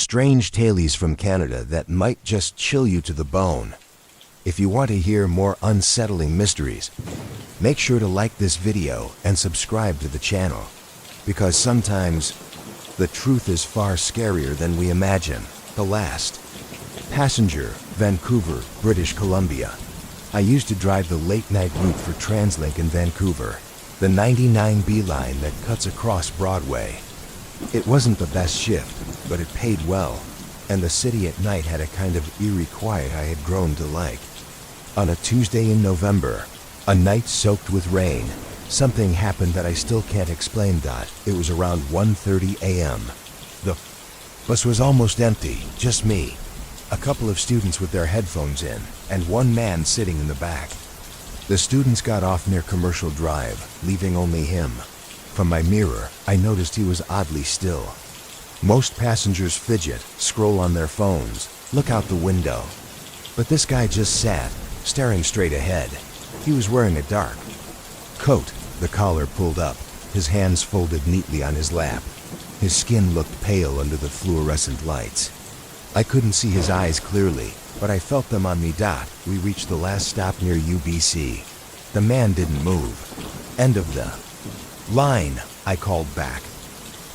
strange tales from Canada that might just chill you to the bone. If you want to hear more unsettling mysteries, make sure to like this video and subscribe to the channel, because sometimes the truth is far scarier than we imagine. The last passenger, Vancouver, British Columbia. I used to drive the late-night route for TransLink in Vancouver, the 99B line that cuts across Broadway. It wasn't the best shift, but it paid well, and the city at night had a kind of eerie quiet I had grown to like. On a Tuesday in November, a night soaked with rain, something happened that I still can't explain. It was around 1:30 a.m. The bus was almost empty, just me, a couple of students with their headphones in, and one man sitting in the back. The students got off near Commercial Drive, leaving only him. From my mirror, I noticed he was oddly still. Most passengers fidget, scroll on their phones, look out the window. But this guy just sat, staring straight ahead. He was wearing a dark coat, the collar pulled up, his hands folded neatly on his lap. His skin looked pale under the fluorescent lights. I couldn't see his eyes clearly, but I felt them on me. We reached the last stop near UBC. The man didn't move. End of the line, I called back.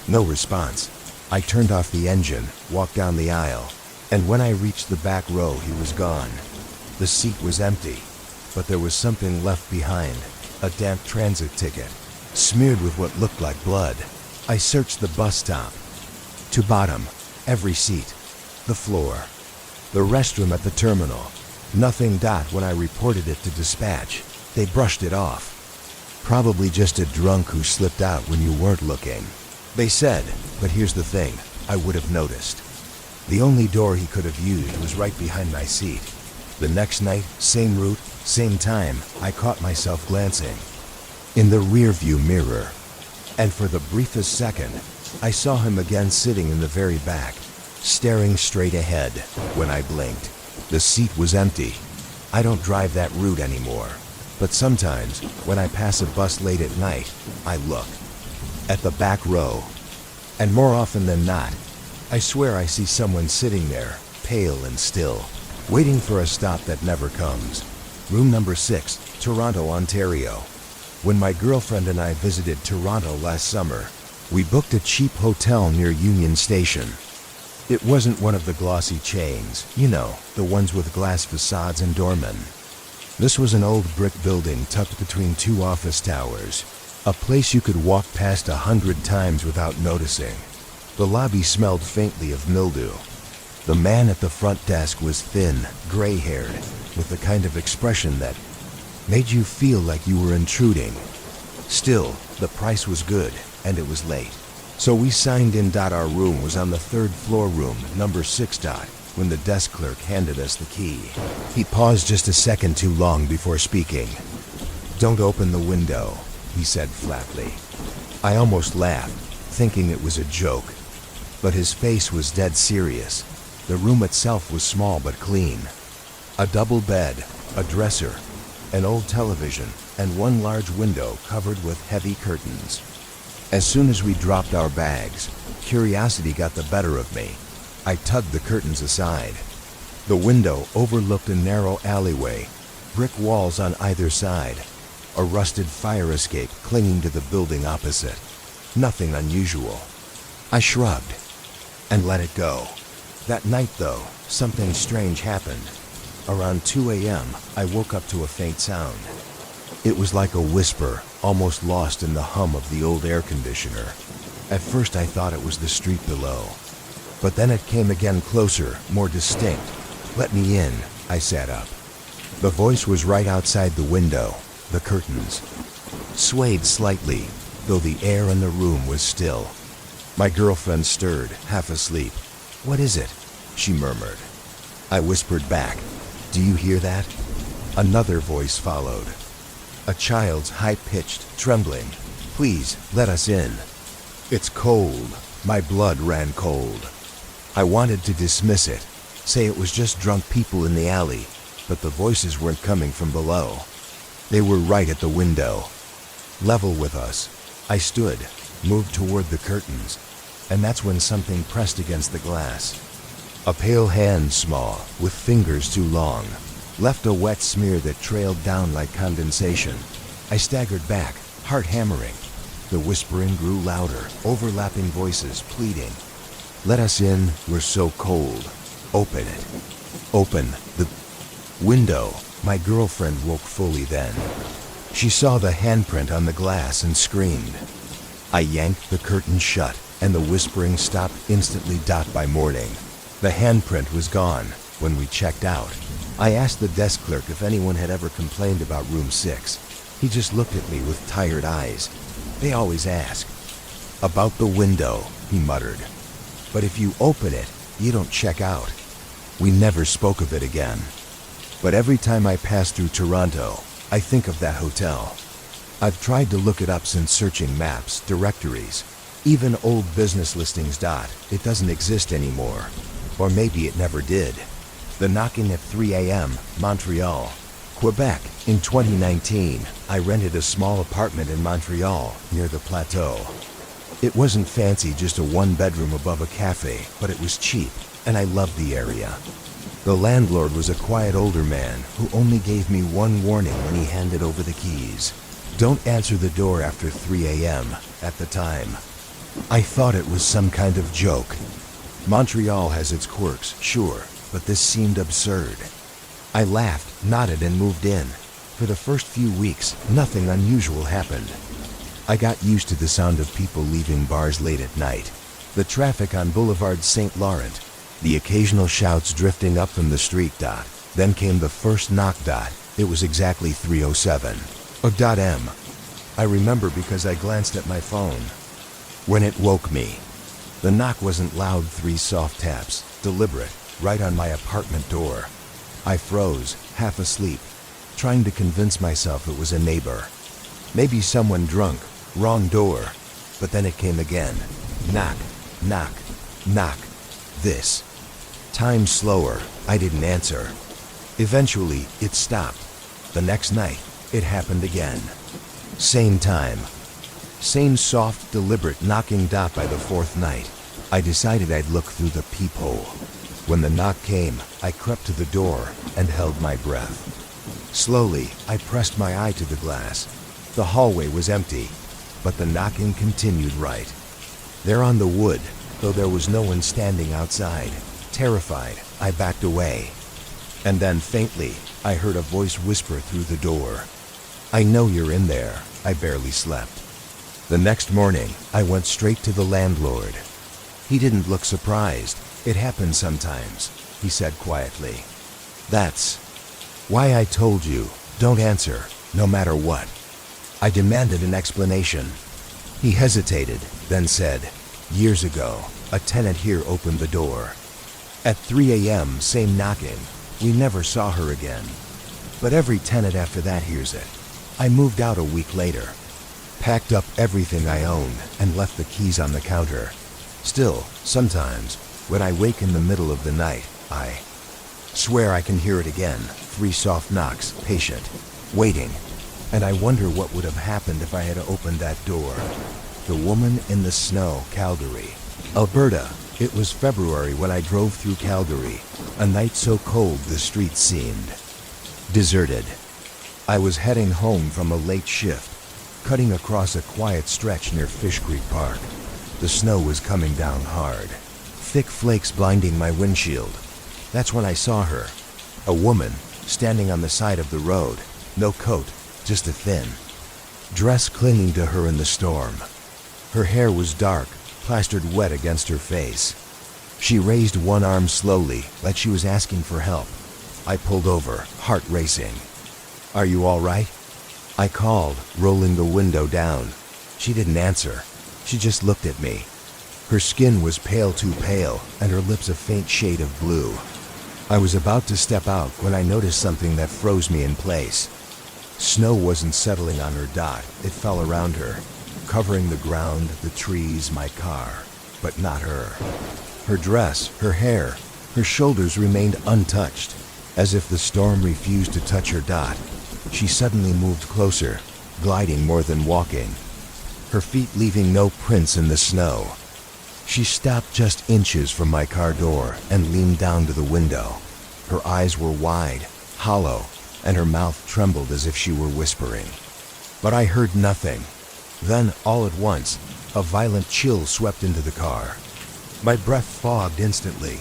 No response. I turned off the engine, walked down the aisle, and when I reached the back row, he was gone. The seat was empty, but there was something left behind, a damp transit ticket, smeared with what looked like blood. I searched the bus stop, to bottom, every seat, the floor, the restroom at the terminal. Nothing. When I reported it to dispatch, they brushed it off. Probably just a drunk who slipped out when you weren't looking, they said. But here's the thing, I would have noticed. The only door he could have used was right behind my seat. The next night, same route, same time, I caught myself glancing in the rearview mirror, and for the briefest second, I saw him again sitting in the very back, staring straight ahead. When I blinked, the seat was empty. I don't drive that route anymore, but sometimes, when I pass a bus late at night, I look at the back row, and more often than not, I swear I see someone sitting there, pale and still, waiting for a stop that never comes. Room number 6, Toronto, Ontario. When my girlfriend and I visited Toronto last summer, we booked a cheap hotel near Union Station. It wasn't one of the glossy chains, you know, the ones with glass facades and doormen. This was an old brick building tucked between two office towers, a place you could walk past 100 times without noticing. The lobby smelled faintly of mildew. The man at the front desk was thin, gray-haired, with the kind of expression that made you feel like you were intruding. Still, the price was good, and it was late. So we signed in. Our room was on the 3rd floor, room number 6. When the desk clerk handed us the key, he paused just a second too long before speaking. "Don't open the window," he said flatly. I almost laughed, thinking it was a joke, but his face was dead serious. The room itself was small but clean. A double bed, a dresser, an old television, and one large window covered with heavy curtains. As soon as we dropped our bags, curiosity got the better of me. I tugged the curtains aside. The window overlooked a narrow alleyway, brick walls on either side, a rusted fire escape clinging to the building opposite. Nothing unusual. I shrugged and let it go. That night, though, something strange happened. Around 2 a.m., I woke up to a faint sound. It was like a whisper, almost lost in the hum of the old air conditioner. At first I thought it was the street below, but then it came again, closer, more distinct. "Let me in," I sat up. The voice was right outside the window. The curtains swayed slightly, though the air in the room was still. My girlfriend stirred, half asleep. "What is it?" she murmured. I whispered back, "Do you hear that?" Another voice followed, a child's high-pitched, trembling, "Please, let us in. It's cold." My blood ran cold. I wanted to dismiss it, say it was just drunk people in the alley, but the voices weren't coming from below. They were right at the window, level with us. I stood, moved toward the curtains, and that's when something pressed against the glass. A pale hand, small, with fingers too long, left a wet smear that trailed down like condensation. I staggered back, heart hammering. The whispering grew louder, overlapping voices pleading. "Let us in, we're so cold. Open it. Open the window." My girlfriend woke fully then. She saw the handprint on the glass and screamed. I yanked the curtain shut, and the whispering stopped instantly. By morning, the handprint was gone. When we checked out, I asked the desk clerk if anyone had ever complained about room 6. He just looked at me with tired eyes. "They always ask." "About the window," he muttered. "But if you open it, you don't check out." We never spoke of it again. But every time I pass through Toronto, I think of that hotel. I've tried to look it up since searching maps, directories, even old business listings. It doesn't exist anymore. Or maybe it never did. The knocking at 3 a.m., Montreal, Quebec. In 2019, I rented a small apartment in Montreal, near the Plateau. It wasn't fancy, just a one-bedroom above a cafe, but it was cheap, and I loved the area. The landlord was a quiet older man who only gave me one warning when he handed over the keys. Don't answer the door after 3 a.m. At the time, I thought it was some kind of joke. Montreal has its quirks, sure, but this seemed absurd. I laughed, nodded, and moved in. For the first few weeks, nothing unusual happened. I got used to the sound of people leaving bars late at night, the traffic on Boulevard St. Laurent, the occasional shouts drifting up from the street. Then came the first knock. It was exactly 3:07. M. I remember because I glanced at my phone. When it woke me, the knock wasn't loud, 3 soft taps, deliberate, right on my apartment door. I froze, half asleep, trying to convince myself it was a neighbor. Maybe someone drunk, wrong door. But then it came again. Knock, knock, knock. This time slower. I didn't answer. Eventually, it stopped. The next night, it happened again. Same time. Same soft, deliberate knocking. By the 4th night, I decided I'd look through the peephole. When the knock came, I crept to the door and held my breath. Slowly, I pressed my eye to the glass. The hallway was empty, but the knocking continued right there on the wood, though there was no one standing outside. Terrified, I backed away. And then faintly, I heard a voice whisper through the door. "I know you're in there." I barely slept. The next morning, I went straight to the landlord. He didn't look surprised. "It happens sometimes," he said quietly. "That's why I told you, don't answer, no matter what." I demanded an explanation. He hesitated, then said, "Years ago, a tenant here opened the door. At 3 a.m., same knocking. We never saw her again. But every tenant after that hears it. I moved out a week later, packed up everything I owned, and left the keys on the counter. Still, sometimes, when I wake in the middle of the night, I swear I can hear it again. 3 soft knocks, patient, waiting. And I wonder what would have happened if I had opened that door." The woman in the snow, Calgary, Alberta. It was February when I drove through Calgary, a night so cold the streets seemed deserted. I was heading home from a late shift, cutting across a quiet stretch near Fish Creek Park. The snow was coming down hard, thick flakes blinding my windshield. That's when I saw her, a woman, standing on the side of the road, no coat, just a thin dress clinging to her in the storm. Her hair was dark, plastered wet against her face. She raised one arm slowly, like she was asking for help. I pulled over, heart racing. "Are you all right?" I called, rolling the window down. She didn't answer. She just looked at me. Her skin was pale, too pale, and her lips a faint shade of blue. I was about to step out when I noticed something that froze me in place. Snow wasn't settling on her. It fell around her, covering the ground, the trees, my car, but not her. Her dress, her hair, her shoulders remained untouched, as if the storm refused to touch her. She suddenly moved closer, gliding more than walking, her feet leaving no prints in the snow. She stopped just inches from my car door and leaned down to the window. Her eyes were wide, hollow, and her mouth trembled as if she were whispering. But I heard nothing. Then, all at once, a violent chill swept into the car. My breath fogged instantly.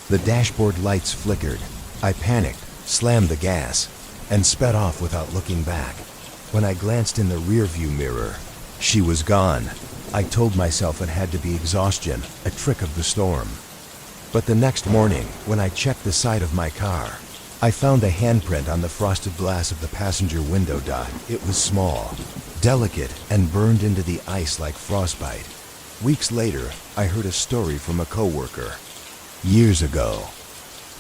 The dashboard lights flickered. I panicked, slammed the gas, and sped off without looking back. When I glanced in the rearview mirror, she was gone. I told myself it had to be exhaustion, a trick of the storm. But the next morning, when I checked the side of my car, I found a handprint on the frosted glass of the passenger window. It was small, delicate, and burned into the ice like frostbite. Weeks later, I heard a story from a coworker. Years ago,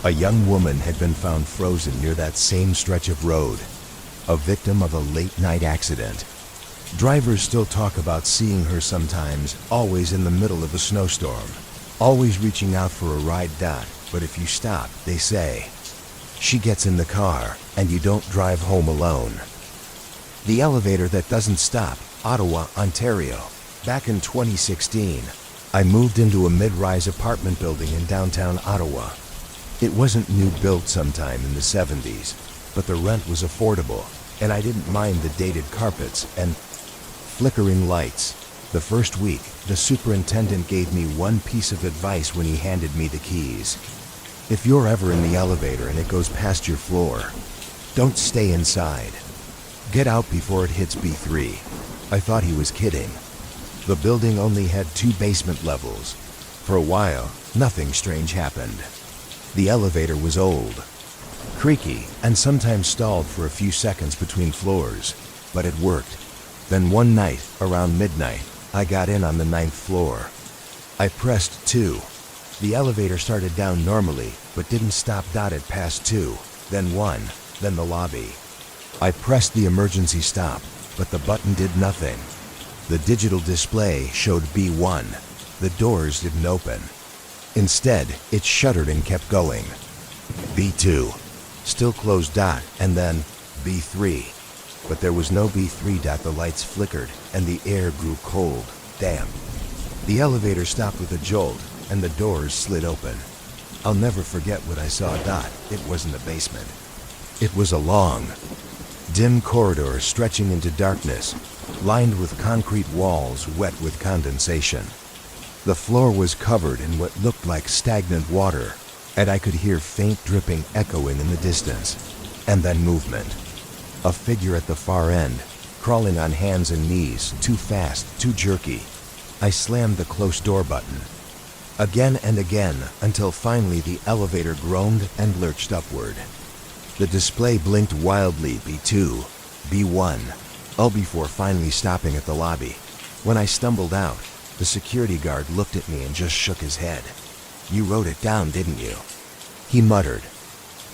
a young woman had been found frozen near that same stretch of road, a victim of a late-night accident. Drivers still talk about seeing her sometimes, always in the middle of a snowstorm, always reaching out for a ride. But if you stop, they say, she gets in the car and you don't drive home alone. The elevator that doesn't stop, Ottawa, Ontario. Back in 2016, I moved into a mid-rise apartment building in downtown Ottawa. It wasn't new built sometime in the 70s, but the rent was affordable, and I didn't mind the dated carpets and flickering lights. The first week, the superintendent gave me one piece of advice when he handed me the keys. If you're ever in the elevator and it goes past your floor, don't stay inside. Get out before it hits B3. I thought he was kidding. The building only had 2 basement levels. For a while, nothing strange happened. The elevator was old, creaky, and sometimes stalled for a few seconds between floors, but it worked. Then one night, around midnight, I got in on the 9th floor. I pressed 2. The elevator started down normally, but didn't stop dotted past 2, then 1, then the lobby. I pressed the emergency stop, but the button did nothing. The digital display showed B1. The doors didn't open. Instead, it shuddered and kept going. B2, still closed, and then B3. But there was no B3. The lights flickered, and the air grew cold, damp. The elevator stopped with a jolt, and the doors slid open. I'll never forget what I saw. It wasn't a basement. It was a long, dim corridor stretching into darkness, lined with concrete walls wet with condensation. The floor was covered in what looked like stagnant water, and I could hear faint dripping echoing in the distance. And then movement. A figure at the far end, crawling on hands and knees, too fast, too jerky. I slammed the close door button. Again and again, until finally the elevator groaned and lurched upward. The display blinked wildly, B2, B1, all before finally stopping at the lobby. When I stumbled out, the security guard looked at me and just shook his head. "You wrote it down, didn't you?" He muttered.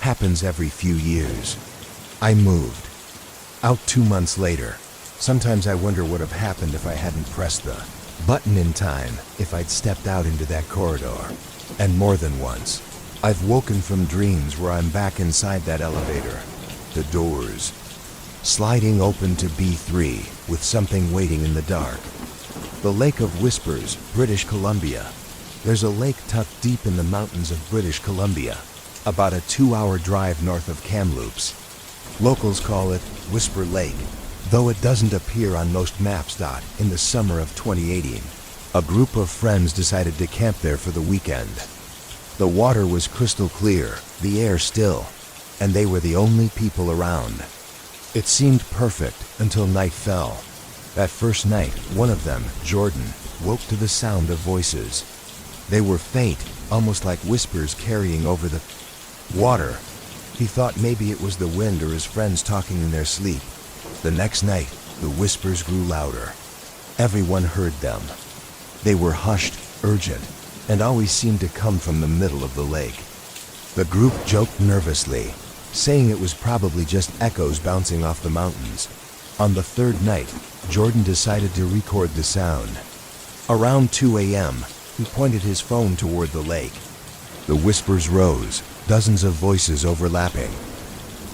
"Happens every few years." I moved. Out 2 months later. Sometimes I wonder what would have happened if I hadn't pressed the button in time, if I'd stepped out into that corridor. And more than once, I've woken from dreams where I'm back inside that elevator. The doors sliding open to B3 with something waiting in the dark. The Lake of Whispers, British Columbia. There's a lake tucked deep in the mountains of British Columbia, about a 2-hour drive north of Kamloops. Locals call it Whisper Lake, though it doesn't appear on most maps. In the summer of 2018, a group of friends decided to camp there for the weekend. The water was crystal clear, the air still, and they were the only people around. It seemed perfect until night fell. That first night, one of them, Jordan, woke to the sound of voices. They were faint, almost like whispers carrying over the water. He thought maybe it was the wind or his friends talking in their sleep. The next night, the whispers grew louder. Everyone heard them. They were hushed, urgent, and always seemed to come from the middle of the lake. The group joked nervously, saying it was probably just echoes bouncing off the mountains. On the third night, Jordan decided to record the sound. Around 2 a.m., he pointed his phone toward the lake. The whispers rose, dozens of voices overlapping,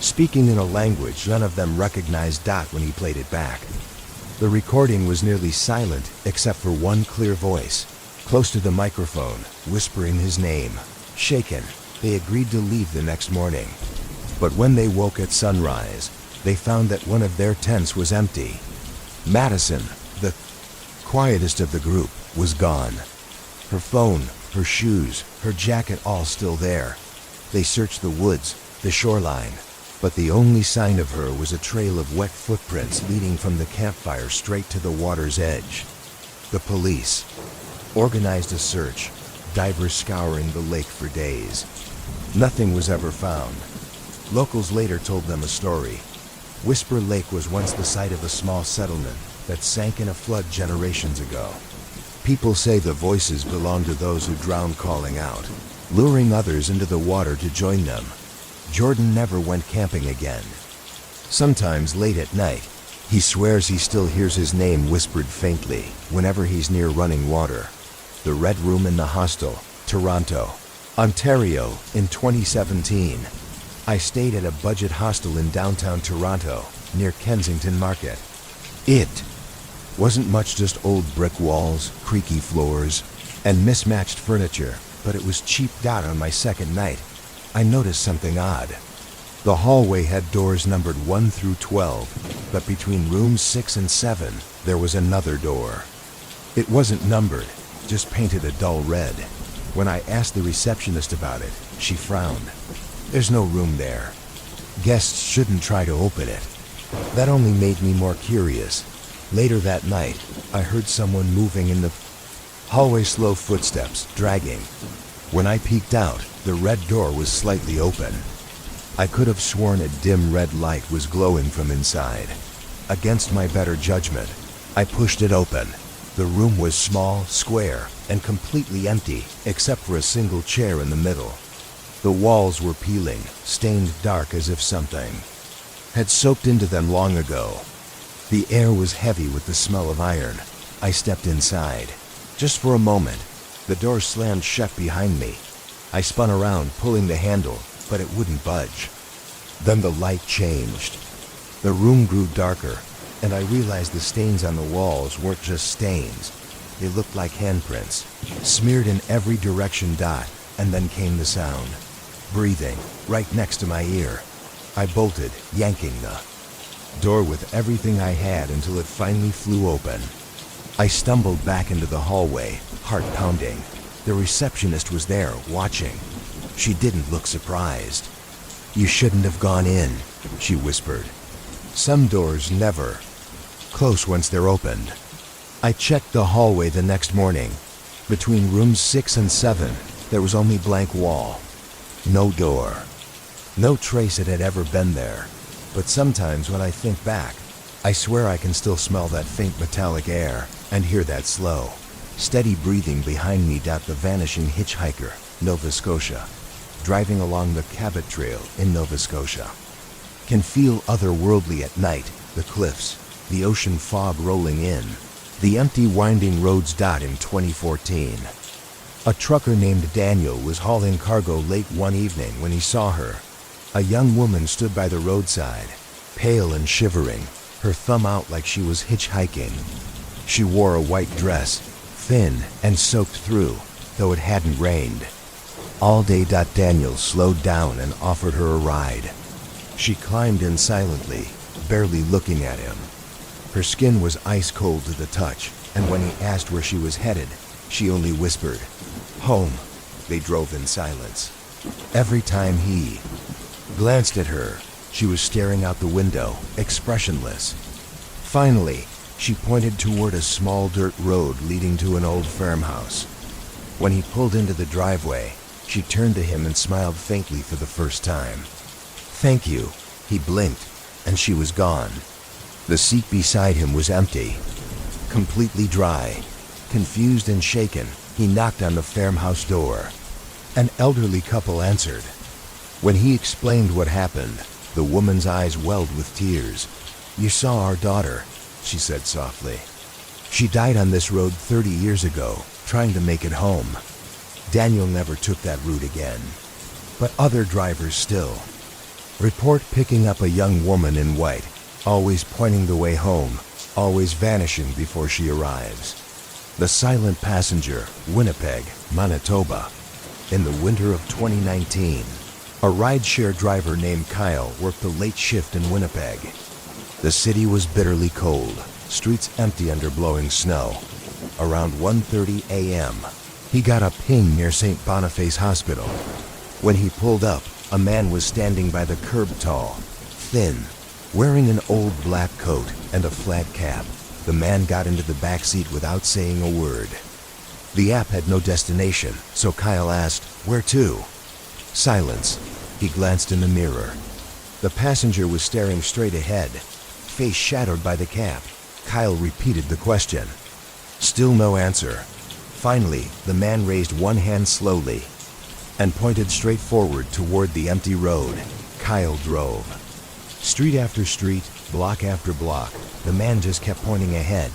speaking in a language none of them recognized. When he played it back, the recording was nearly silent except for one clear voice. close to the microphone, whispering his name. Shaken, they agreed to leave the next morning. But when they woke at sunrise, they found that one of their tents was empty. Madison, the quietest of the group, was gone. Her phone, her shoes, her jacket all still there. They searched the woods, the shoreline, but the only sign of her was a trail of wet footprints leading from the campfire straight to the water's edge. The police organized a search, divers scouring the lake for days. Nothing was ever found. Locals later told them a story. Whisper Lake was once the site of a small settlement that sank in a flood generations ago. People say the voices belong to those who drowned calling out, luring others into the water to join them. Jordan never went camping again. Sometimes late at night, he swears he still hears his name whispered faintly whenever he's near running water. The Red Room in the Hostel, Toronto, Ontario, in 2017. I stayed at a budget hostel in downtown Toronto, near Kensington Market. It wasn't much just old brick walls, creaky floors, and mismatched furniture, but it was cheaped out on my second night. I noticed something odd. The hallway had doors numbered 1 through 12, but between rooms 6 and 7, there was another door. It wasn't numbered, just painted a dull red. When I asked the receptionist about it, she frowned. There's no room there. Guests shouldn't try to open it. That only made me more curious. Later that night, I heard someone moving in the hallway, slow footsteps, dragging. When I peeked out, the red door was slightly open. I could have sworn a dim red light was glowing from inside. Against my better judgment, I pushed it open. The room was small, square, and completely empty, except for a single chair in the middle. The walls were peeling, stained dark as if something had soaked into them long ago. The air was heavy with the smell of iron. I stepped inside. Just for a moment, the door slammed shut behind me. I spun around, pulling the handle, but it wouldn't budge. Then the light changed. The room grew darker, and I realized the stains on the walls weren't just stains. They looked like handprints, smeared in every direction. And then came the sound. Breathing, right next to my ear. I bolted, yanking the door with everything I had until it finally flew open. I stumbled back into the hallway, heart pounding. The receptionist was there, watching. She didn't look surprised. "You shouldn't have gone in," she whispered. "Some doors never close once they're opened." I checked the hallway the next morning. Between rooms 6 and 7, there was only blank wall. No door. No trace it had ever been there. But sometimes when I think back, I swear I can still smell that faint metallic air and hear that slow, steady breathing behind me. The vanishing hitchhiker, Nova Scotia, driving along the Cabot Trail in Nova Scotia. Can feel otherworldly at night, the cliffs, the ocean fog rolling in, the empty winding roads. In 2014. A trucker named Daniel was hauling cargo late one evening when he saw her. A young woman stood by the roadside, pale and shivering, her thumb out like she was hitchhiking. She wore a white dress, thin and soaked through, though it hadn't rained. All day. Daniel slowed down and offered her a ride. She climbed in silently, barely looking at him. Her skin was ice cold to the touch, and when he asked where she was headed, she only whispered, "Home." They drove in silence. Every time he glanced at her, she was staring out the window, expressionless. Finally, she pointed toward a small dirt road leading to an old farmhouse. When he pulled into the driveway, she turned to him and smiled faintly for the first time. "Thank you." He blinked, and she was gone. The seat beside him was empty, completely dry. Confused and shaken, he knocked on the farmhouse door. An elderly couple answered. When he explained what happened, the woman's eyes welled with tears. "You saw our daughter," she said softly. "She died on this road 30 years ago, trying to make it home." Daniel never took that route again. But other drivers still report picking up a young woman in white, always pointing the way home, always vanishing before she arrives. The Silent Passenger, Winnipeg, Manitoba. In the winter of 2019, a rideshare driver named Kyle worked the late shift in Winnipeg. The city was bitterly cold, streets empty under blowing snow. Around 1:30 a.m., he got a ping near St. Boniface Hospital. When he pulled up, a man was standing by the curb, tall, thin, wearing an old black coat and a flat cap. The man got into the back seat without saying a word. The app had no destination, so Kyle asked, "Where to?" Silence. He glanced in the mirror. The passenger was staring straight ahead, face shadowed by the cap. Kyle repeated the question. Still no answer. Finally, the man raised one hand slowly and pointed straight forward toward the empty road. Kyle drove. Street after street, block after block, the man just kept pointing ahead.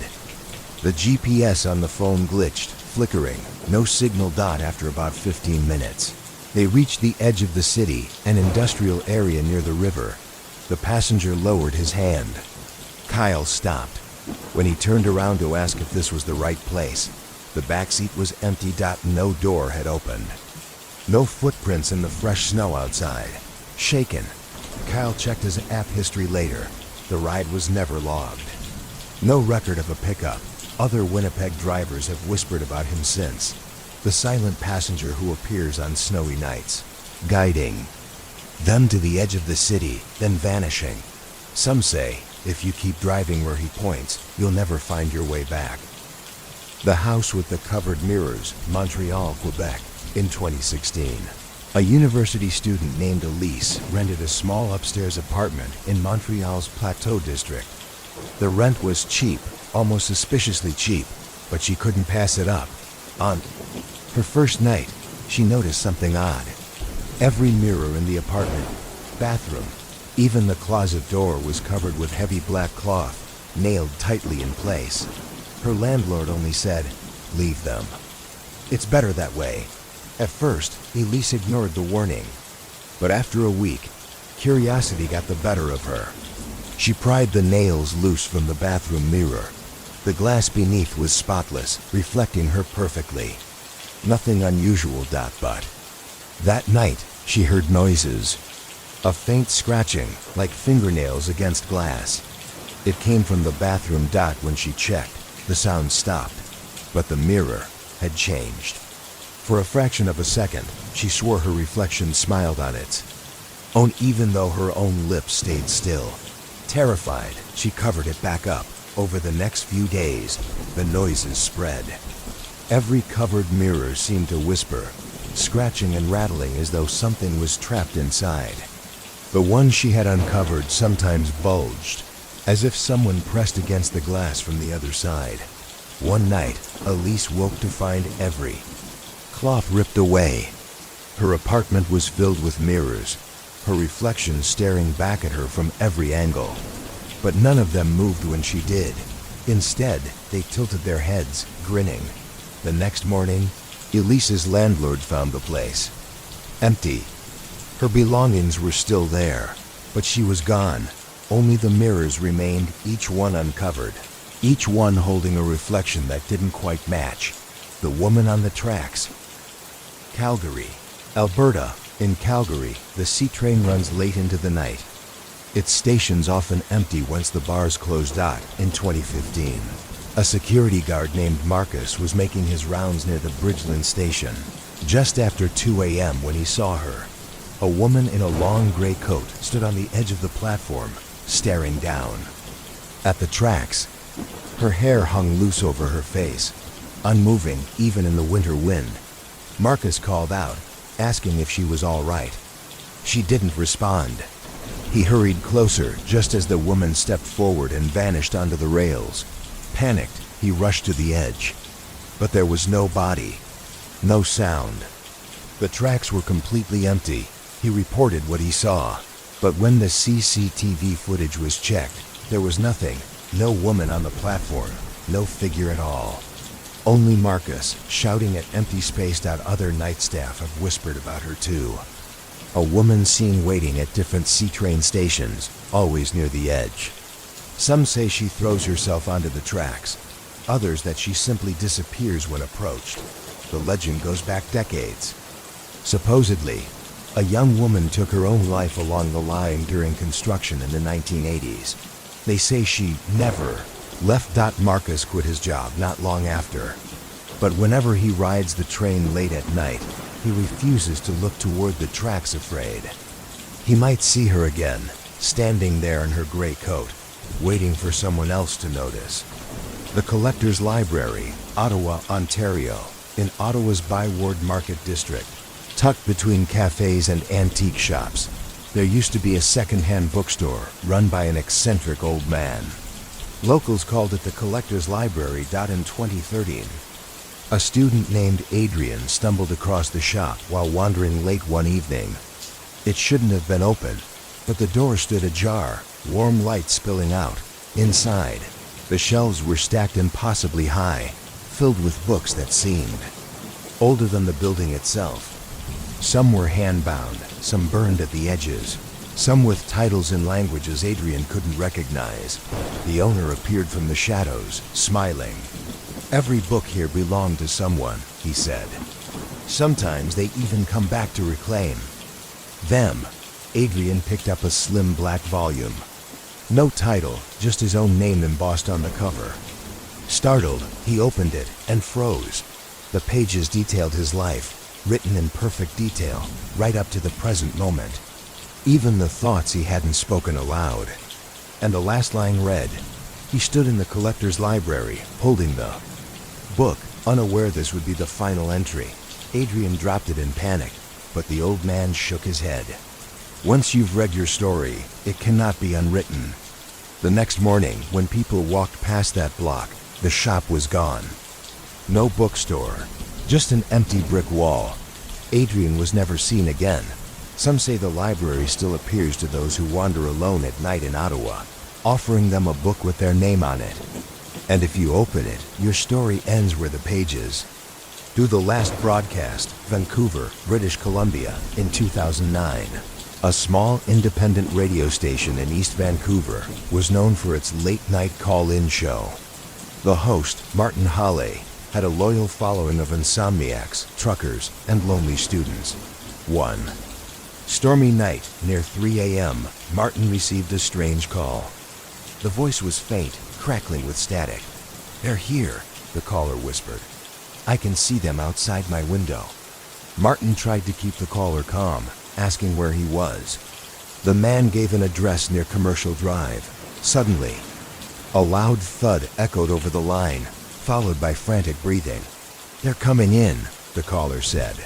The GPS on the phone glitched, flickering, no signal dot after about 15 minutes. They reached the edge of the city, an industrial area near the river. The passenger lowered his hand. Kyle stopped. When he turned around to ask if this was the right place, the back seat was empty. No door had opened. No footprints in the fresh snow outside. Shaken, Kyle checked his app history later. The ride was never logged. No record of a pickup. Other Winnipeg drivers have whispered about him since. The silent passenger who appears on snowy nights, guiding them to the edge of the city, then vanishing. Some say, if you keep driving where he points, you'll never find your way back. The House with the Covered Mirrors, Montreal, Quebec, in 2016. A university student named Elise rented a small upstairs apartment in Montreal's Plateau district. The rent was cheap, almost suspiciously cheap, but she couldn't pass it up. On her first night, she noticed something odd. Every mirror in the apartment, bathroom, even the closet door was covered with heavy black cloth, nailed tightly in place. Her landlord only said, "Leave them. It's better that way." At first, Elise ignored the warning. But after a week, curiosity got the better of her. She pried the nails loose from the bathroom mirror. The glass beneath was spotless, reflecting her perfectly. Nothing unusual, but that night, she heard noises. A faint scratching, like fingernails against glass. It came from the bathroom. When she checked, the sound stopped, but the mirror had changed. For a fraction of a second, she swore her reflection smiled on its own, even though her own lips stayed still. Terrified, she covered it back up. Over the next few days, the noises spread. Every covered mirror seemed to whisper, scratching and rattling as though something was trapped inside. The one she had uncovered sometimes bulged, as if someone pressed against the glass from the other side. One night, Elise woke to find every cloth ripped away. Her apartment was filled with mirrors, her reflection staring back at her from every angle. But none of them moved when she did. Instead, they tilted their heads, grinning. The next morning, Elise's landlord found the place empty. Her belongings were still there, but she was gone. Only the mirrors remained, each one uncovered, each one holding a reflection that didn't quite match. The woman on the tracks. Calgary, Alberta. In Calgary, the C train runs late into the night. Its stations often empty once the bars closed. In 2015, a security guard named Marcus was making his rounds near the Bridgeland station just after 2 a.m. when he saw her. A woman in a long gray coat stood on the edge of the platform, staring down at the tracks. Her hair hung loose over her face, unmoving even in the winter wind. Marcus called out, asking if she was all right. She didn't respond. He hurried closer just as the woman stepped forward and vanished onto the rails. Panicked, he rushed to the edge. But there was no body, no sound. The tracks were completely empty. He reported what he saw. But when the CCTV footage was checked, there was nothing. No woman on the platform, no figure at all. Only Marcus, shouting at empty space. Other night staff have whispered about her too. A woman seen waiting at different C-train stations, always near the edge. Some say she throws herself onto the tracks. others that she simply disappears when approached. The legend goes back decades. Supposedly, a young woman took her own life along the line during construction in the 1980s. They say she never left. Marcus quit his job not long after. But whenever he rides the train late at night, he refuses to look toward the tracks, afraid he might see her again, standing there in her gray coat, waiting for someone else to notice. The Collector's Library, Ottawa, Ontario, in Ottawa's Byward Market District, tucked between cafes and antique shops, there used to be a second-hand bookstore run by an eccentric old man. Locals called it the Collector's Library. In 2013, a student named Adrian stumbled across the shop while wandering late one evening. It shouldn't have been open, but the door stood ajar, warm light spilling out. Inside, the shelves were stacked impossibly high, filled with books that seemed older than the building itself. Some were hand-bound, some burned at the edges, some with titles in languages Adrian couldn't recognize. The owner appeared from the shadows, smiling. "Every book here belonged to someone," he said. "Sometimes they even come back to reclaim them." Adrian picked up a slim black volume. No title, just his own name embossed on the cover. Startled, he opened it and froze. The pages detailed his life, written in perfect detail, right up to the present moment. Even the thoughts he hadn't spoken aloud. And the last line read, he stood in the Collector's Library, holding the book, unaware this would be the final entry. Adrian dropped it in panic, but the old man shook his head. "Once you've read your story, it cannot be unwritten." The next morning, when people walked past that block, the shop was gone. No bookstore, just an empty brick wall. Adrian was never seen again. Some say the library still appears to those who wander alone at night in Ottawa, offering them a book with their name on it. And if you open it, your story ends where the page is. To the last broadcast, Vancouver, British Columbia, in 2009. A small independent radio station in East Vancouver was known for its late-night call-in show. The host, Martin Halley, had a loyal following of insomniacs, truckers, and lonely students. One stormy night, near 3 a.m., Martin received a strange call. The voice was faint, crackling with static. "They're here," the caller whispered. "I can see them outside my window." Martin tried to keep the caller calm, asking where he was. The man gave an address near Commercial Drive. Suddenly, a loud thud echoed over the line, followed by frantic breathing. "They're coming in," the caller said.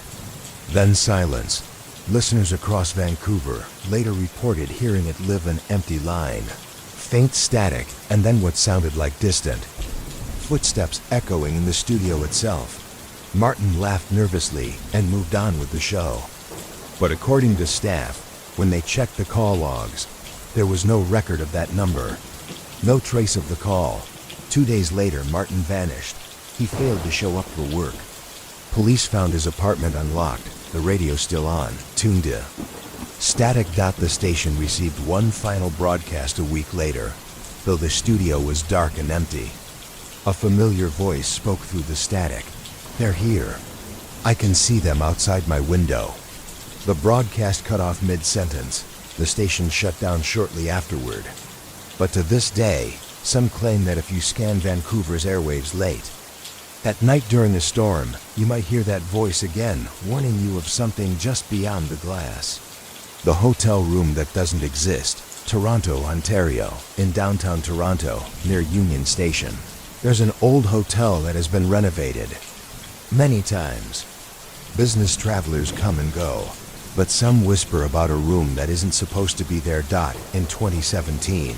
Then silence. Listeners across Vancouver later reported hearing it live an empty line. Faint static, and then what sounded like distant footsteps echoing in the studio itself. Martin laughed nervously and moved on with the show. But according to staff, when they checked the call logs, there was no record of that number. No trace of the call. 2 days later, Martin vanished. He failed to show up for work. Police found his apartment unlocked, the radio still on, tuned to static. The station received one final broadcast a week later, though the studio was dark and empty. A familiar voice spoke through the static. "They're here. I can see them outside my window." The broadcast cut off mid-sentence. The station shut down shortly afterward. But to this day, some claim that if you scan Vancouver's airwaves late at night during a storm, you might hear that voice again, warning you of something just beyond the glass. The hotel room that doesn't exist, Toronto, Ontario, in downtown Toronto, near Union Station. There's an old hotel that has been renovated many times. Business travelers come and go, but some whisper about a room that isn't supposed to be there. In 2017,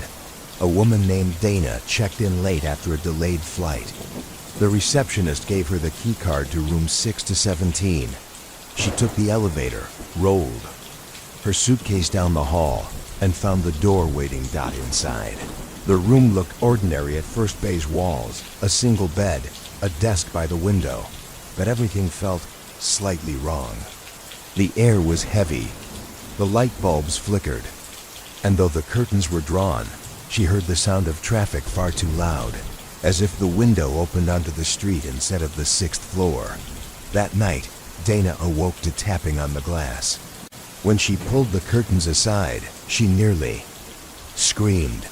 a woman named Dana checked in late after a delayed flight. The receptionist gave her the key card to rooms 6 to 17. She took the elevator, rolled her suitcase down the hall, and found the door waiting. Inside. The room looked ordinary at first. Beige walls, a single bed, a desk by the window, but everything felt slightly wrong. The air was heavy. The light bulbs flickered, and though the curtains were drawn, she heard the sound of traffic far too loud. as if the window opened onto the street instead of the 6th floor. That night, Dana awoke to tapping on the glass. When she pulled the curtains aside, she nearly screamed.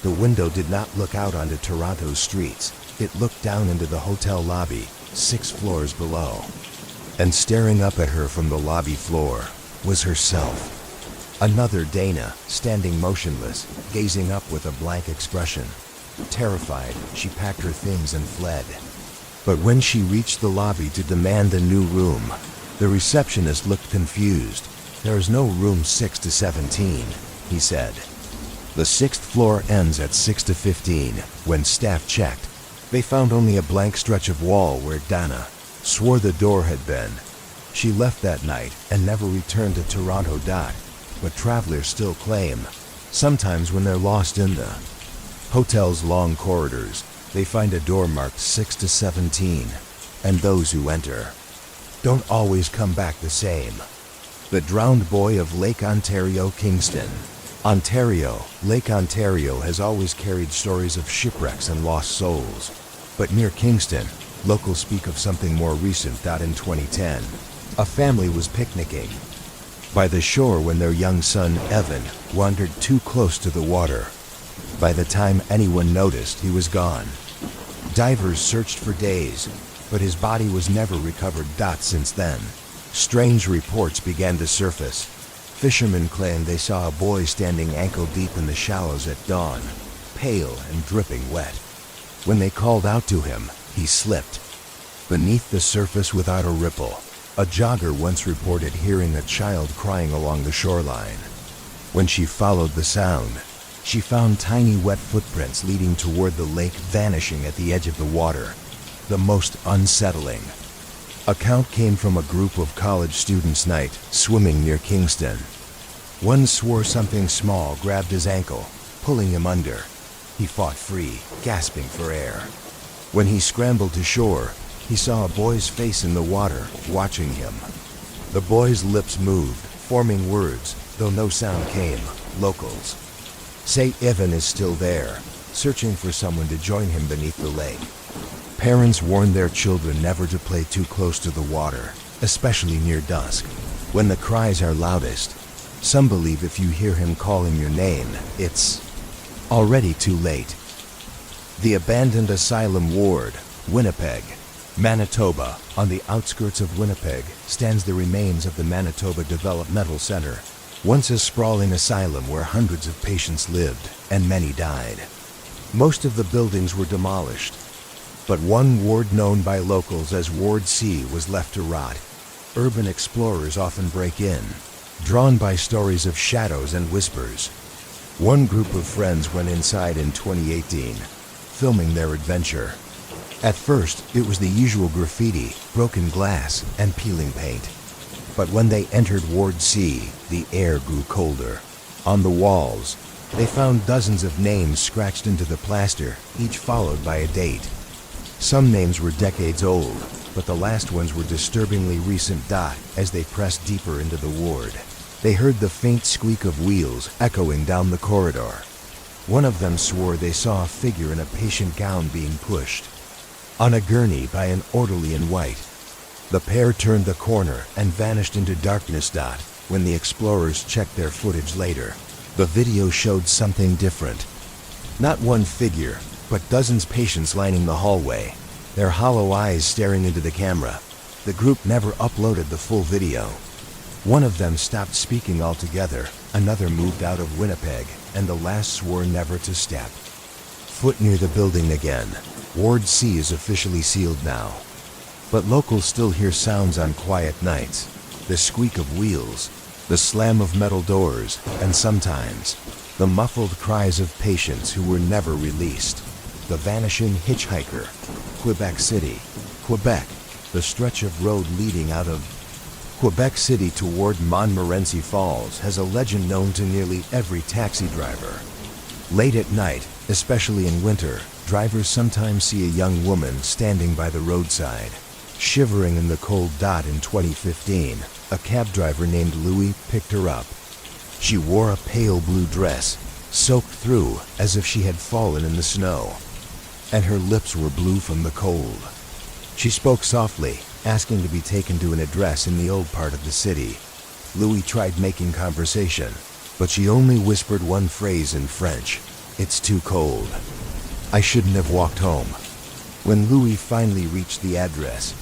The window did not look out onto Toronto's streets. It looked down into the hotel lobby, 6 floors below. And staring up at her from the lobby floor was herself. Another Dana, standing motionless, gazing up with a blank expression. Terrified, she packed her things and fled. But when she reached the lobby to demand a new room, the receptionist looked confused. "There is no room 6 to 17, he said. The 6th floor ends at 6 to 15. When staff checked, they found only a blank stretch of wall where Dana swore the door had been. She left that night and never returned to Toronto. But travelers still claim, sometimes when they're lost in the hotel's long corridors, they find a door marked 6 to 17, and those who enter don't always come back the same. The drowned boy of Lake Ontario, Kingston, Ontario. Lake Ontario has always carried stories of shipwrecks and lost souls. But near Kingston, locals speak of something more recent. In 2010, a family was picnicking by the shore when their young son, Evan, wandered too close to the water. By the time anyone noticed, he was gone. Divers searched for days, but his body was never recovered. Since then, strange reports began to surface. Fishermen claimed they saw a boy standing ankle-deep in the shallows at dawn, pale and dripping wet. When they called out to him, he slipped beneath the surface without a ripple. A jogger once reported hearing a child crying along the shoreline. When she followed the sound, she found tiny wet footprints leading toward the lake, vanishing at the edge of the water. The most unsettling account came from a group of college students night swimming near Kingston. One swore something small grabbed his ankle, pulling him under. He fought free, gasping for air. When he scrambled to shore, he saw a boy's face in the water, watching him. The boy's lips moved, forming words, though no sound came. Locals say Evan is still there, searching for someone to join him beneath the lake. Parents warn their children never to play too close to the water, especially near dusk, when the cries are loudest. Some believe if you hear him calling your name, it's already too late. The abandoned asylum ward, Winnipeg, Manitoba. On the outskirts of Winnipeg stands the remains of the Manitoba Developmental Center, once a sprawling asylum where hundreds of patients lived and many died. Most of the buildings were demolished, but one ward known by locals as Ward C was left to rot. Urban explorers often break in, drawn by stories of shadows and whispers. One group of friends went inside in 2018, filming their adventure. At first, it was the usual graffiti, broken glass, and peeling paint. But when they entered Ward C, the air grew colder. On the walls, they found dozens of names scratched into the plaster, each followed by a date. Some names were decades old, but the last ones were disturbingly recent. As they pressed deeper into the ward, they heard the faint squeak of wheels echoing down the corridor. One of them swore they saw a figure in a patient gown being pushed on a gurney by an orderly in white. The pair turned the corner and vanished into darkness. When the explorers checked their footage later, the video showed something different. Not one figure, but dozens of patients lining the hallway, their hollow eyes staring into the camera. The group never uploaded the full video. One of them stopped speaking altogether, another moved out of Winnipeg, and the last swore never to step foot near the building again. Ward C is officially sealed now, but locals still hear sounds on quiet nights. The squeak of wheels, the slam of metal doors, and sometimes the muffled cries of patients who were never released. The Vanishing Hitchhiker, Quebec City, Quebec. The stretch of road leading out of Quebec City toward Montmorency Falls has a legend known to nearly every taxi driver. Late at night, especially in winter, drivers sometimes see a young woman standing by the roadside, shivering in the cold. In 2015, a cab driver named Louis picked her up. She wore a pale blue dress, soaked through as if she had fallen in the snow. and her lips were blue from the cold. She spoke softly, asking to be taken to an address in the old part of the city. Louis tried making conversation, but she only whispered one phrase in French: "It's too cold." I shouldn't have walked home. When Louis finally reached the address,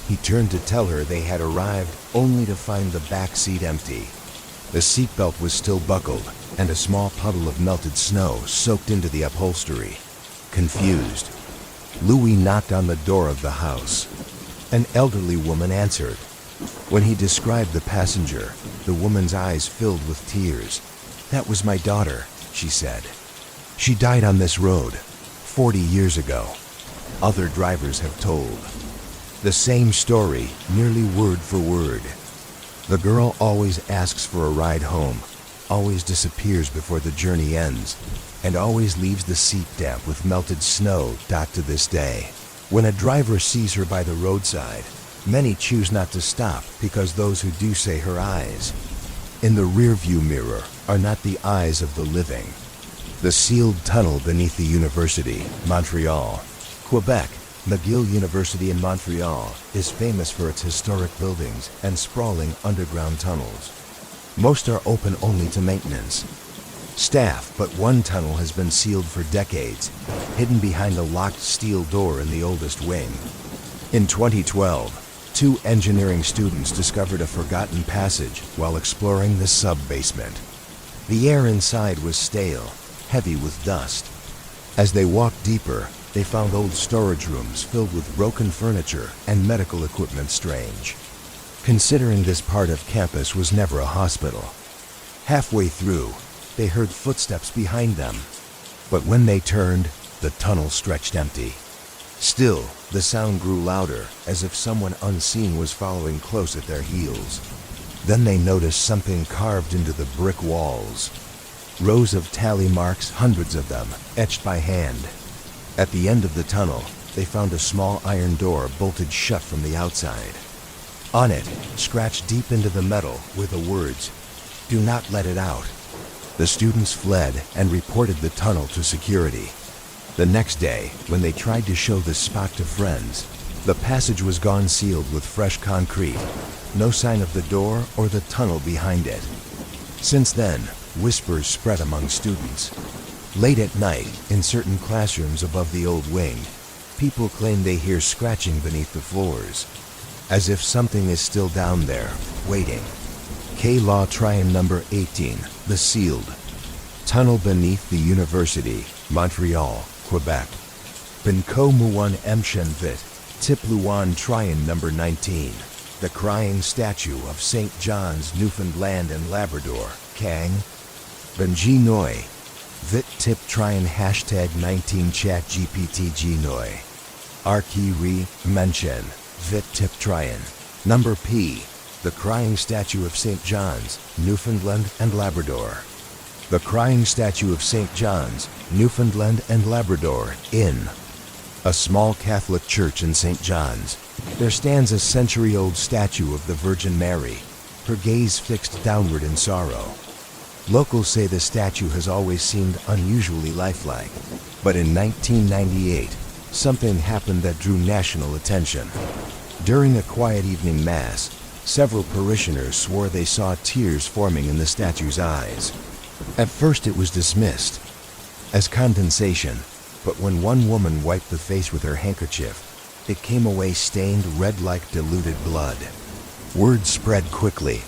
he turned to tell her they had arrived only to find the back seat empty. The seatbelt was still buckled, and a small puddle of melted snow soaked into the upholstery. Confused, Louis knocked on the door of the house. An elderly woman answered. When he described the passenger, the woman's eyes filled with tears. "That was my daughter," she said. "She died on this road 40 years ago." Other drivers have told the same story, nearly word for word. The girl always asks for a ride home, always disappears before the journey ends, and always leaves the seat damp with melted snow. To this day, when a driver sees her by the roadside, many choose not to stop because those who do say her eyes in the rearview mirror are not the eyes of the living. The sealed tunnel beneath the university, Montreal, Quebec. McGill University in Montreal is famous for its historic buildings and sprawling underground tunnels. Most are open only to maintenance staff, but one tunnel has been sealed for decades, hidden behind a locked steel door in the oldest wing. In 2012, 2 engineering students discovered a forgotten passage while exploring the sub-basement. The air inside was stale, heavy with dust. As they walked deeper, they found old storage rooms filled with broken furniture and medical equipment. Strange, considering this part of campus was never a hospital. Halfway through, they heard footsteps behind them, but when they turned, the tunnel stretched empty. Still, the sound grew louder, as if someone unseen was following close at their heels. Then they noticed something carved into the brick walls. Rows of tally marks, hundreds of them, etched by hand. At the end of the tunnel, they found a small iron door bolted shut from the outside. On it, scratched deep into the metal, were the words, "Do not let it out." The students fled and reported the tunnel to security. The next day, when they tried to show the spot to friends, the passage was gone, sealed with fresh concrete. No sign of the door or the tunnel behind it. Since then, whispers spread among students. Late at night, in certain classrooms above the old wing, people claim they hear scratching beneath the floors, as if something is still down there, waiting. K-Law Tryon number 18, the sealed tunnel beneath the university, Montreal, Quebec. Benko Muan Mshen Vit, Tip Luan Tryon number 19, the crying statue of St. John's, Newfoundland and Labrador, Kang. Benji Noi, Vit Tip Tryon hashtag 19 chat GPT Noi. Arki Ri Mention, Vit Tip Tryon. Number P, the crying statue of St. John's, Newfoundland and Labrador. The crying statue of St. John's, Newfoundland and Labrador, in a small Catholic church in St. John's. There stands a century-old statue of the Virgin Mary, her gaze fixed downward in sorrow. Locals say the statue has always seemed unusually lifelike, but in 1998, something happened that drew national attention. During a quiet evening mass, several parishioners swore they saw tears forming in the statue's eyes. At first it was dismissed as condensation, but when one woman wiped the face with her handkerchief, it came away stained red like diluted blood. Word spread quickly.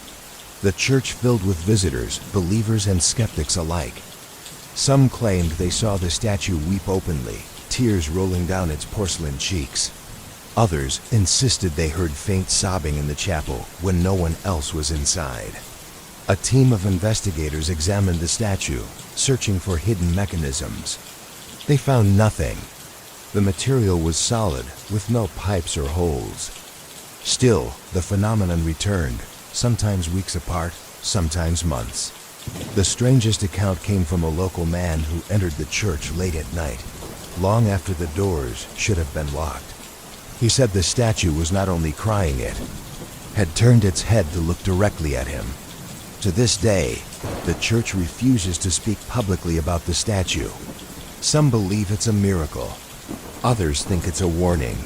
The church filled with visitors, believers and skeptics alike. Some claimed they saw the statue weep openly, tears rolling down its porcelain cheeks. Others insisted they heard faint sobbing in the chapel when no one else was inside. A team of investigators examined the statue, searching for hidden mechanisms. They found nothing. The material was solid, with no pipes or holes. Still, the phenomenon returned, sometimes weeks apart, sometimes months. The strangest account came from a local man who entered the church late at night, long after the doors should have been locked. He said the statue was not only crying, it had turned its head to look directly at him. To this day, the church refuses to speak publicly about the statue. Some believe it's a miracle. Others think it's a warning.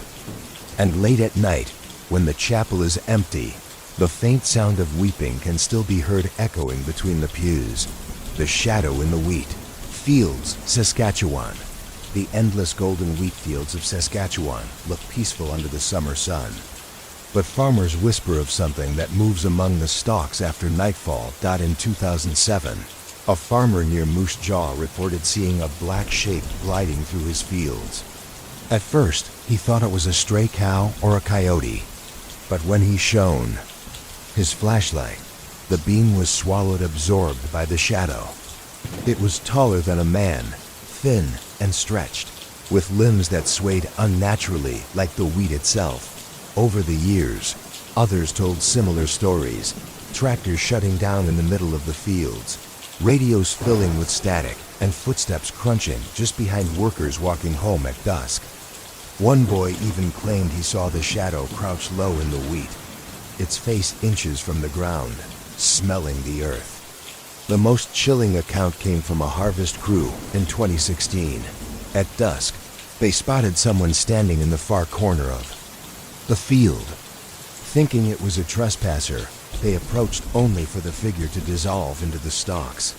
And late at night, when the chapel is empty, the faint sound of weeping can still be heard echoing between the pews. The shadow in the wheat. Fields, Saskatchewan. The endless golden wheat fields of Saskatchewan look peaceful under the summer sun. But farmers whisper of something that moves among the stalks after nightfall. In 2007, a farmer near Moose Jaw reported seeing a black shape gliding through his fields. At first, he thought it was a stray cow or a coyote. But when he shone his flashlight, the beam was swallowed, absorbed by the shadow. It was taller than a man, thin and stretched, with limbs that swayed unnaturally like the wheat itself. Over the years, others told similar stories. Tractors shutting down in the middle of the fields, radios filling with static, and footsteps crunching just behind workers walking home at dusk. One boy even claimed he saw the shadow crouch low in the wheat, its face inches from the ground, smelling the earth. The most chilling account came from a harvest crew in 2016. At dusk, they spotted someone standing in the far corner of the field. Thinking it was a trespasser, they approached only for the figure to dissolve into the stalks.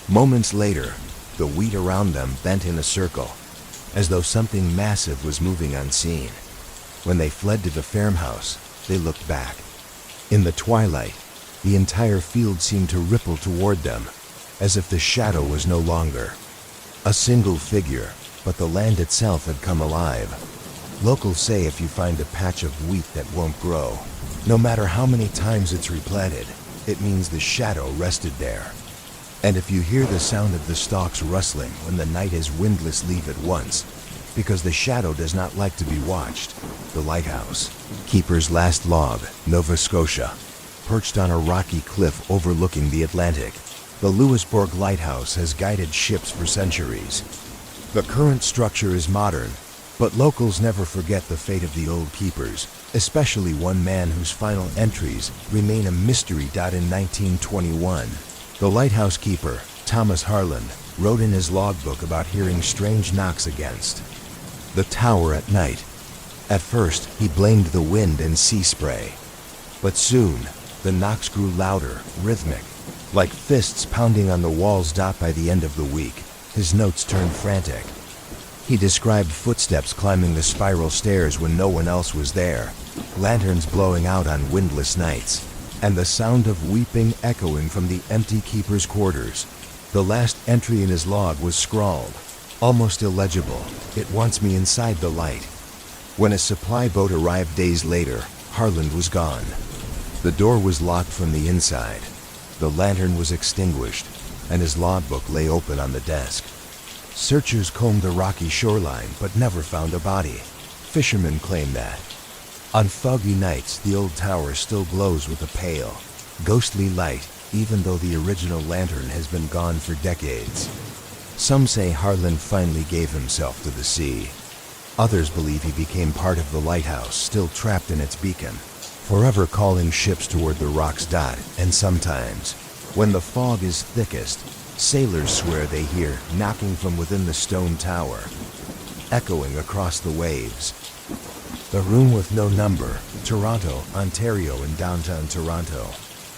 Moments later, the wheat around them bent in a circle, as though something massive was moving unseen. When they fled to the farmhouse, they looked back. In the twilight, the entire field seemed to ripple toward them, as if the shadow was no longer a single figure, but the land itself had come alive. Locals say if you find a patch of wheat that won't grow, no matter how many times it's replanted, it means the shadow rested there. And if you hear the sound of the stalks rustling when the night is windless, leave at once, because the shadow does not like to be watched. The lighthouse. Keeper's last log, Nova Scotia. Perched on a rocky cliff overlooking the Atlantic, the Louisbourg Lighthouse has guided ships for centuries. The current structure is modern, but locals never forget the fate of the old keepers, especially one man whose final entries remain a mystery. In 1921, the lighthouse keeper, Thomas Harland, wrote in his logbook about hearing strange knocks against the tower at night. At first, he blamed the wind and sea spray, but soon, the knocks grew louder, rhythmic, like fists pounding on the walls. By the end of the week, his notes turned frantic. He described footsteps climbing the spiral stairs when no one else was there, lanterns blowing out on windless nights, and the sound of weeping echoing from the empty keeper's quarters. The last entry in his log was scrawled, almost illegible, "It wants me inside the light." When a supply boat arrived days later, Harland was gone. The door was locked from the inside. The lantern was extinguished, and his logbook lay open on the desk. Searchers combed the rocky shoreline but never found a body. Fishermen claim that. On foggy nights, the old tower still glows with a pale, ghostly light, even though the original lantern has been gone for decades. Some say Harland finally gave himself to the sea. Others believe he became part of the lighthouse, still trapped in its beacon, forever calling ships toward the rocks. And sometimes, when the fog is thickest, sailors swear they hear knocking from within the stone tower, echoing across the waves. The Room with No Number, Toronto, Ontario. In downtown Toronto,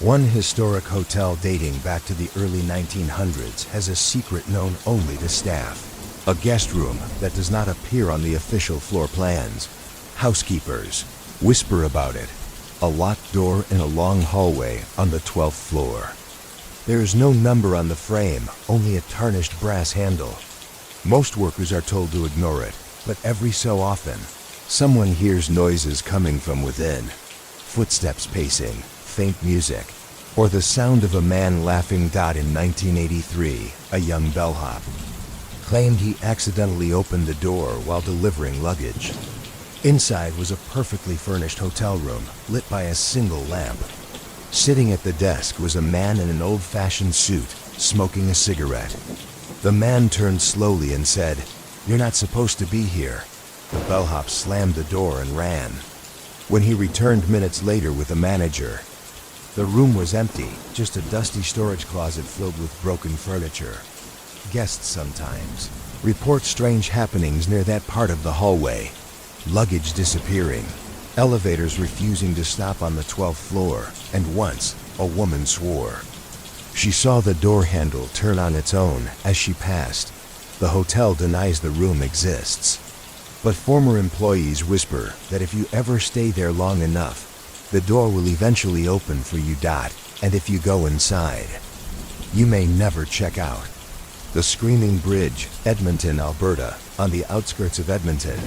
one historic hotel dating back to the early 1900s has a secret known only to staff. A guest room that does not appear on the official floor plans. Housekeepers whisper about it. A locked door in a long hallway on the 12th floor. There is no number on the frame, only a tarnished brass handle. Most workers are told to ignore it, but every so often, someone hears noises coming from within. Footsteps pacing, faint music, or the sound of a man laughing. In 1983, a young bellhop claimed he accidentally opened the door while delivering luggage. Inside was a perfectly furnished hotel room, lit by a single lamp. Sitting at the desk was a man in an old-fashioned suit, smoking a cigarette. The man turned slowly and said, "You're not supposed to be here." The bellhop slammed the door and ran. When he returned minutes later with a manager, the room was empty, just a dusty storage closet filled with broken furniture. Guests sometimes report strange happenings near that part of the hallway. Luggage disappearing, elevators refusing to stop on the 12th floor, and once, a woman swore. She saw the door handle turn on its own as she passed. The hotel denies the room exists. But former employees whisper that if you ever stay there long enough, the door will eventually open for you. And if you go inside, you may never check out. The Screaming Bridge, Edmonton, Alberta. On the outskirts of Edmonton,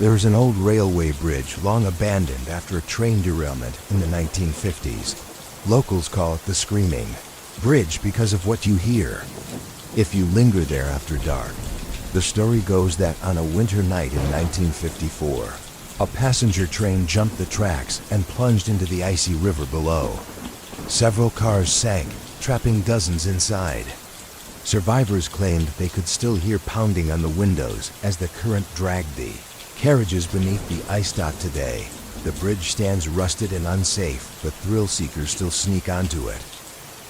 there is an old railway bridge long abandoned after a train derailment in the 1950s. Locals call it the Screaming Bridge because of what you hear if you linger there after dark. The story goes that on a winter night in 1954, a passenger train jumped the tracks and plunged into the icy river below. Several cars sank, trapping dozens inside. Survivors claimed they could still hear pounding on the windows as the current dragged the carriages beneath the ice dock today. The bridge stands rusted and unsafe, but thrill seekers still sneak onto it.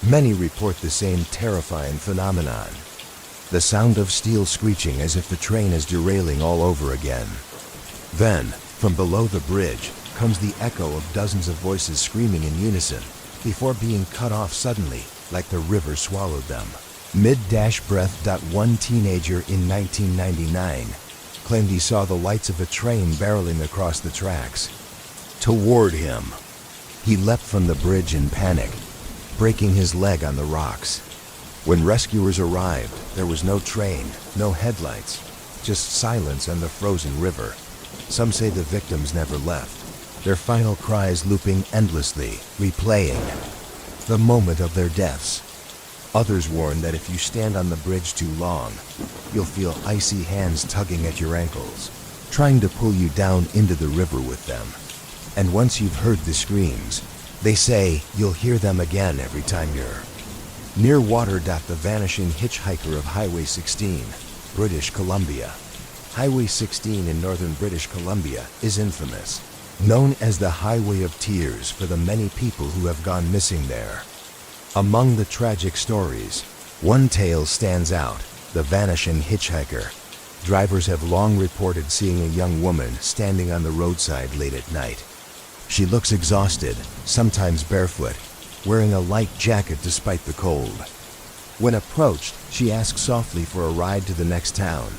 Many report the same terrifying phenomenon. The sound of steel screeching as if the train is derailing all over again. Then, from below the bridge, comes the echo of dozens of voices screaming in unison, before being cut off suddenly, like the river swallowed them. Mid-breath. One teenager in 1999 claimed he saw the lights of a train barreling across the tracks toward him. He leapt from the bridge in panic, breaking his leg on the rocks. When rescuers arrived, there was no train, no headlights, just silence and the frozen river. Some say the victims never left, their final cries looping endlessly, replaying the moment of their deaths. Others warn that if you stand on the bridge too long, you'll feel icy hands tugging at your ankles, trying to pull you down into the river with them. And once you've heard the screams, they say you'll hear them again every time you're near water. The vanishing hitchhiker of Highway 16, British Columbia. Highway 16 in northern British Columbia is infamous, known as the Highway of Tears for the many people who have gone missing there. Among the tragic stories, one tale stands out: the vanishing hitchhiker. Drivers have long reported seeing a young woman standing on the roadside late at night. She looks exhausted, sometimes barefoot, wearing a light jacket despite the cold. When approached, she asks softly for a ride to the next town.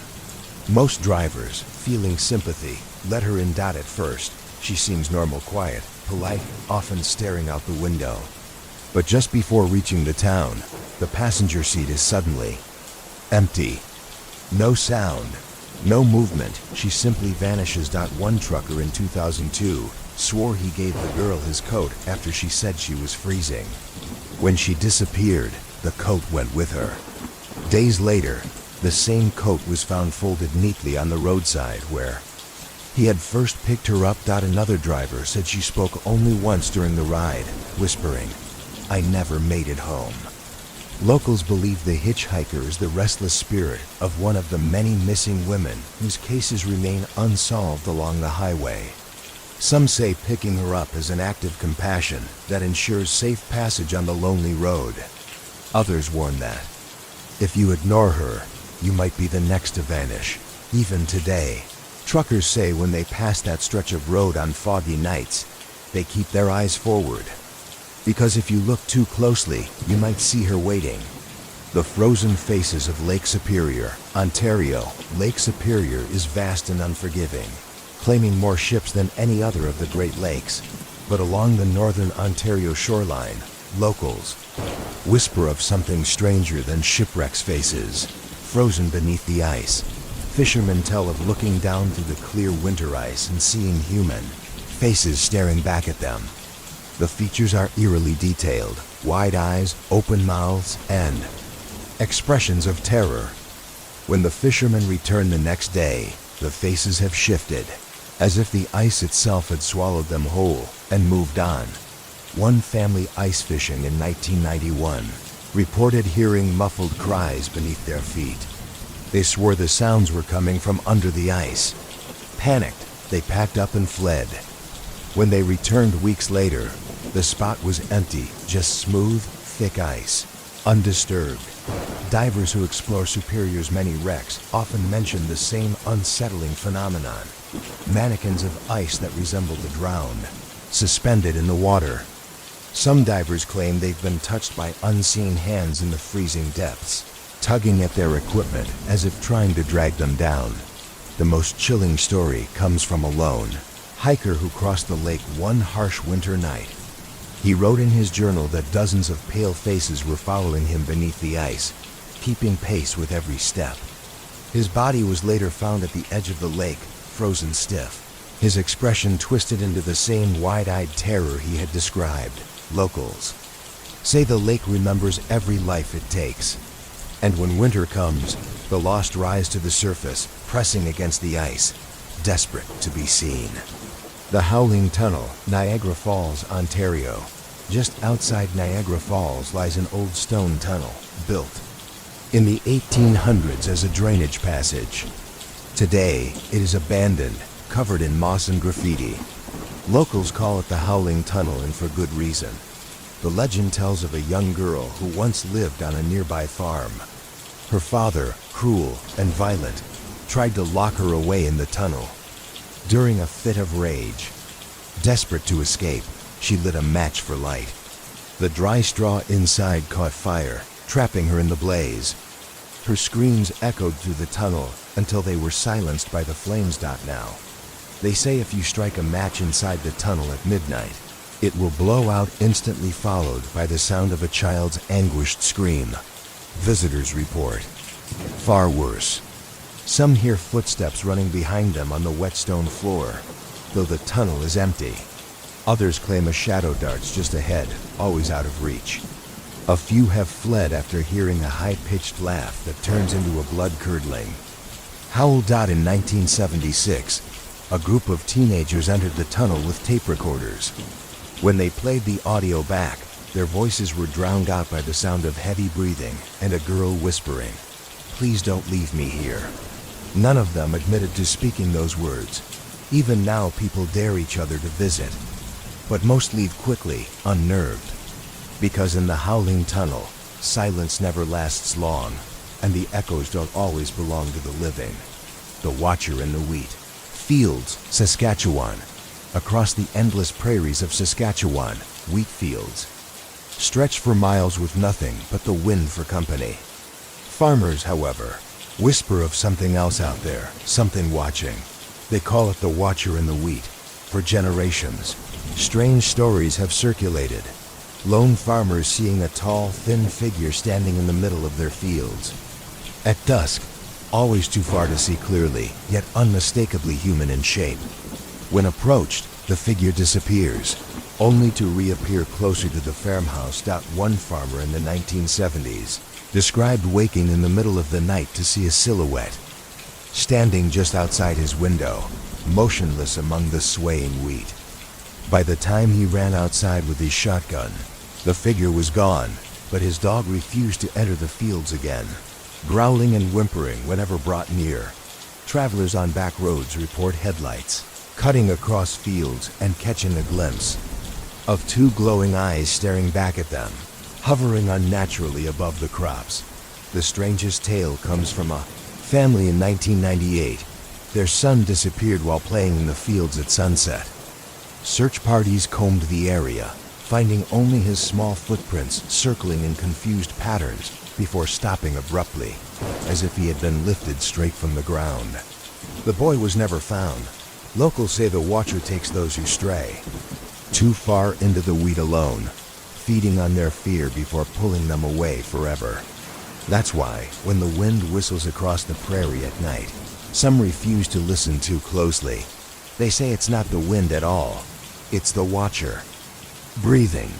Most drivers, feeling sympathy, let her in. At first, she seems normal, quiet, polite, often staring out the window. But just before reaching the town, the passenger seat is suddenly empty. No sound, no movement. She simply vanishes. One trucker in 2002 swore he gave the girl his coat after she said she was freezing. When she disappeared, the coat went with her. Days later, the same coat was found folded neatly on the roadside where he had first picked her up. Another driver said she spoke only once during the ride, whispering, "I never made it home." Locals believe the hitchhiker is the restless spirit of one of the many missing women whose cases remain unsolved along the highway. Some say picking her up is an act of compassion that ensures safe passage on the lonely road. Others warn that if you ignore her, you might be the next to vanish. Even today, truckers say when they pass that stretch of road on foggy nights, they keep their eyes forward, because if you look too closely, you might see her waiting. The frozen faces of Lake Superior, Ontario. Lake Superior is vast and unforgiving, claiming more ships than any other of the Great Lakes. But along the northern Ontario shoreline, locals whisper of something stranger than shipwrecks' faces, frozen beneath the ice. Fishermen tell of looking down through the clear winter ice and seeing human faces staring back at them. The features are eerily detailed: wide eyes, open mouths, and expressions of terror. When the fishermen return the next day, the faces have shifted, as if the ice itself had swallowed them whole and moved on. One family ice fishing in 1991 reported hearing muffled cries beneath their feet. They swore the sounds were coming from under the ice. Panicked, they packed up and fled. When they returned weeks later, the spot was empty, just smooth, thick ice. undisturbed. Divers who explore Superior's many wrecks often mention the same unsettling phenomenon. Mannequins of ice that resemble the drowned, suspended in the water. Some divers claim they've been touched by unseen hands in the freezing depths, tugging at their equipment as if trying to drag them down. The most chilling story comes from a lone hiker who crossed the lake one harsh winter night. He wrote in his journal that dozens of pale faces were following him beneath the ice, keeping pace with every step. His body was later found at the edge of the lake, frozen stiff, his expression twisted into the same wide-eyed terror he had described. Locals say the lake remembers every life it takes. And when winter comes, the lost rise to the surface, pressing against the ice, desperate to be seen. The Howling Tunnel, Niagara Falls, Ontario. Just outside Niagara Falls lies an old stone tunnel, built in the 1800s as a drainage passage. Today, it is abandoned, covered in moss and graffiti. Locals call it the Howling Tunnel, and for good reason. The legend tells of a young girl who once lived on a nearby farm. Her father, cruel and violent, tried to lock her away in the tunnel. During a fit of rage, desperate to escape, she lit a match for light. The dry straw inside caught fire, trapping her in the blaze. Her screams echoed through the tunnel until they were silenced by the flames. Now, they say if you strike a match inside the tunnel at midnight, it will blow out, instantly followed by the sound of a child's anguished scream. Visitors report far worse. Some hear footsteps running behind them on the wet stone floor, though the tunnel is empty. Others claim a shadow darts just ahead, always out of reach. A few have fled after hearing a high-pitched laugh that turns into a blood-curdling howl. In 1976, a group of teenagers entered the tunnel with tape recorders. When they played the audio back, their voices were drowned out by the sound of heavy breathing and a girl whispering, "Please don't leave me here." None of them admitted to speaking those words. Even now, people dare each other to visit, but most leave quickly, unnerved. Because in the Howling Tunnel, silence never lasts long, and the echoes don't always belong to the living. The Watcher in the Wheat Fields, Saskatchewan. Across the endless prairies of Saskatchewan, wheat fields stretch for miles with nothing but the wind for company. Farmers, however, whisper of something else out there, something watching. They call it the Watcher in the Wheat. For generations, strange stories have circulated. Lone farmers seeing a tall, thin figure standing in the middle of their fields. At dusk, always too far to see clearly, yet unmistakably human in shape. When approached, the figure disappears, only to reappear closer to the farmhouse. One farmer in the 1970s described waking in the middle of the night to see a silhouette standing just outside his window, motionless among the swaying wheat. By the time he ran outside with his shotgun, the figure was gone, but his dog refused to enter the fields again, growling and whimpering whenever brought near. Travelers on back roads report headlights cutting across fields and catching a glimpse of two glowing eyes staring back at them, hovering unnaturally above the crops. The strangest tale comes from a family in 1998. Their son disappeared while playing in the fields at sunset. Search parties combed the area, finding only his small footprints circling in confused patterns before stopping abruptly, as if he had been lifted straight from the ground. The boy was never found. Locals say the Watcher takes those who stray too far into the wheat alone, feeding on their fear before pulling them away forever. That's why, when the wind whistles across the prairie at night, some refuse to listen too closely. They say it's not the wind at all, it's the Watcher, breathing.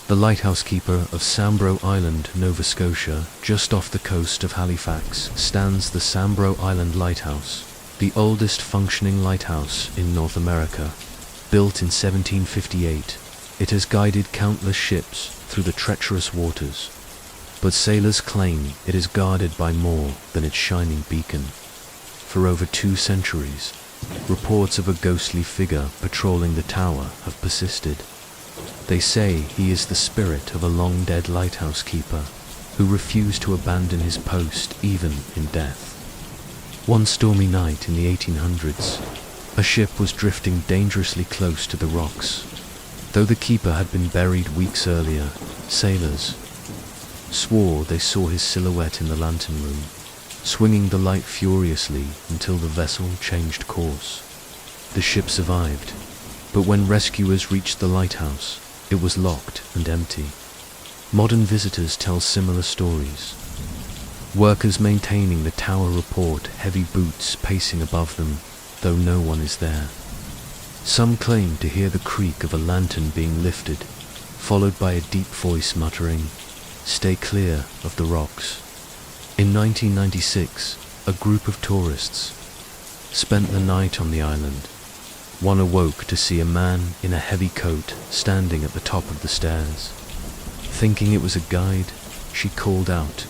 The lighthouse keeper of Sambro Island, Nova Scotia, just off the coast of Halifax, stands the Sambro Island Lighthouse, the oldest functioning lighthouse in North America. Built in 1758, it has guided countless ships through the treacherous waters, but sailors claim it is guarded by more than its shining beacon. For over 2 centuries, reports of a ghostly figure patrolling the tower have persisted. They say he is the spirit of a long-dead lighthouse keeper who refused to abandon his post even in death. One stormy night in the 1800s, a ship was drifting dangerously close to the rocks. Though the keeper had been buried weeks earlier, sailors swore they saw his silhouette in the lantern room, swinging the light furiously until the vessel changed course. The ship survived, but when rescuers reached the lighthouse, it was locked and empty. Modern visitors tell similar stories. Workers maintaining the tower report heavy boots pacing above them, though no one is there. Some claim to hear the creak of a lantern being lifted, followed by a deep voice muttering, "Stay clear of the rocks." In 1996, a group of tourists spent the night on the island. One awoke to see a man in a heavy coat standing at the top of the stairs. Thinking it was a guide, she called out,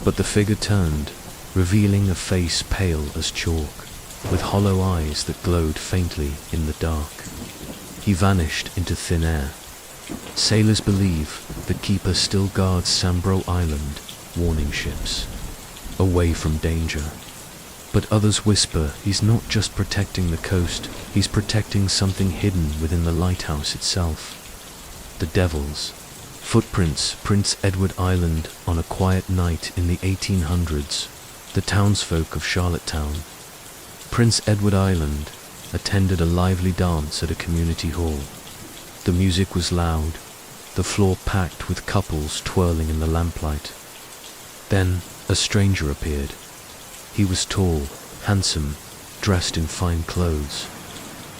but the figure turned, revealing a face pale as chalk, with hollow eyes that glowed faintly in the dark. He vanished into thin air. Sailors believe the keeper still guards Sambro Island, warning ships away from danger. But others whisper he's not just protecting the coast, he's protecting something hidden within the lighthouse itself. The Devils. Footprints, Prince Edward Island on a quiet night in the 1800s. The townsfolk of Charlottetown. Prince Edward Island attended a lively dance at a community hall. The music was loud, the floor packed with couples twirling in the lamplight. Then a stranger appeared. He was tall, handsome, dressed in fine clothes.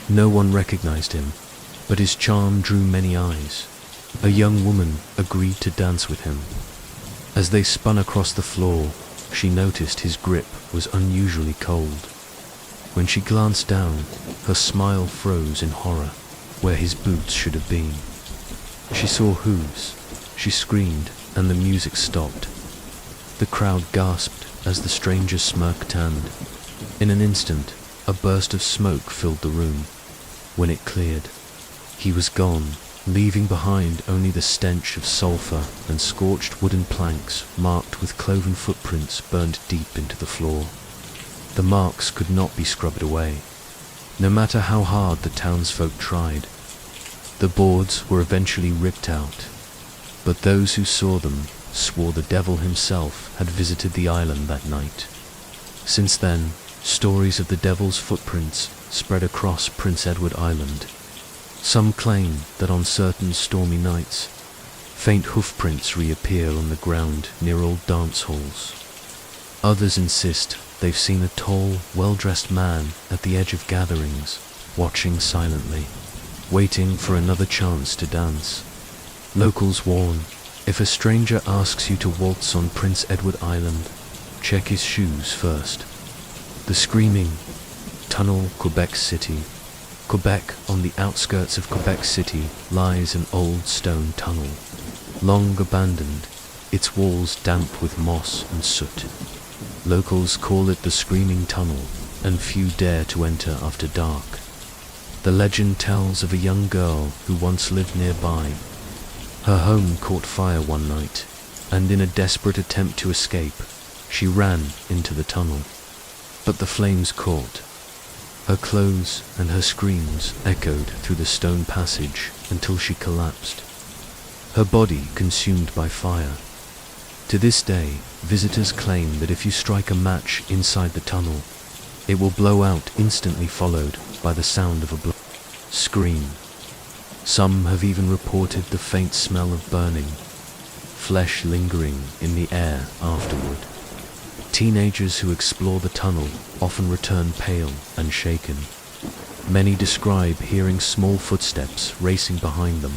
No one recognized him, but his charm drew many eyes. A young woman agreed to dance with him. As they spun across the floor, she noticed his grip was unusually cold. When she glanced down, her smile froze in horror, where his boots should have been. She saw hooves. She screamed, and the music stopped. The crowd gasped as the stranger's smirk turned. In an instant, a burst of smoke filled the room. When it cleared, he was gone, leaving behind only the stench of sulfur and scorched wooden planks marked with cloven footprints burned deep into the floor. The marks could not be scrubbed away, no matter how hard the townsfolk tried. The boards were eventually ripped out, but those who saw them swore the devil himself had visited the island that night. Since then, stories of the devil's footprints spread across Prince Edward Island. Some claim that on certain stormy nights, faint hoofprints reappear on the ground near old dance halls. Others insist they've seen a tall, well-dressed man at the edge of gatherings, watching silently, waiting for another chance to dance. Locals warn, if a stranger asks you to waltz on Prince Edward Island, check his shoes first. The Screaming Tunnel, Quebec City. Quebec, on the outskirts of Quebec City, lies an old stone tunnel, long abandoned, its walls damp with moss and soot. Locals call it the Screaming Tunnel, and few dare to enter after dark. The legend tells of a young girl who once lived nearby. Her home caught fire one night, and in a desperate attempt to escape, she ran into the tunnel. But the flames caught. Her clothes and her screams echoed through the stone passage until she collapsed, her body consumed by fire. To this day, visitors claim that if you strike a match inside the tunnel, it will blow out instantly, followed by the sound of a scream. Some have even reported the faint smell of burning, flesh lingering in the air afterward. Teenagers who explore the tunnel often return pale and shaken. Many describe hearing small footsteps racing behind them,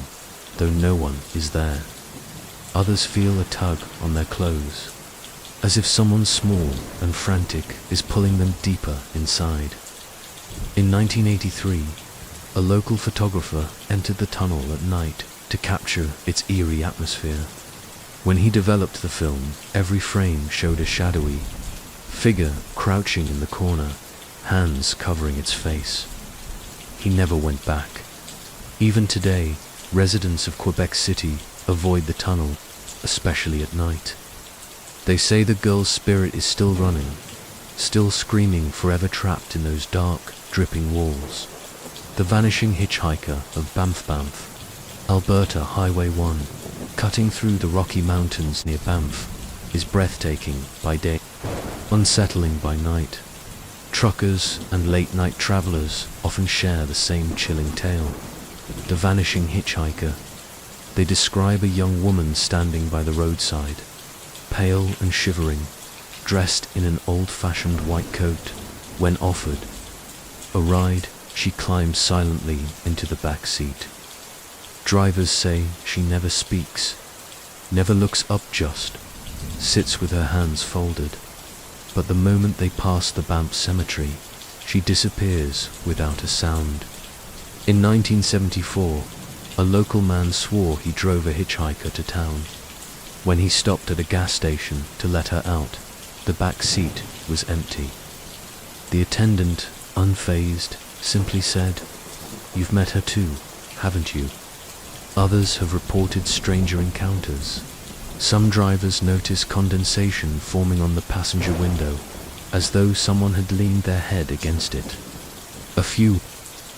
though no one is there. Others feel a tug on their clothes, as if someone small and frantic is pulling them deeper inside. In 1983, a local photographer entered the tunnel at night to capture its eerie atmosphere. When he developed the film, every frame showed a shadowy figure crouching in the corner, hands covering its face. He never went back. Even today, Residents of Quebec City avoid the tunnel, especially at night. They say the girl's spirit is still running, still screaming, forever trapped in those dark, dripping walls. The vanishing hitchhiker of Banff, Alberta Highway 1, cutting through the Rocky Mountains near Banff, is breathtaking by day, unsettling by night. Truckers and late-night travelers often share the same chilling tale. The vanishing hitchhiker. They describe a young woman standing by the roadside, pale and shivering, dressed in an old-fashioned white coat. When offered a ride, she climbs silently into the back seat. Drivers say she never speaks, never looks up, just sits with her hands folded. But the moment they pass the Banff Cemetery, she disappears without a sound. In 1974, a local man swore he drove a hitchhiker to town. When he stopped at a gas station to let her out, the back seat was empty. The attendant, unfazed, simply said, "You've met her too, haven't you?" Others have reported stranger encounters. Some drivers notice condensation forming on the passenger window, as though someone had leaned their head against it. A few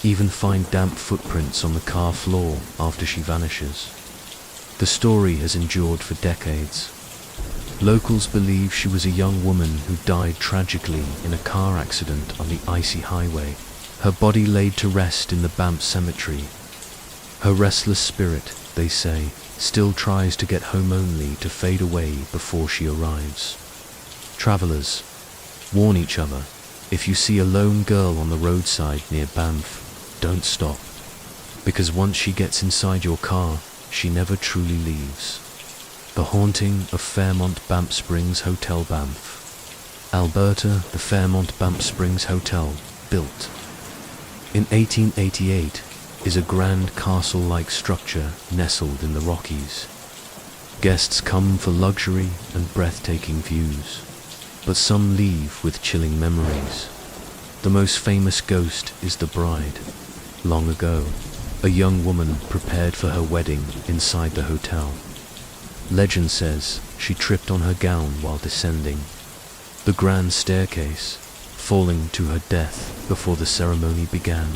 even find damp footprints on the car floor after she vanishes. The story has endured for decades. Locals believe she was a young woman who died tragically in a car accident on the icy highway, her body laid to rest in the Banff Cemetery. Her restless spirit, they say, still tries to get home, only to fade away before she arrives. Travelers warn each other: if you see a lone girl on the roadside near Banff, don't stop, because once she gets inside your car, she never truly leaves. The haunting of Fairmont Banff Springs Hotel, Banff, Alberta. The Fairmont Banff Springs Hotel, built in 1888, is a grand castle-like structure nestled in the Rockies. Guests come for luxury and breathtaking views, but some leave with chilling memories. The most famous ghost is the bride. Long ago, a young woman prepared for her wedding inside the hotel. Legend says she tripped on her gown while descending the grand staircase, falling to her death before the ceremony began.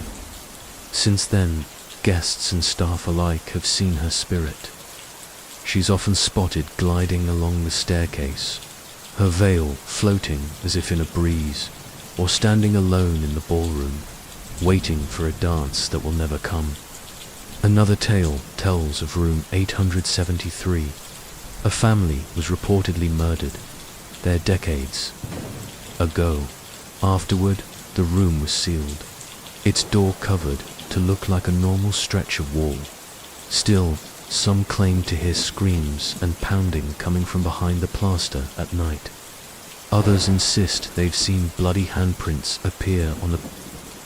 Since then, guests and staff alike have seen her spirit. She's often spotted gliding along the staircase, her veil floating as if in a breeze, or standing alone in the ballroom, waiting for a dance that will never come. Another tale tells of room 873. A family was reportedly murdered there decades ago. Afterward, the room was sealed, its door covered to look like a normal stretch of wall. Still, some claim to hear screams and pounding coming from behind the plaster at night. Others insist they've seen bloody handprints appear on the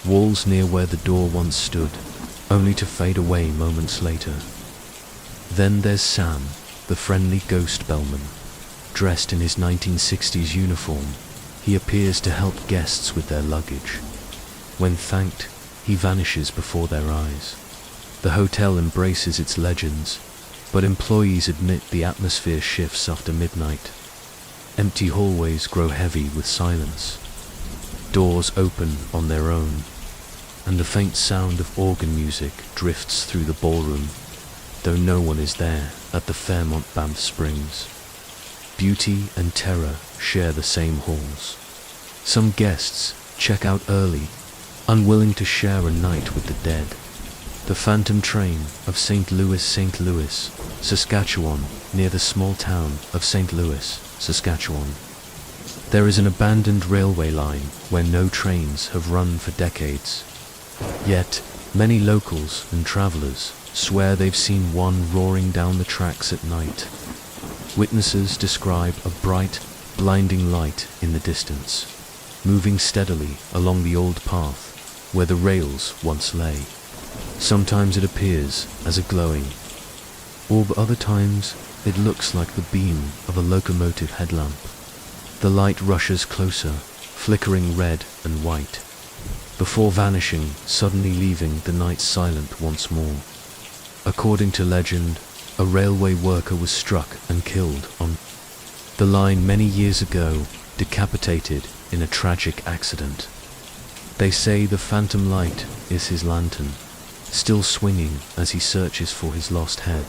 walls near where the door once stood, only to fade away moments later. Then there's Sam, the friendly ghost bellman. Dressed in his 1960s uniform, he appears to help guests with their luggage. When thanked, he vanishes before their eyes. The hotel embraces its legends, but employees admit the atmosphere shifts after midnight. Empty hallways grow heavy with silence. Doors open on their own, and the faint sound of organ music drifts through the ballroom, though no one is there at the Fairmont Banff Springs. Beauty and terror share the same halls. Some guests check out early, unwilling to share a night with the dead. The Phantom Train of St. Louis, Saskatchewan, near the small town of St. Louis, Saskatchewan. There is an abandoned railway line where no trains have run for decades. Yet, many locals and travelers swear they've seen one roaring down the tracks at night. Witnesses describe a bright, blinding light in the distance, moving steadily along the old path where the rails once lay. Sometimes it appears as a glowing orb, other times it looks like the beam of a locomotive headlamp. The light rushes closer, flickering red and white, before vanishing, suddenly leaving the night silent once more. According to legend, a railway worker was struck and killed on the line many years ago, decapitated in a tragic accident. They say the phantom light is his lantern, still swinging as he searches for his lost head.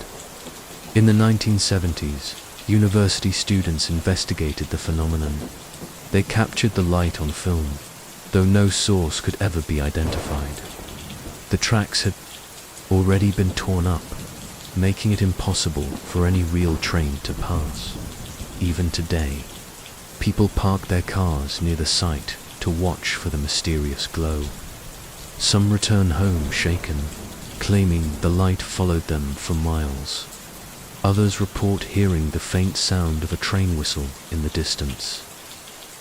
In the 1970s, university students investigated the phenomenon. They captured the light on film, though no source could ever be identified. The tracks had already been torn up, making it impossible for any real train to pass. Even today, people park their cars near the site to watch for the mysterious glow. Some return home shaken, claiming the light followed them for miles. Others report hearing the faint sound of a train whistle in the distance.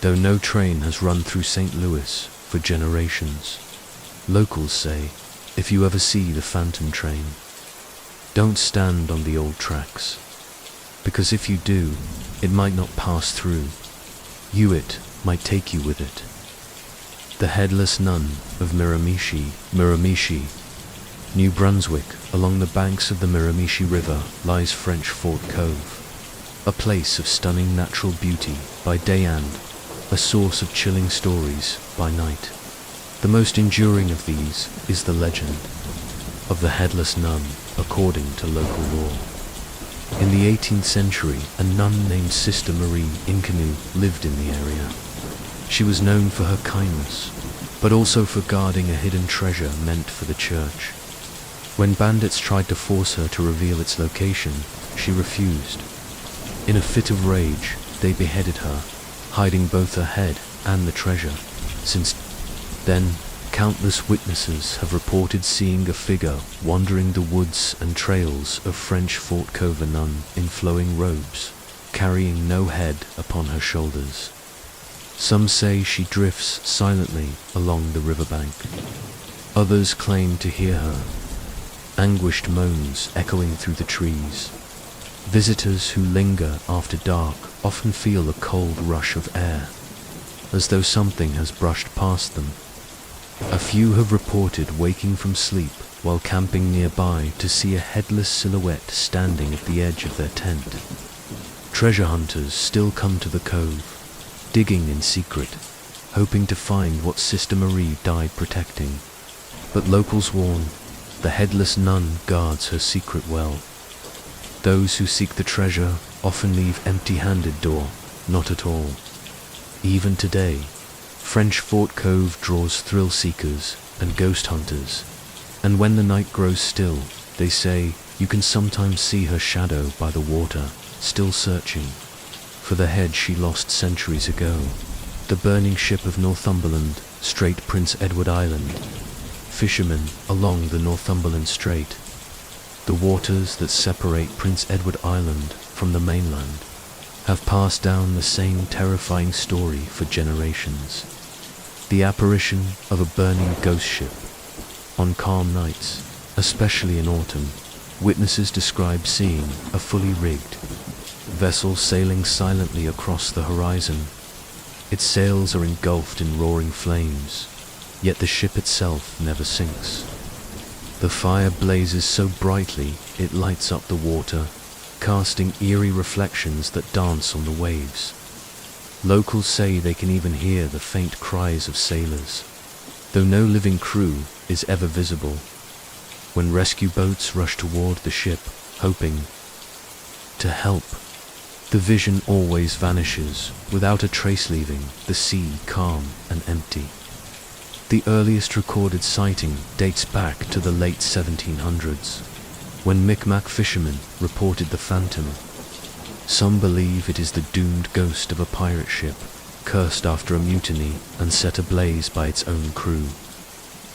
Though no train has run through St. Louis for generations, locals say, if you ever see the phantom train, don't stand on the old tracks, because if you do, it might not pass through. It might take you with it. The headless nun of Miramichi, New Brunswick, along the banks of the Miramichi River, lies French Fort Cove, a place of stunning natural beauty by day and a source of chilling stories by night. The most enduring of these is the legend of the headless nun, according to local lore. In the 18th century, a nun named Sister Marie Inconnu lived in the area. She was known for her kindness, but also for guarding a hidden treasure meant for the church. When bandits tried to force her to reveal its location, she refused. In a fit of rage, they beheaded her, hiding both her head and the treasure. Since then, countless witnesses have reported seeing a figure wandering the woods and trails of French Fort Cove nun in flowing robes, carrying no head upon her shoulders. Some say she drifts silently along the riverbank. Others claim to hear her, anguished moans echoing through the trees. Visitors who linger after dark often feel a cold rush of air, as though something has brushed past them. A few have reported waking from sleep while camping nearby to see a headless silhouette standing at the edge of their tent. Treasure hunters still come to the cove, digging in secret, hoping to find what Sister Marie died protecting. But locals warn, the headless nun guards her secret well. Those who seek the treasure often leave empty-handed, not at all. Even today, French Fort Cove draws thrill seekers and ghost hunters, and when the night grows still, they say you can sometimes see her shadow by the water, still searching for the head she lost centuries ago. The burning ship of Northumberland, Strait Prince Edward Island. Fishermen along the Northumberland Strait, the waters that separate Prince Edward Island from the mainland, have passed down the same terrifying story for generations. The apparition of a burning ghost ship. On calm nights, especially in autumn, witnesses describe seeing a fully rigged vessel sailing silently across the horizon. Its sails are engulfed in roaring flames, yet the ship itself never sinks. The fire blazes so brightly it lights up the water, casting eerie reflections that dance on the waves. Locals say they can even hear the faint cries of sailors, though no living crew is ever visible. When rescue boats rush toward the ship, hoping to help, the vision always vanishes, without a trace, leaving the sea calm and empty. The earliest recorded sighting dates back to the late 1700s, when Micmac fishermen reported the phantom. Some believe it is the doomed ghost of a pirate ship, cursed after a mutiny and set ablaze by its own crew.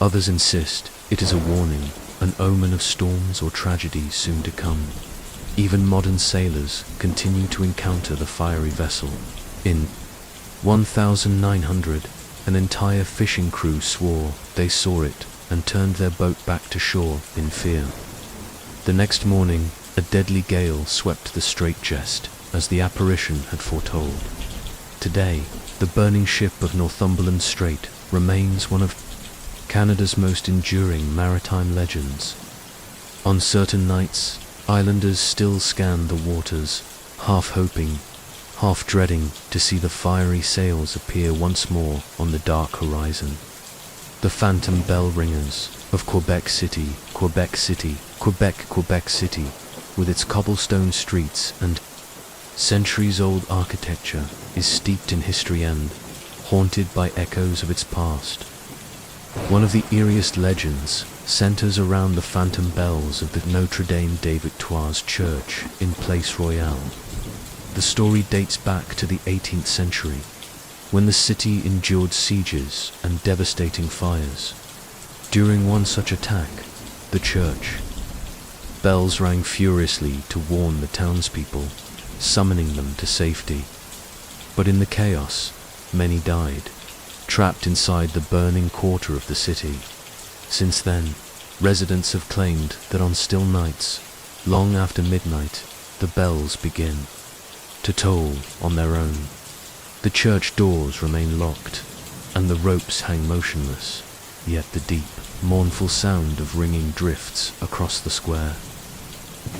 Others insist it is a warning, an omen of storms or tragedy soon to come. Even modern sailors continue to encounter the fiery vessel. In 1900, an entire fishing crew swore they saw it and turned their boat back to shore in fear. The next morning, a deadly gale swept the strait just as the apparition had foretold. Today, the burning ship of Northumberland Strait remains one of Canada's most enduring maritime legends. On certain nights, islanders still scanned the waters, half hoping, half dreading to see the fiery sails appear once more on the dark horizon. The phantom bell ringers of Quebec City, Quebec City, Quebec, Quebec City, with its cobblestone streets and centuries-old architecture, is steeped in history and haunted by echoes of its past. One of the eeriest legends centers around the phantom bells of the Notre Dame des Victoires Church in Place Royale. The story dates back to the 18th century, when the city endured sieges and devastating fires. During one such attack, the church bells rang furiously to warn the townspeople, summoning them to safety. But in the chaos, many died, trapped inside the burning quarter of the city. Since then, residents have claimed that on still nights, long after midnight, the bells begin to toll on their own. The church doors remain locked, and the ropes hang motionless, yet the deep, mournful sound of ringing drifts across the square.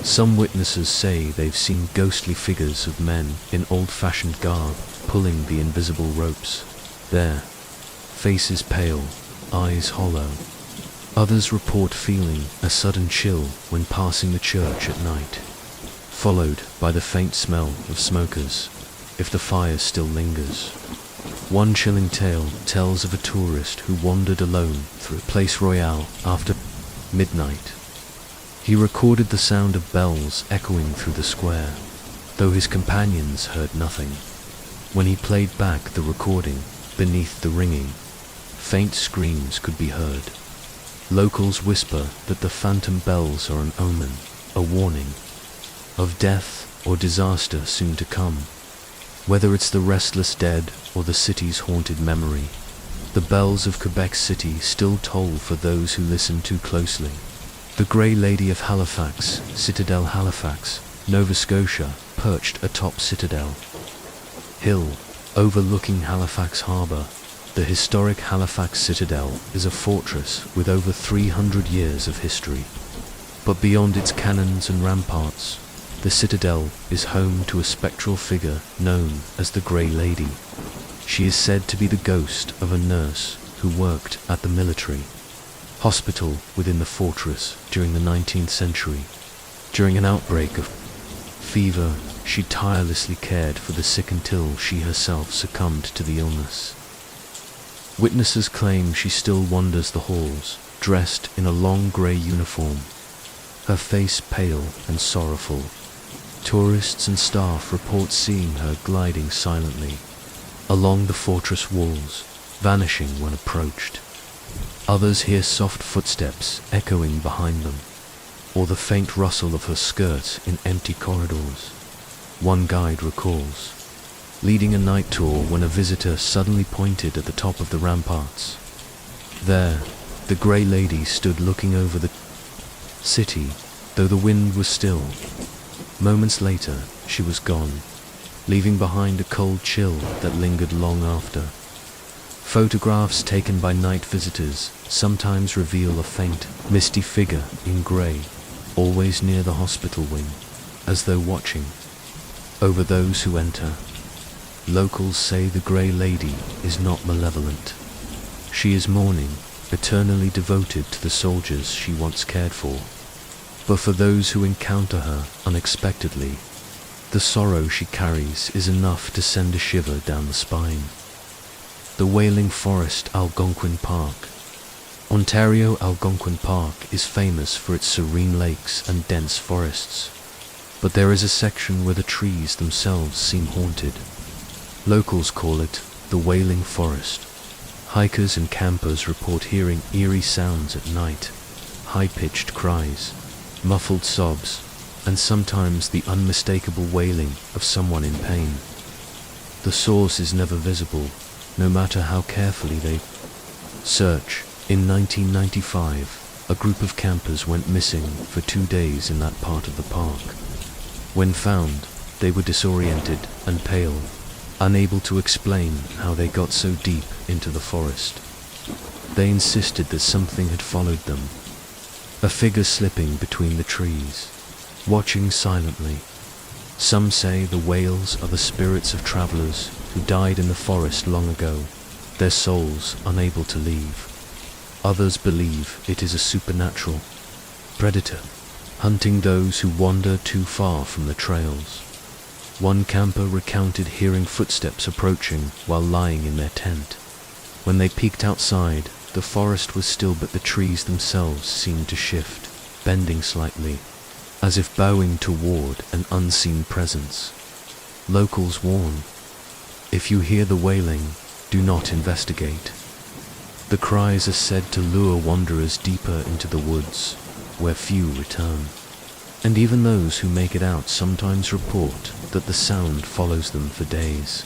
Some witnesses say they've seen ghostly figures of men in old-fashioned garb pulling the invisible ropes, their faces pale, eyes hollow. Others report feeling a sudden chill when passing the church at night, followed by the faint smell of smokers, if the fire still lingers. One chilling tale tells of a tourist who wandered alone through Place Royale after midnight. He recorded the sound of bells echoing through the square, though his companions heard nothing. When he played back the recording, beneath the ringing, faint screams could be heard. Locals whisper that the phantom bells are an omen, a warning of death or disaster soon to come. Whether it's the restless dead or the city's haunted memory, the bells of Quebec City still toll for those who listen too closely. The Grey Lady of Halifax, Citadel Halifax, Nova Scotia, perched atop Citadel Hill, overlooking Halifax Harbour. The historic Halifax Citadel is a fortress with over 300 years of history. But beyond its cannons and ramparts, the citadel is home to a spectral figure known as the Grey Lady. She is said to be the ghost of a nurse who worked at the military hospital within the fortress during the 19th century. During an outbreak of fever, she tirelessly cared for the sick until she herself succumbed to the illness. Witnesses claim she still wanders the halls, dressed in a long grey uniform, her face pale and sorrowful. Tourists and staff report seeing her gliding silently along the fortress walls, vanishing when approached. Others hear soft footsteps echoing behind them, or the faint rustle of her skirt in empty corridors. One guide recalls leading a night tour when a visitor suddenly pointed at the top of the ramparts. There, the Grey Lady stood looking over the city, though the wind was still. Moments later, she was gone, leaving behind a cold chill that lingered long after. Photographs taken by night visitors sometimes reveal a faint, misty figure in grey, always near the hospital wing, as though watching over those who enter. Locals say the Grey Lady is not malevolent. She is mourning, eternally devoted to the soldiers she once cared for. But for those who encounter her unexpectedly, the sorrow she carries is enough to send a shiver down the spine. The Wailing Forest Algonquin Park. Ontario Algonquin Park is famous for its serene lakes and dense forests, but there is a section where the trees themselves seem haunted. Locals call it the Wailing Forest. Hikers and campers report hearing eerie sounds at night, high-pitched cries, muffled sobs, and sometimes the unmistakable wailing of someone in pain. The source is never visible, no matter how carefully they search. In 1995, a group of campers went missing for 2 days in that part of the park. When found, they were disoriented and pale, unable to explain how they got so deep into the forest. They insisted that something had followed them, a figure slipping between the trees, watching silently. Some say the whales are the spirits of travelers who died in the forest long ago, their souls unable to leave. Others believe it is a supernatural predator, hunting those who wander too far from the trails. One camper recounted hearing footsteps approaching while lying in their tent. When they peeked outside, the forest was still, but the trees themselves seemed to shift, bending slightly, as if bowing toward an unseen presence. Locals warn, if you hear the wailing, do not investigate. The cries are said to lure wanderers deeper into the woods, where few return. And even those who make it out sometimes report that the sound follows them for days,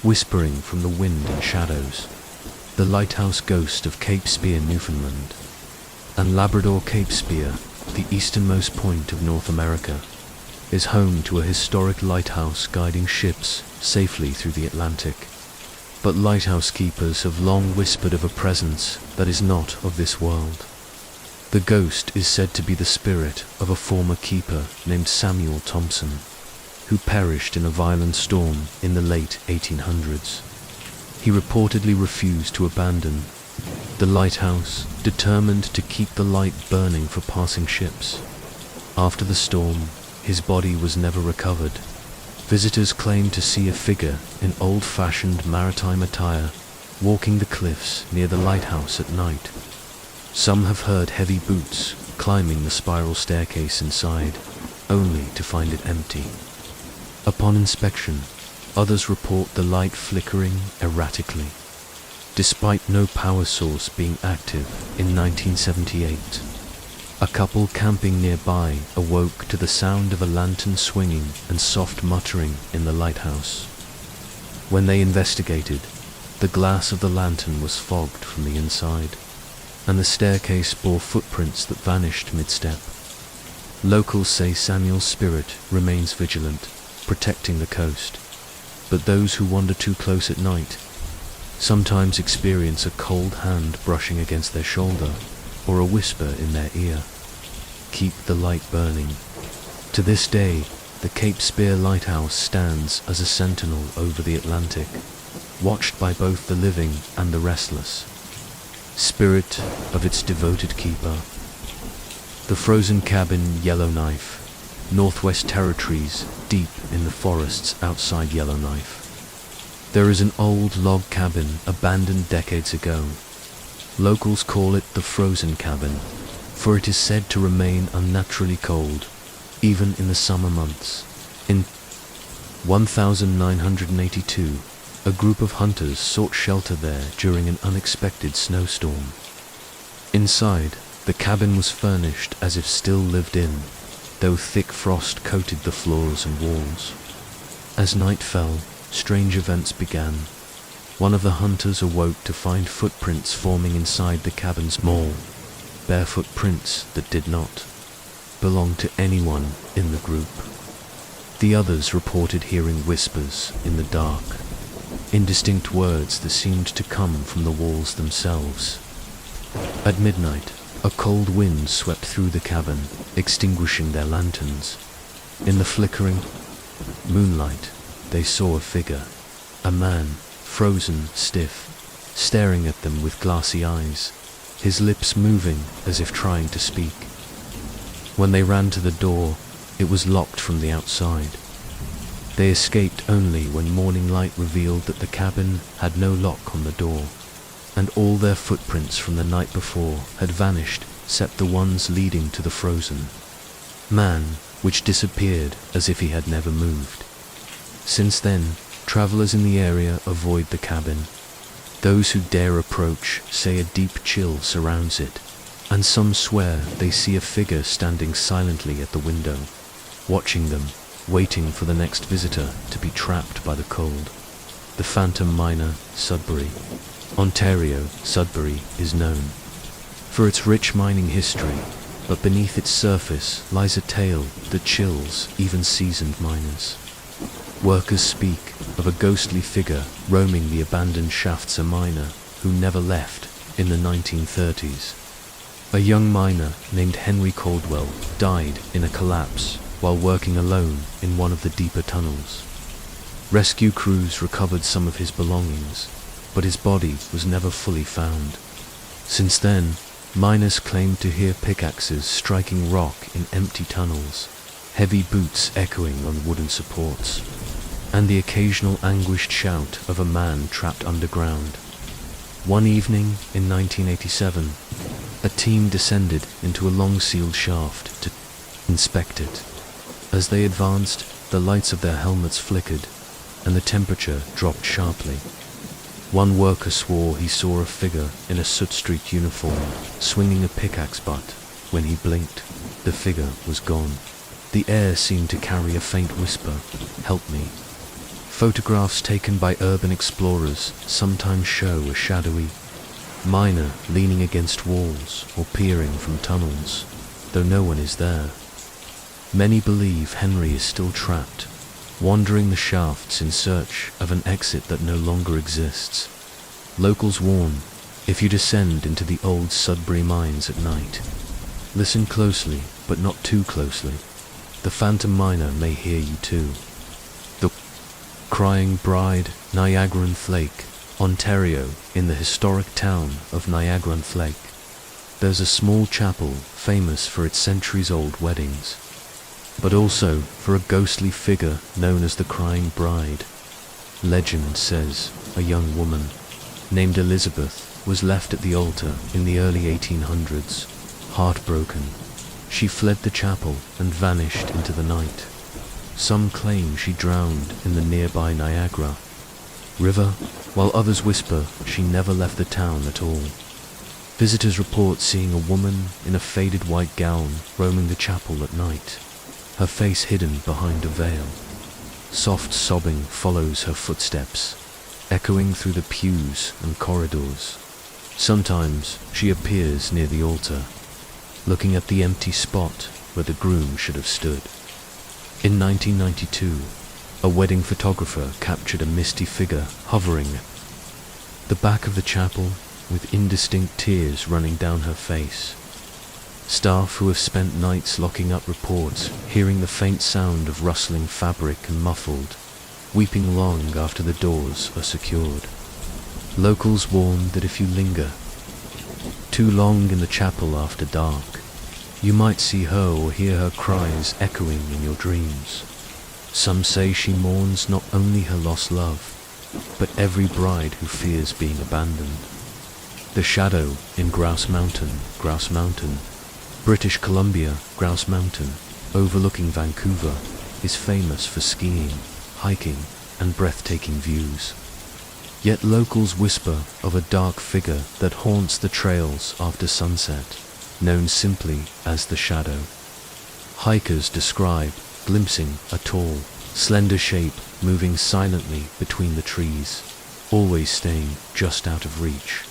whispering from the wind and shadows. The lighthouse ghost of Cape Spear, Newfoundland, and Labrador. Cape Spear, the easternmost point of North America, is home to a historic lighthouse guiding ships safely through the Atlantic. But lighthouse keepers have long whispered of a presence that is not of this world. The ghost is said to be the spirit of a former keeper named Samuel Thompson, who perished in a violent storm in the late 1800s. He reportedly refused to abandon the lighthouse, determined to keep the light burning for passing ships. After the storm, his body was never recovered. Visitors claim to see a figure in old-fashioned maritime attire walking the cliffs near the lighthouse at night. Some have heard heavy boots climbing the spiral staircase inside, only to find it empty. Upon inspection, others report the light flickering erratically, despite no power source being active. In 1978, a couple camping nearby awoke to the sound of a lantern swinging and soft muttering in the lighthouse. When they investigated, the glass of the lantern was fogged from the inside, and the staircase bore footprints that vanished mid-step. Locals say Samuel's spirit remains vigilant, protecting the coast, but those who wander too close at night sometimes experience a cold hand brushing against their shoulder or a whisper in their ear. Keep the light burning. To this day, the Cape Spear Lighthouse stands as a sentinel over the Atlantic, watched by both the living and the restless. Spirit of its devoted keeper. The frozen cabin Yellowknife, Northwest Territories, deep in the forests outside Yellowknife. There is an old log cabin abandoned decades ago. Locals call it the frozen cabin, for it is said to remain unnaturally cold, even in the summer months. In 1982, a group of hunters sought shelter there during an unexpected snowstorm. Inside, the cabin was furnished as if still lived in, though thick frost coated the floors and walls. As night fell, strange events began. One of the hunters awoke to find footprints forming inside the cabin's wall, barefoot prints that did not belong to anyone in the group. The others reported hearing whispers in the dark, indistinct words that seemed to come from the walls themselves. At midnight, a cold wind swept through the cabin, extinguishing their lanterns. In the flickering moonlight, they saw a figure, a man, frozen, stiff, staring at them with glassy eyes, his lips moving as if trying to speak. When they ran to the door, it was locked from the outside. They escaped only when morning light revealed that the cabin had no lock on the door, and all their footprints from the night before had vanished except the ones leading to the frozen man, which disappeared as if he had never moved. Since then, travelers in the area avoid the cabin. Those who dare approach say a deep chill surrounds it, and some swear they see a figure standing silently at the window, watching them, waiting for the next visitor to be trapped by the cold. The Phantom Miner, Sudbury, Ontario. Sudbury is known for its rich mining history, but beneath its surface lies a tale that chills even seasoned miners. Workers speak of a ghostly figure roaming the abandoned shafts, a miner who never left in the 1930s. A young miner named Henry Caldwell died in a collapse while working alone in one of the deeper tunnels. Rescue crews recovered some of his belongings, but his body was never fully found. Since then, miners claimed to hear pickaxes striking rock in empty tunnels, heavy boots echoing on wooden supports, and the occasional anguished shout of a man trapped underground. One evening in 1987, a team descended into a long-sealed shaft to inspect it. As they advanced, the lights of their helmets flickered, and the temperature dropped sharply. One worker swore he saw a figure in a soot-streaked uniform swinging a pickaxe butt. When he blinked, the figure was gone. The air seemed to carry a faint whisper, "Help me." Photographs taken by urban explorers sometimes show a shadowy miner leaning against walls or peering from tunnels, though no one is there. Many believe Henry is still trapped, wandering the shafts in search of an exit that no longer exists. Locals warn, if you descend into the old Sudbury mines at night, listen closely, but not too closely. The phantom miner may hear you too. The Crying Bride, Niagara-on-Lake, Ontario, in the historic town of Niagara-on-Lake. There's a small chapel famous for its centuries-old weddings, but also for a ghostly figure known as the Crying Bride. Legend says a young woman named Elizabeth was left at the altar in the early 1800s. Heartbroken, she fled the chapel and vanished into the night. Some claim she drowned in the nearby Niagara River, while others whisper she never left the town at all. Visitors report seeing a woman in a faded white gown roaming the chapel at night, her face hidden behind a veil. Soft sobbing follows her footsteps, echoing through the pews and corridors. Sometimes she appears near the altar, looking at the empty spot where the groom should have stood. In 1992, a wedding photographer captured a misty figure hovering at the back of the chapel with indistinct tears running down her face. Staff who have spent nights locking up reports, hearing the faint sound of rustling fabric and muffled, weeping long after the doors are secured. Locals warn that if you linger too long in the chapel after dark, you might see her or hear her cries echoing in your dreams. Some say she mourns not only her lost love, but every bride who fears being abandoned. The Shadow in Grouse Mountain, British Columbia, Grouse Mountain, overlooking Vancouver, is famous for skiing, hiking, and breathtaking views. Yet locals whisper of a dark figure that haunts the trails after sunset, known simply as the Shadow. Hikers describe glimpsing a tall, slender shape moving silently between the trees, always staying just out of reach.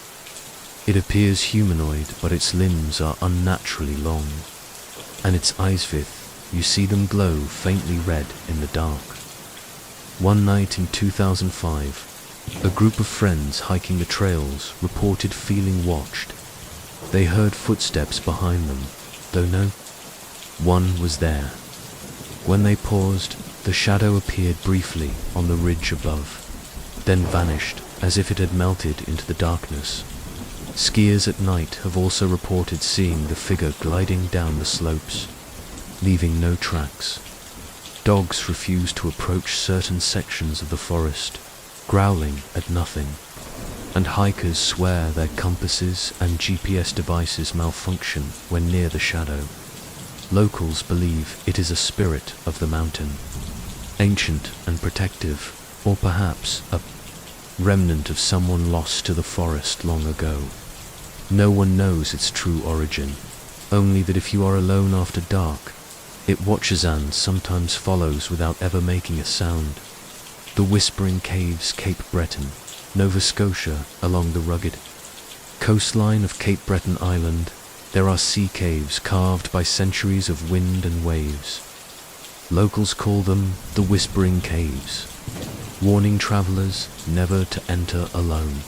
It appears humanoid, but its limbs are unnaturally long, and its eyes, you see them glow faintly red in the dark. One night in 2005, a group of friends hiking the trails reported feeling watched. They heard footsteps behind them, though no one was there. When they paused, the shadow appeared briefly on the ridge above, then vanished as if it had melted into the darkness. Skiers at night have also reported seeing the figure gliding down the slopes, leaving no tracks. Dogs refuse to approach certain sections of the forest, growling at nothing, and hikers swear their compasses and GPS devices malfunction when near the shadow. Locals believe it is a spirit of the mountain, ancient and protective, or perhaps a remnant of someone lost to the forest long ago. No one knows its true origin, only that if you are alone after dark, it watches and sometimes follows without ever making a sound. The Whispering Caves, Cape Breton, Nova Scotia, along the rugged coastline of Cape Breton Island, there are sea caves carved by centuries of wind and waves. Locals call them the Whispering Caves, warning travelers never to enter alone.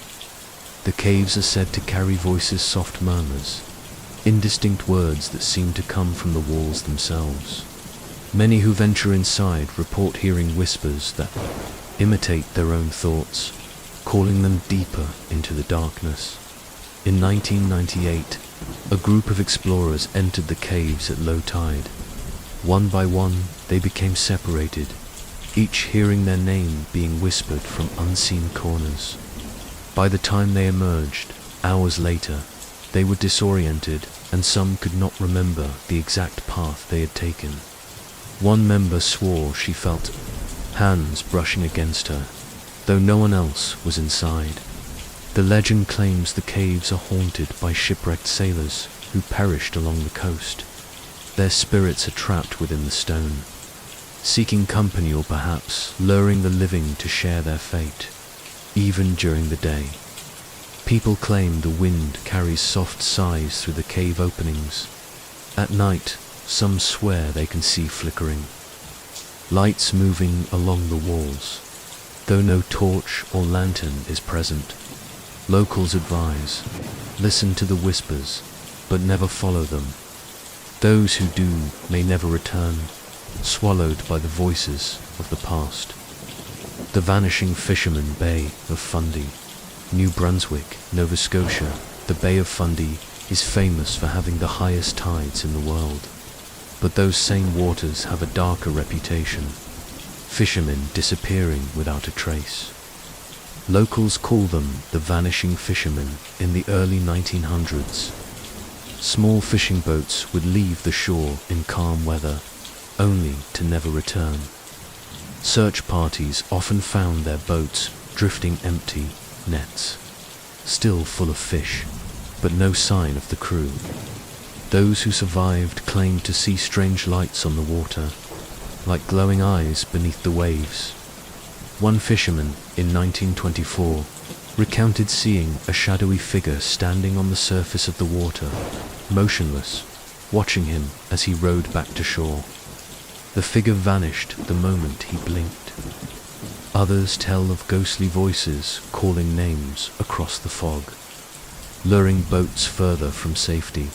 The caves are said to carry voices' soft murmurs, indistinct words that seem to come from the walls themselves. Many who venture inside report hearing whispers that imitate their own thoughts, calling them deeper into the darkness. In 1998, a group of explorers entered the caves at low tide. One by one, they became separated, each hearing their name being whispered from unseen corners. By the time they emerged, hours later, they were disoriented, and some could not remember the exact path they had taken. One member swore she felt hands brushing against her, though no one else was inside. The legend claims the caves are haunted by shipwrecked sailors who perished along the coast. Their spirits are trapped within the stone, seeking company or perhaps luring the living to share their fate, even during the day. People claim the wind carries soft sighs through the cave openings. At night, some swear they can see flickering lights moving along the walls, though no torch or lantern is present. Locals advise, listen to the whispers, but never follow them. Those who do may never return, swallowed by the voices of the past. The Vanishing Fisherman Bay of Fundy, New Brunswick, Nova Scotia. The Bay of Fundy is famous for having the highest tides in the world. But those same waters have a darker reputation, fishermen disappearing without a trace. Locals call them the Vanishing Fishermen. In the early 1900s, small fishing boats would leave the shore in calm weather, only to never return. Search parties often found their boats drifting empty, nets still full of fish, but no sign of the crew. Those who survived claimed to see strange lights on the water, like glowing eyes beneath the waves. One fisherman, in 1924, recounted seeing a shadowy figure standing on the surface of the water, motionless, watching him as he rowed back to shore. The figure vanished the moment he blinked. Others tell of ghostly voices calling names across the fog, luring boats further from safety.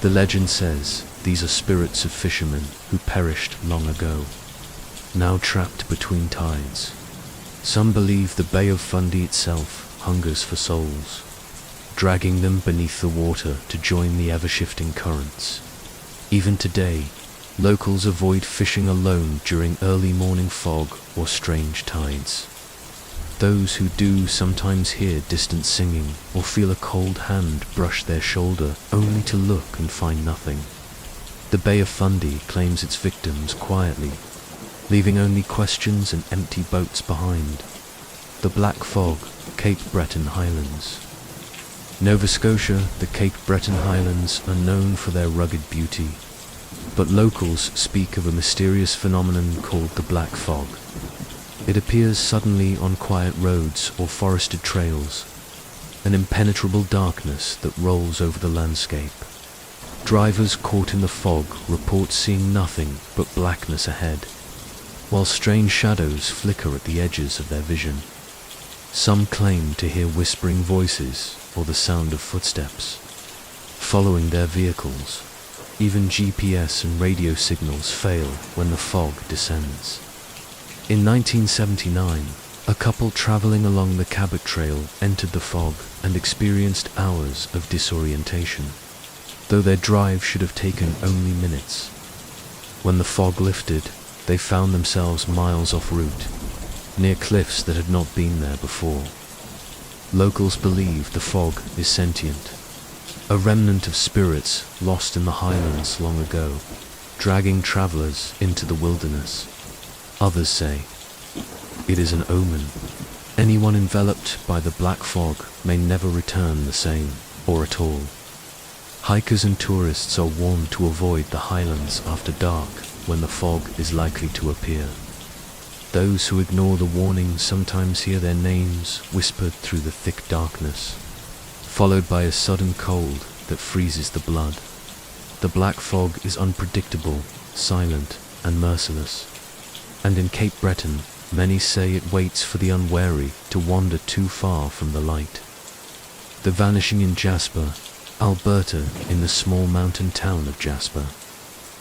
The legend says these are spirits of fishermen who perished long ago, now trapped between tides. Some believe the Bay of Fundy itself hungers for souls, dragging them beneath the water to join the ever-shifting currents. Even today, locals avoid fishing alone during early morning fog or strange tides. Those who do sometimes hear distant singing or feel a cold hand brush their shoulder, only to look and find nothing. The Bay of Fundy claims its victims quietly, leaving only questions and empty boats behind. The Black Fog, Cape Breton Highlands. Nova Scotia, the Cape Breton Highlands are known for their rugged beauty, but locals speak of a mysterious phenomenon called the Black Fog. It appears suddenly on quiet roads or forested trails, an impenetrable darkness that rolls over the landscape. Drivers caught in the fog report seeing nothing but blackness ahead, while strange shadows flicker at the edges of their vision. Some claim to hear whispering voices or the sound of footsteps following their vehicles. Even GPS and radio signals fail when the fog descends. In 1979, a couple traveling along the Cabot Trail entered the fog and experienced hours of disorientation, though their drive should have taken only minutes. When the fog lifted, they found themselves miles off route, near cliffs that had not been there before. Locals believe the fog is sentient, a remnant of spirits lost in the highlands long ago, dragging travelers into the wilderness. Others say it is an omen. Anyone enveloped by the black fog may never return the same, or at all. Hikers and tourists are warned to avoid the highlands after dark when the fog is likely to appear. Those who ignore the warning sometimes hear their names whispered through the thick darkness, followed by a sudden cold that freezes the blood. The black fog is unpredictable, silent, and merciless. And in Cape Breton, many say it waits for the unwary to wander too far from the light. The Vanishing in Jasper, Alberta, in the small mountain town of Jasper.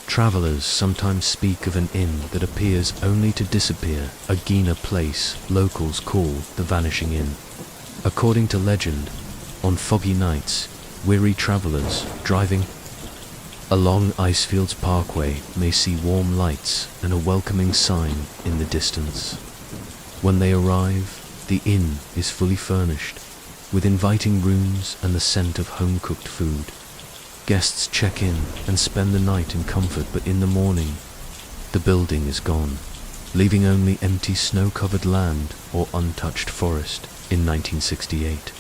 Travelers sometimes speak of an inn that appears only to disappear, a Gina place locals call the Vanishing Inn. According to legend, on foggy nights, weary travelers driving along Icefields Parkway may see warm lights and a welcoming sign in the distance. When they arrive, the inn is fully furnished, with inviting rooms and the scent of home-cooked food. Guests check in and spend the night in comfort, but in the morning, the building is gone, leaving only empty snow-covered land or untouched forest. In 1968,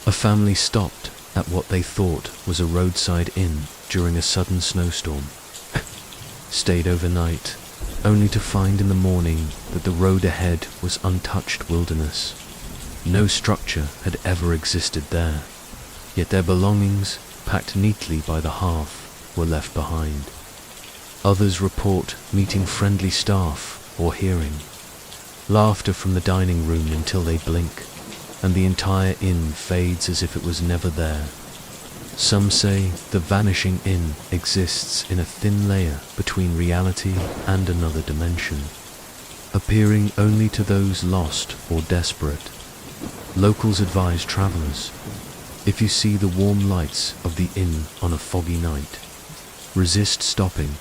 a family stopped at what they thought was a roadside inn during a sudden snowstorm. Stayed overnight, only to find in the morning that the road ahead was untouched wilderness. No structure had ever existed there, yet their belongings, packed neatly by the hearth, were left behind. Others report meeting friendly staff or hearing laughter from the dining room until they blink, and the entire inn fades as if it was never there. Some say the Vanishing Inn exists in a thin layer between reality and another dimension, appearing only to those lost or desperate. Locals advise travelers, if you see the warm lights of the inn on a foggy night, resist stopping.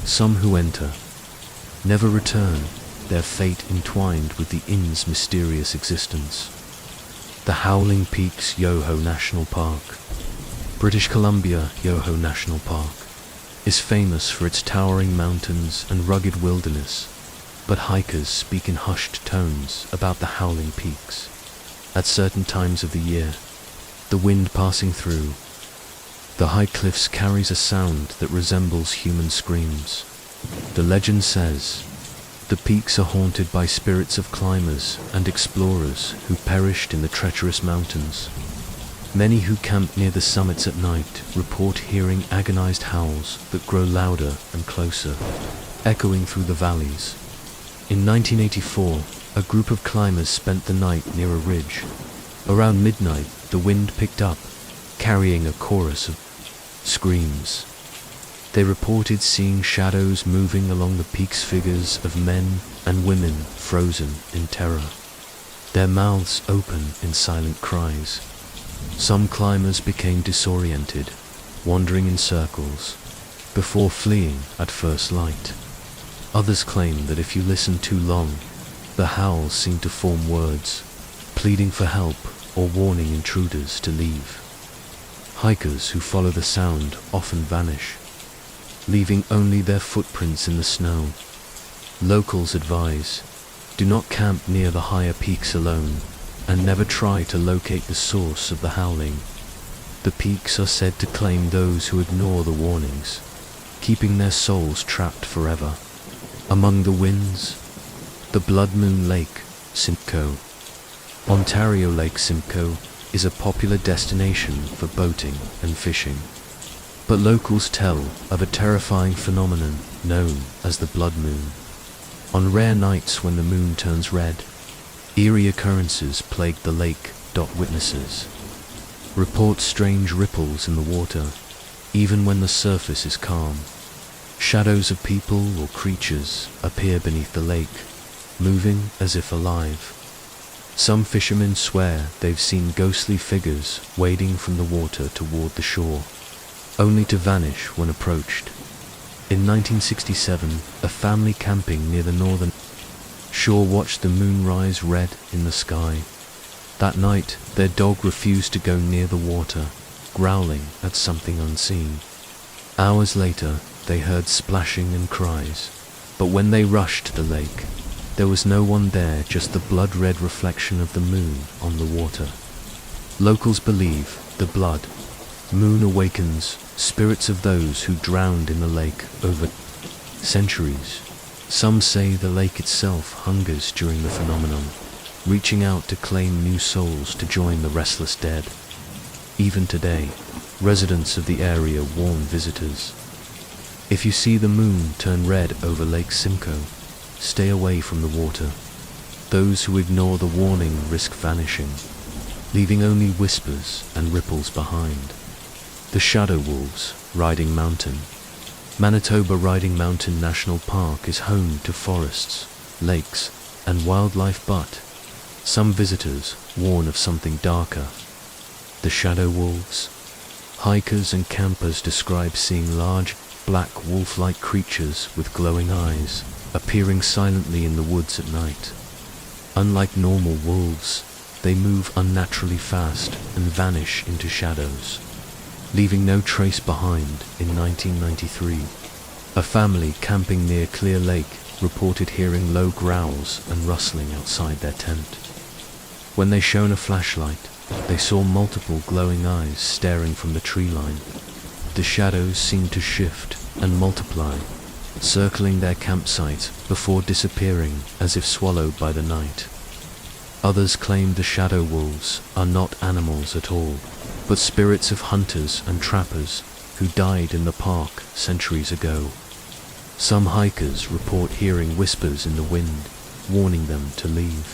Some who enter never return, their fate entwined with the inn's mysterious existence. The Howling Peaks Yoho National Park. British Columbia Yoho National Park is famous for its towering mountains and rugged wilderness, but hikers speak in hushed tones about the Howling Peaks. At certain times of the year, the wind passing through the high cliffs carries a sound that resembles human screams. The legend says the peaks are haunted by spirits of climbers and explorers who perished in the treacherous mountains. Many who camp near the summits at night report hearing agonized howls that grow louder and closer, echoing through the valleys. In 1984, a group of climbers spent the night near a ridge. Around midnight, the wind picked up, carrying a chorus of screams. They reported seeing shadows moving along the peaks, figures of men and women frozen in terror, their mouths open in silent cries. Some climbers became disoriented, wandering in circles, before fleeing at first light. Others claim that if you listen too long, the howls seem to form words, pleading for help or warning intruders to leave. Hikers who follow the sound often vanish, leaving only their footprints in the snow. Locals advise, do not camp near the higher peaks alone, and never try to locate the source of the howling. The peaks are said to claim those who ignore the warnings, keeping their souls trapped forever. Among the winds, the Blood Moon Lake, Simcoe. Ontario Lake Simcoe is a popular destination for boating and fishing, but locals tell of a terrifying phenomenon known as the blood moon. On rare nights when the moon turns red, eerie occurrences plague the lake. Witnesses report strange ripples in the water, even when the surface is calm. Shadows of people or creatures appear beneath the lake, moving as if alive. Some fishermen swear they've seen ghostly figures wading from the water toward the shore, only to vanish when approached. In 1967, a family camping near the northern shore watched the moon rise red in the sky. That night, their dog refused to go near the water, growling at something unseen. Hours later, they heard splashing and cries, but when they rushed to the lake, there was no one there, just the blood-red reflection of the moon on the water. Locals believe the blood moon awakens spirits of those who drowned in the lake over centuries. Some say the lake itself hungers during the phenomenon, reaching out to claim new souls to join the restless dead. Even today, residents of the area warn visitors. If you see the moon turn red over Lake Simcoe, stay away from the water. Those who ignore the warning risk vanishing, leaving only whispers and ripples behind. The shadow wolves, Riding Mountain. Manitoba Riding Mountain National Park is home to forests, lakes, and wildlife, but some visitors warn of something darker. The shadow wolves. Hikers and campers describe seeing large, black wolf-like creatures with glowing eyes, appearing silently in the woods at night. Unlike normal wolves, they move unnaturally fast and vanish into shadows, leaving no trace behind. In 1993, a family camping near Clear Lake reported hearing low growls and rustling outside their tent. When they shone a flashlight, they saw multiple glowing eyes staring from the tree line. The shadows seemed to shift and multiply, circling their campsite before disappearing as if swallowed by the night. Others claimed the shadow wolves are not animals at all, but spirits of hunters and trappers who died in the park centuries ago. Some hikers report hearing whispers in the wind, warning them to leave,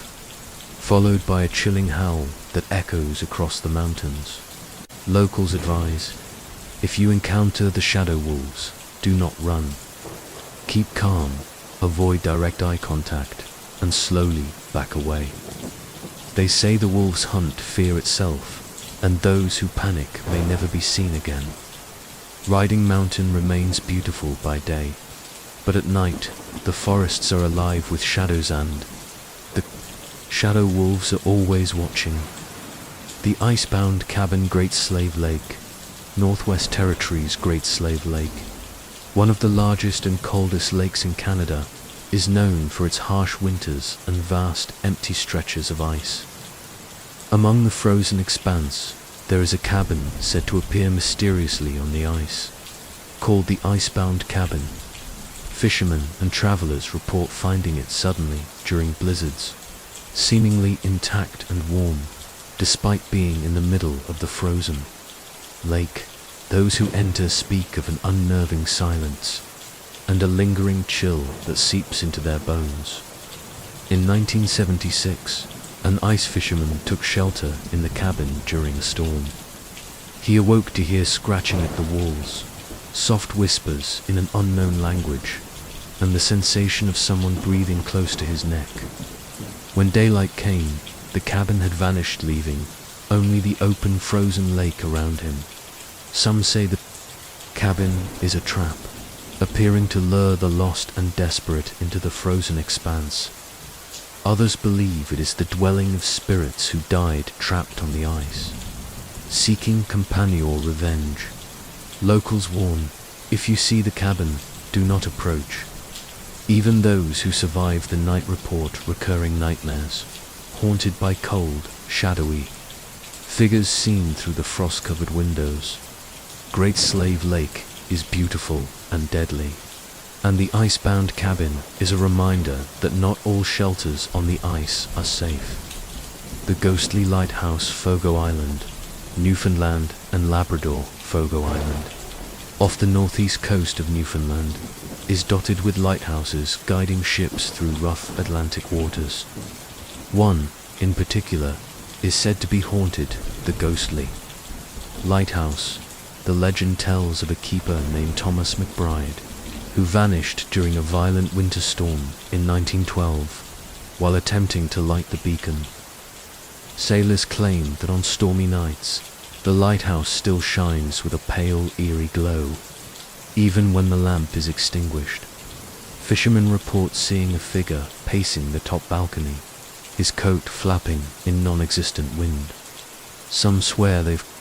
followed by a chilling howl that echoes across the mountains. Locals advise, if you encounter the shadow wolves, do not run. Keep calm, avoid direct eye contact, and slowly back away. They say the wolves hunt fear itself, and those who panic may never be seen again. Riding Mountain remains beautiful by day, but at night the forests are alive with shadows, and the shadow wolves are always watching. The icebound cabin, Great Slave Lake, Northwest Territories Great Slave Lake, one of the largest and coldest lakes in Canada, is known for its harsh winters and vast empty stretches of ice. Among the frozen expanse, there is a cabin said to appear mysteriously on the ice, called the Icebound Cabin. Fishermen and travelers report finding it suddenly during blizzards, seemingly intact and warm, despite being in the middle of the frozen lake. Those who enter speak of an unnerving silence and a lingering chill that seeps into their bones. In 1976, an ice fisherman took shelter in the cabin during a storm. He awoke to hear scratching at the walls, soft whispers in an unknown language, and the sensation of someone breathing close to his neck. When daylight came, the cabin had vanished, leaving only the open frozen lake around him. Some say the cabin is a trap, appearing to lure the lost and desperate into the frozen expanse. Others believe it is the dwelling of spirits who died trapped on the ice, seeking company or revenge. Locals warn, if you see the cabin, do not approach. Even those who survive the night report recurring nightmares, haunted by cold, shadowy figures seen through the frost-covered windows. Great Slave Lake is beautiful and deadly, and the icebound cabin is a reminder that not all shelters on the ice are safe. The ghostly lighthouse, Fogo Island, Newfoundland and Labrador. Fogo Island, off the northeast coast of Newfoundland, is dotted with lighthouses guiding ships through rough Atlantic waters. One, in particular, is said to be haunted, the ghostly lighthouse. The legend tells of a keeper named Thomas McBride, who vanished during a violent winter storm in 1912 while attempting to light the beacon. Sailors claim that on stormy nights, the lighthouse still shines with a pale, eerie glow, even when the lamp is extinguished. Fishermen report seeing a figure pacing the top balcony, his coat flapping in non-existent wind. Some swear they've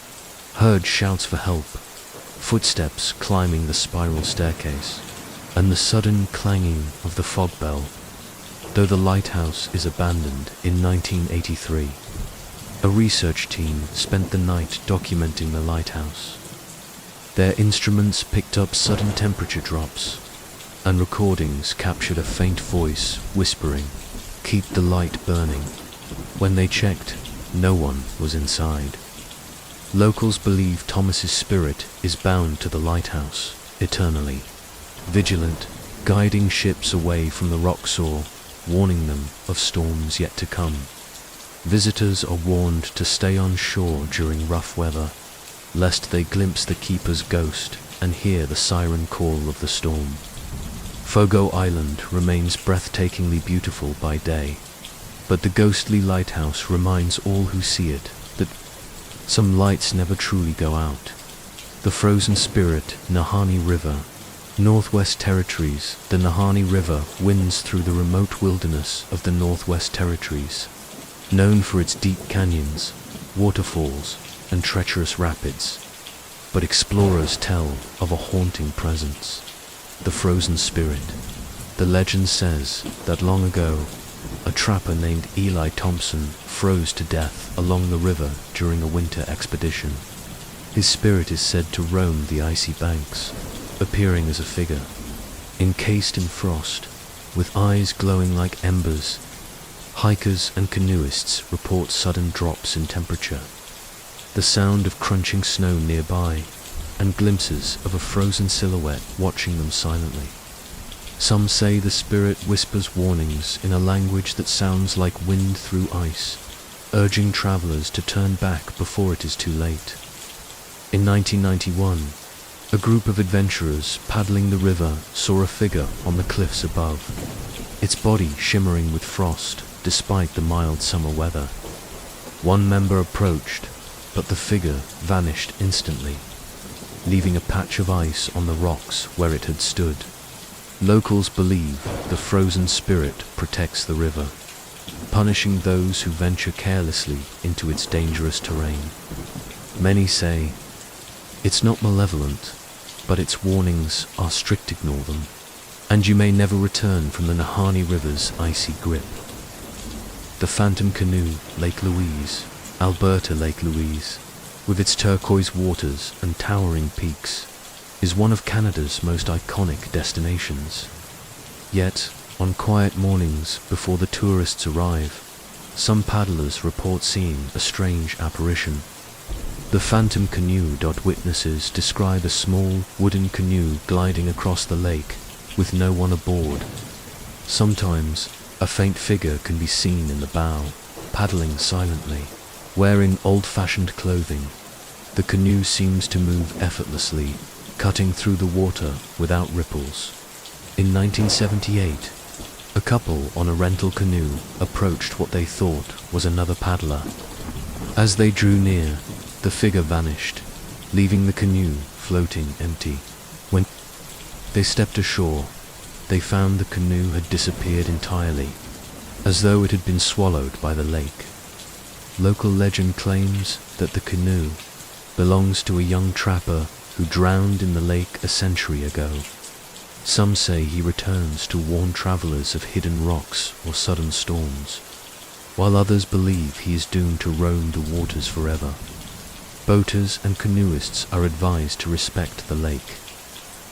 heard shouts for help, footsteps climbing the spiral staircase, and the sudden clanging of the fog bell. Though the lighthouse is abandoned in 1983, a research team spent the night documenting the lighthouse. Their instruments picked up sudden temperature drops, and recordings captured a faint voice whispering, "Keep the light burning." When they checked, no one was inside. Locals believe Thomas's spirit is bound to the lighthouse eternally, vigilant, guiding ships away from the rocksaw, warning them of storms yet to come. Visitors are warned to stay on shore during rough weather, lest they glimpse the keeper's ghost and hear the siren call of the storm. Fogo Island remains breathtakingly beautiful by day, but the ghostly lighthouse reminds all who see it that some lights never truly go out. The frozen spirit, Nahanni River, Northwest Territories. The Nahanni River winds through the remote wilderness of the Northwest Territories, known for its deep canyons, waterfalls, and treacherous rapids. But explorers tell of a haunting presence, the frozen spirit. The legend says that long ago, a trapper named Eli Thompson froze to death along the river during a winter expedition. His spirit is said to roam the icy banks, appearing as a figure, encased in frost, with eyes glowing like embers. Hikers and canoeists report sudden drops in temperature, the sound of crunching snow nearby, and glimpses of a frozen silhouette watching them silently. Some say the spirit whispers warnings in a language that sounds like wind through ice, urging travelers to turn back before it is too late. In 1991, a group of adventurers paddling the river saw a figure on the cliffs above, its body shimmering with frost despite the mild summer weather. One member approached, but the figure vanished instantly, leaving a patch of ice on the rocks where it had stood. Locals believe the frozen spirit protects the river, punishing those who venture carelessly into its dangerous terrain. Many say it's not malevolent, but its warnings are strict. Ignore them, and you may never return from the Nahanni River's icy grip. The Phantom Canoe, Lake Louise, Alberta Lake Louise, with its turquoise waters and towering peaks, is one of Canada's most iconic destinations. Yet, on quiet mornings before the tourists arrive, some paddlers report seeing a strange apparition. The Phantom Canoe. Witnesses describe a small wooden canoe gliding across the lake with no one aboard. Sometimes, a faint figure can be seen in the bow, paddling silently. Wearing old-fashioned clothing, the canoe seems to move effortlessly, cutting through the water without ripples. In 1978, a couple on a rental canoe approached what they thought was another paddler. As they drew near, the figure vanished, leaving the canoe floating empty. When they stepped ashore, they found the canoe had disappeared entirely, as though it had been swallowed by the lake. Local legend claims that the canoe belongs to a young trapper who drowned in the lake a century ago. Some say he returns to warn travelers of hidden rocks or sudden storms, while others believe he is doomed to roam the waters forever. Boaters and canoeists are advised to respect the lake,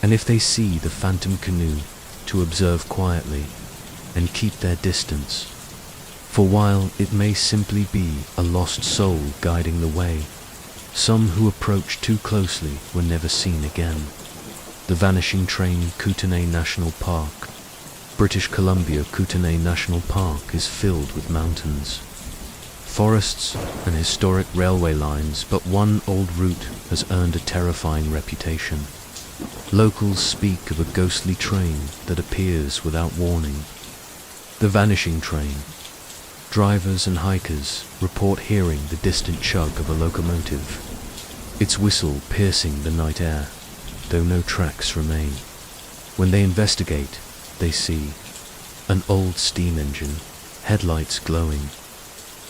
and if they see the phantom canoe, to observe quietly and keep their distance. For while it may simply be a lost soul guiding the way, some who approach too closely were never seen again. The Vanishing Train, Kootenay National Park, British Columbia. Kootenay National Park is filled with mountains, forests and historic railway lines, but one old route has earned a terrifying reputation. Locals speak of a ghostly train that appears without warning. The Vanishing Train. Drivers and hikers report hearing the distant chug of a locomotive, its whistle piercing the night air, though no tracks remain. When they investigate, they see an old steam engine, headlights glowing,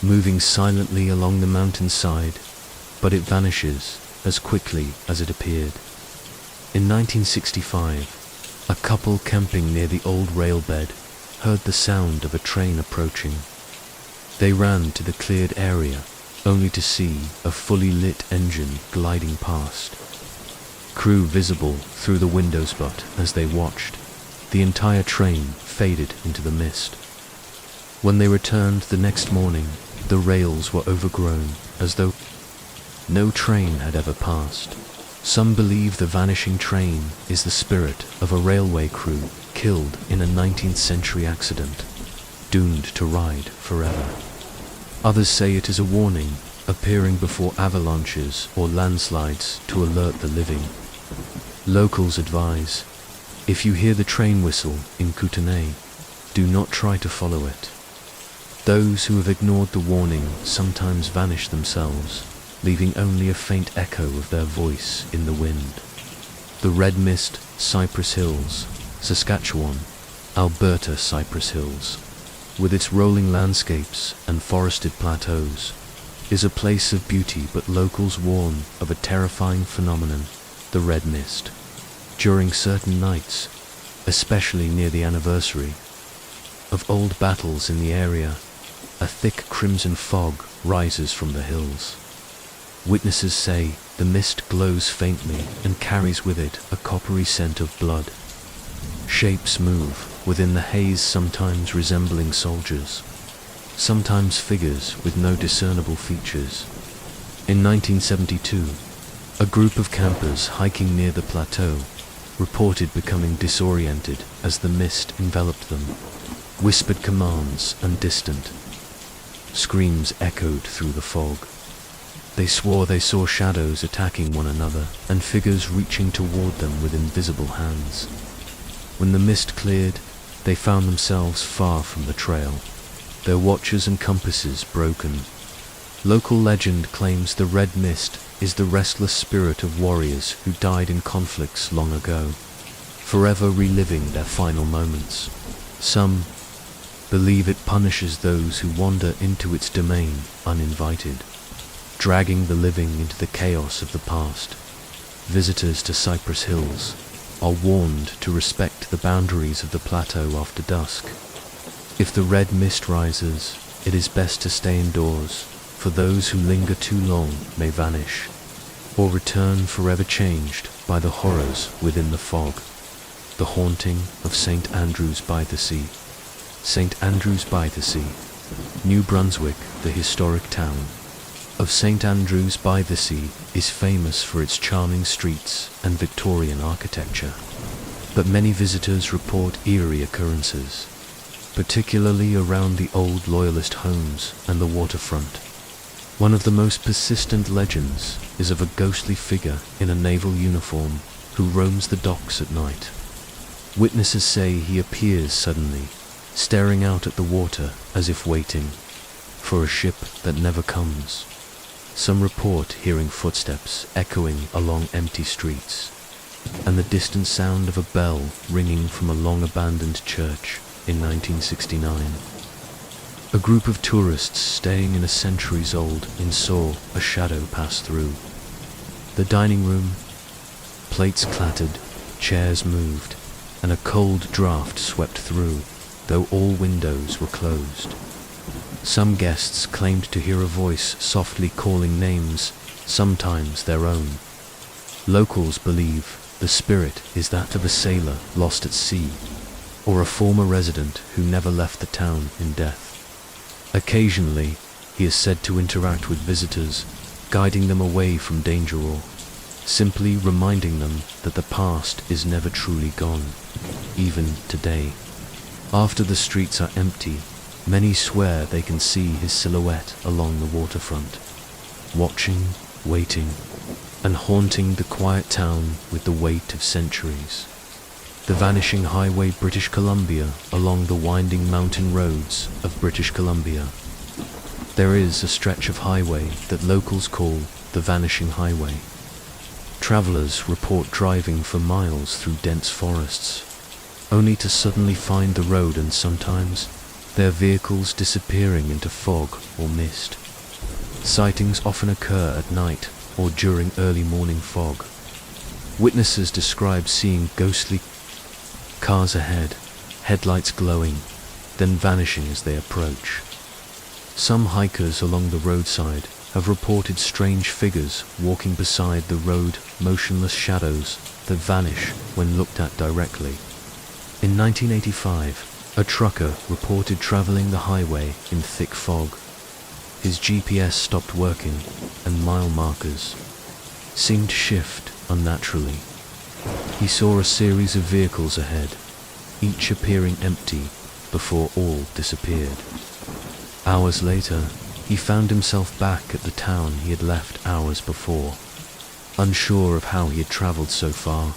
moving silently along the mountainside, but it vanishes as quickly as it appeared. In 1965, a couple camping near the old railbed heard the sound of a train approaching. They ran to the cleared area, only to see a fully lit engine gliding past. Crew visible through the windows, but as they watched, the entire train faded into the mist. When they returned the next morning, the rails were overgrown, as though no train had ever passed. Some believe the Vanishing Train is the spirit of a railway crew killed in a 19th century accident, doomed to ride forever. Others say it is a warning appearing before avalanches or landslides to alert the living. Locals advise, if you hear the train whistle in Kootenay, do not try to follow it. Those who have ignored the warning sometimes vanish themselves, leaving only a faint echo of their voice in the wind. The Red Mist, Cypress Hills, Saskatchewan, Alberta Cypress Hills, with its rolling landscapes and forested plateaus, is a place of beauty, but locals warn of a terrifying phenomenon, the red mist. During certain nights, especially near the anniversary of old battles in the area, a thick crimson fog rises from the hills. Witnesses say the mist glows faintly and carries with it a coppery scent of blood. Shapes move within the haze, sometimes resembling soldiers, sometimes figures with no discernible features. In 1972, a group of campers hiking near the plateau reported becoming disoriented as the mist enveloped them. Whispered commands and distant screams echoed through the fog. They swore they saw shadows attacking one another and figures reaching toward them with invisible hands. When the mist cleared, they found themselves far from the trail, their watches and compasses broken. Local legend claims the red mist is the restless spirit of warriors who died in conflicts long ago, forever reliving their final moments. Some believe it punishes those who wander into its domain uninvited, dragging the living into the chaos of the past. Visitors to Cypress Hills are warned to respect the boundaries of the plateau after dusk. If the red mist rises, it is best to stay indoors, for those who linger too long may vanish, or return forever changed by the horrors within the fog. The haunting of St. Andrews by the Sea. St. Andrews by the Sea, New Brunswick, the historic town of St. Andrews by the Sea is famous for its charming streets and Victorian architecture, but many visitors report eerie occurrences, particularly around the old Loyalist homes and the waterfront. One of the most persistent legends is of a ghostly figure in a naval uniform who roams the docks at night. Witnesses say he appears suddenly, staring out at the water as if waiting for a ship that never comes. Some report hearing footsteps echoing along empty streets, and the distant sound of a bell ringing from a long-abandoned church in 1969. A group of tourists staying in a centuries-old inn saw a shadow pass through. The dining room, plates clattered, chairs moved, and a cold draft swept through, though all windows were closed. Some guests claimed to hear a voice softly calling names, sometimes their own. Locals believe the spirit is that of a sailor lost at sea, or a former resident who never left the town in death. Occasionally, he is said to interact with visitors, guiding them away from danger or simply reminding them that the past is never truly gone, even today. After the streets are empty, many swear they can see his silhouette along the waterfront, watching, waiting, and haunting the quiet town with the weight of centuries. The Vanishing Highway, British Columbia, along the winding mountain roads of British Columbia. There is a stretch of highway that locals call the Vanishing Highway. Travelers report driving for miles through dense forests, only to suddenly find the road and sometimes their vehicles disappearing into fog or mist. Sightings often occur at night or during early morning fog. Witnesses describe seeing ghostly cars ahead, headlights glowing, then vanishing as they approach. Some hikers along the roadside have reported strange figures walking beside the road, motionless shadows that vanish when looked at directly. In 1985, a trucker reported traveling the highway in thick fog. His GPS stopped working, and mile markers seemed to shift unnaturally. He saw a series of vehicles ahead, each appearing empty before all disappeared. Hours later, he found himself back at the town he had left hours before, unsure of how he had traveled so far.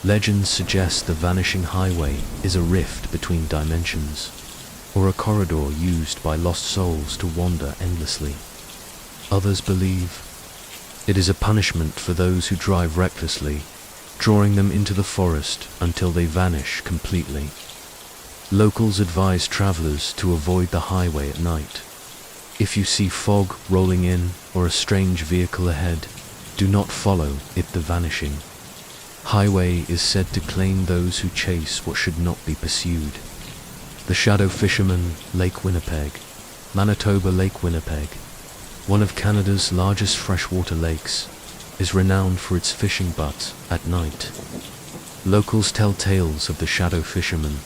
Legends suggest the vanishing highway is a rift between dimensions, or a corridor used by lost souls to wander endlessly. Others believe it is a punishment for those who drive recklessly, drawing them into the forest until they vanish completely. Locals advise travelers to avoid the highway at night. If you see fog rolling in or a strange vehicle ahead, do not follow it. The vanishing highway is said to claim those who chase what should not be pursued. The Shadow Fisherman, Lake Winnipeg, Manitoba Lake Winnipeg, one of Canada's largest freshwater lakes, is renowned for its fishing butts at night. Locals tell tales of the Shadow Fisherman.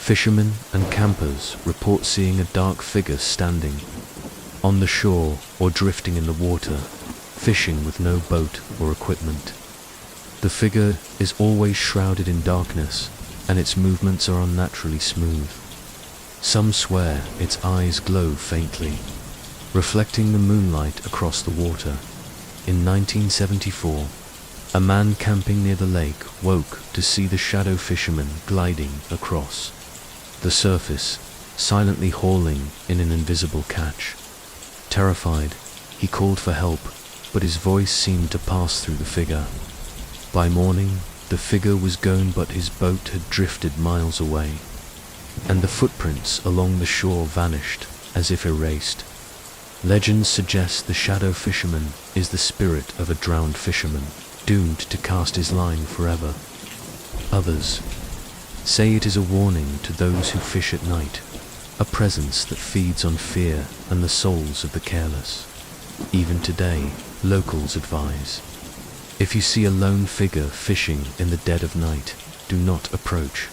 Fishermen and campers report seeing a dark figure standing on the shore or drifting in the water, fishing with no boat or equipment. The figure is always shrouded in darkness, and its movements are unnaturally smooth. Some swear its eyes glow faintly, reflecting the moonlight across the water. In 1974, a man camping near the lake woke to see the Shadow Fisherman gliding across the surface, silently hauling in an invisible catch. Terrified, he called for help, but his voice seemed to pass through the figure. By morning, the figure was gone, but his boat had drifted miles away, and the footprints along the shore vanished as if erased. Legends suggest the Shadow Fisherman is the spirit of a drowned fisherman, doomed to cast his line forever. Others say it is a warning to those who fish at night, a presence that feeds on fear and the souls of the careless. Even today, locals advise, if you see a lone figure fishing in the dead of night, do not approach.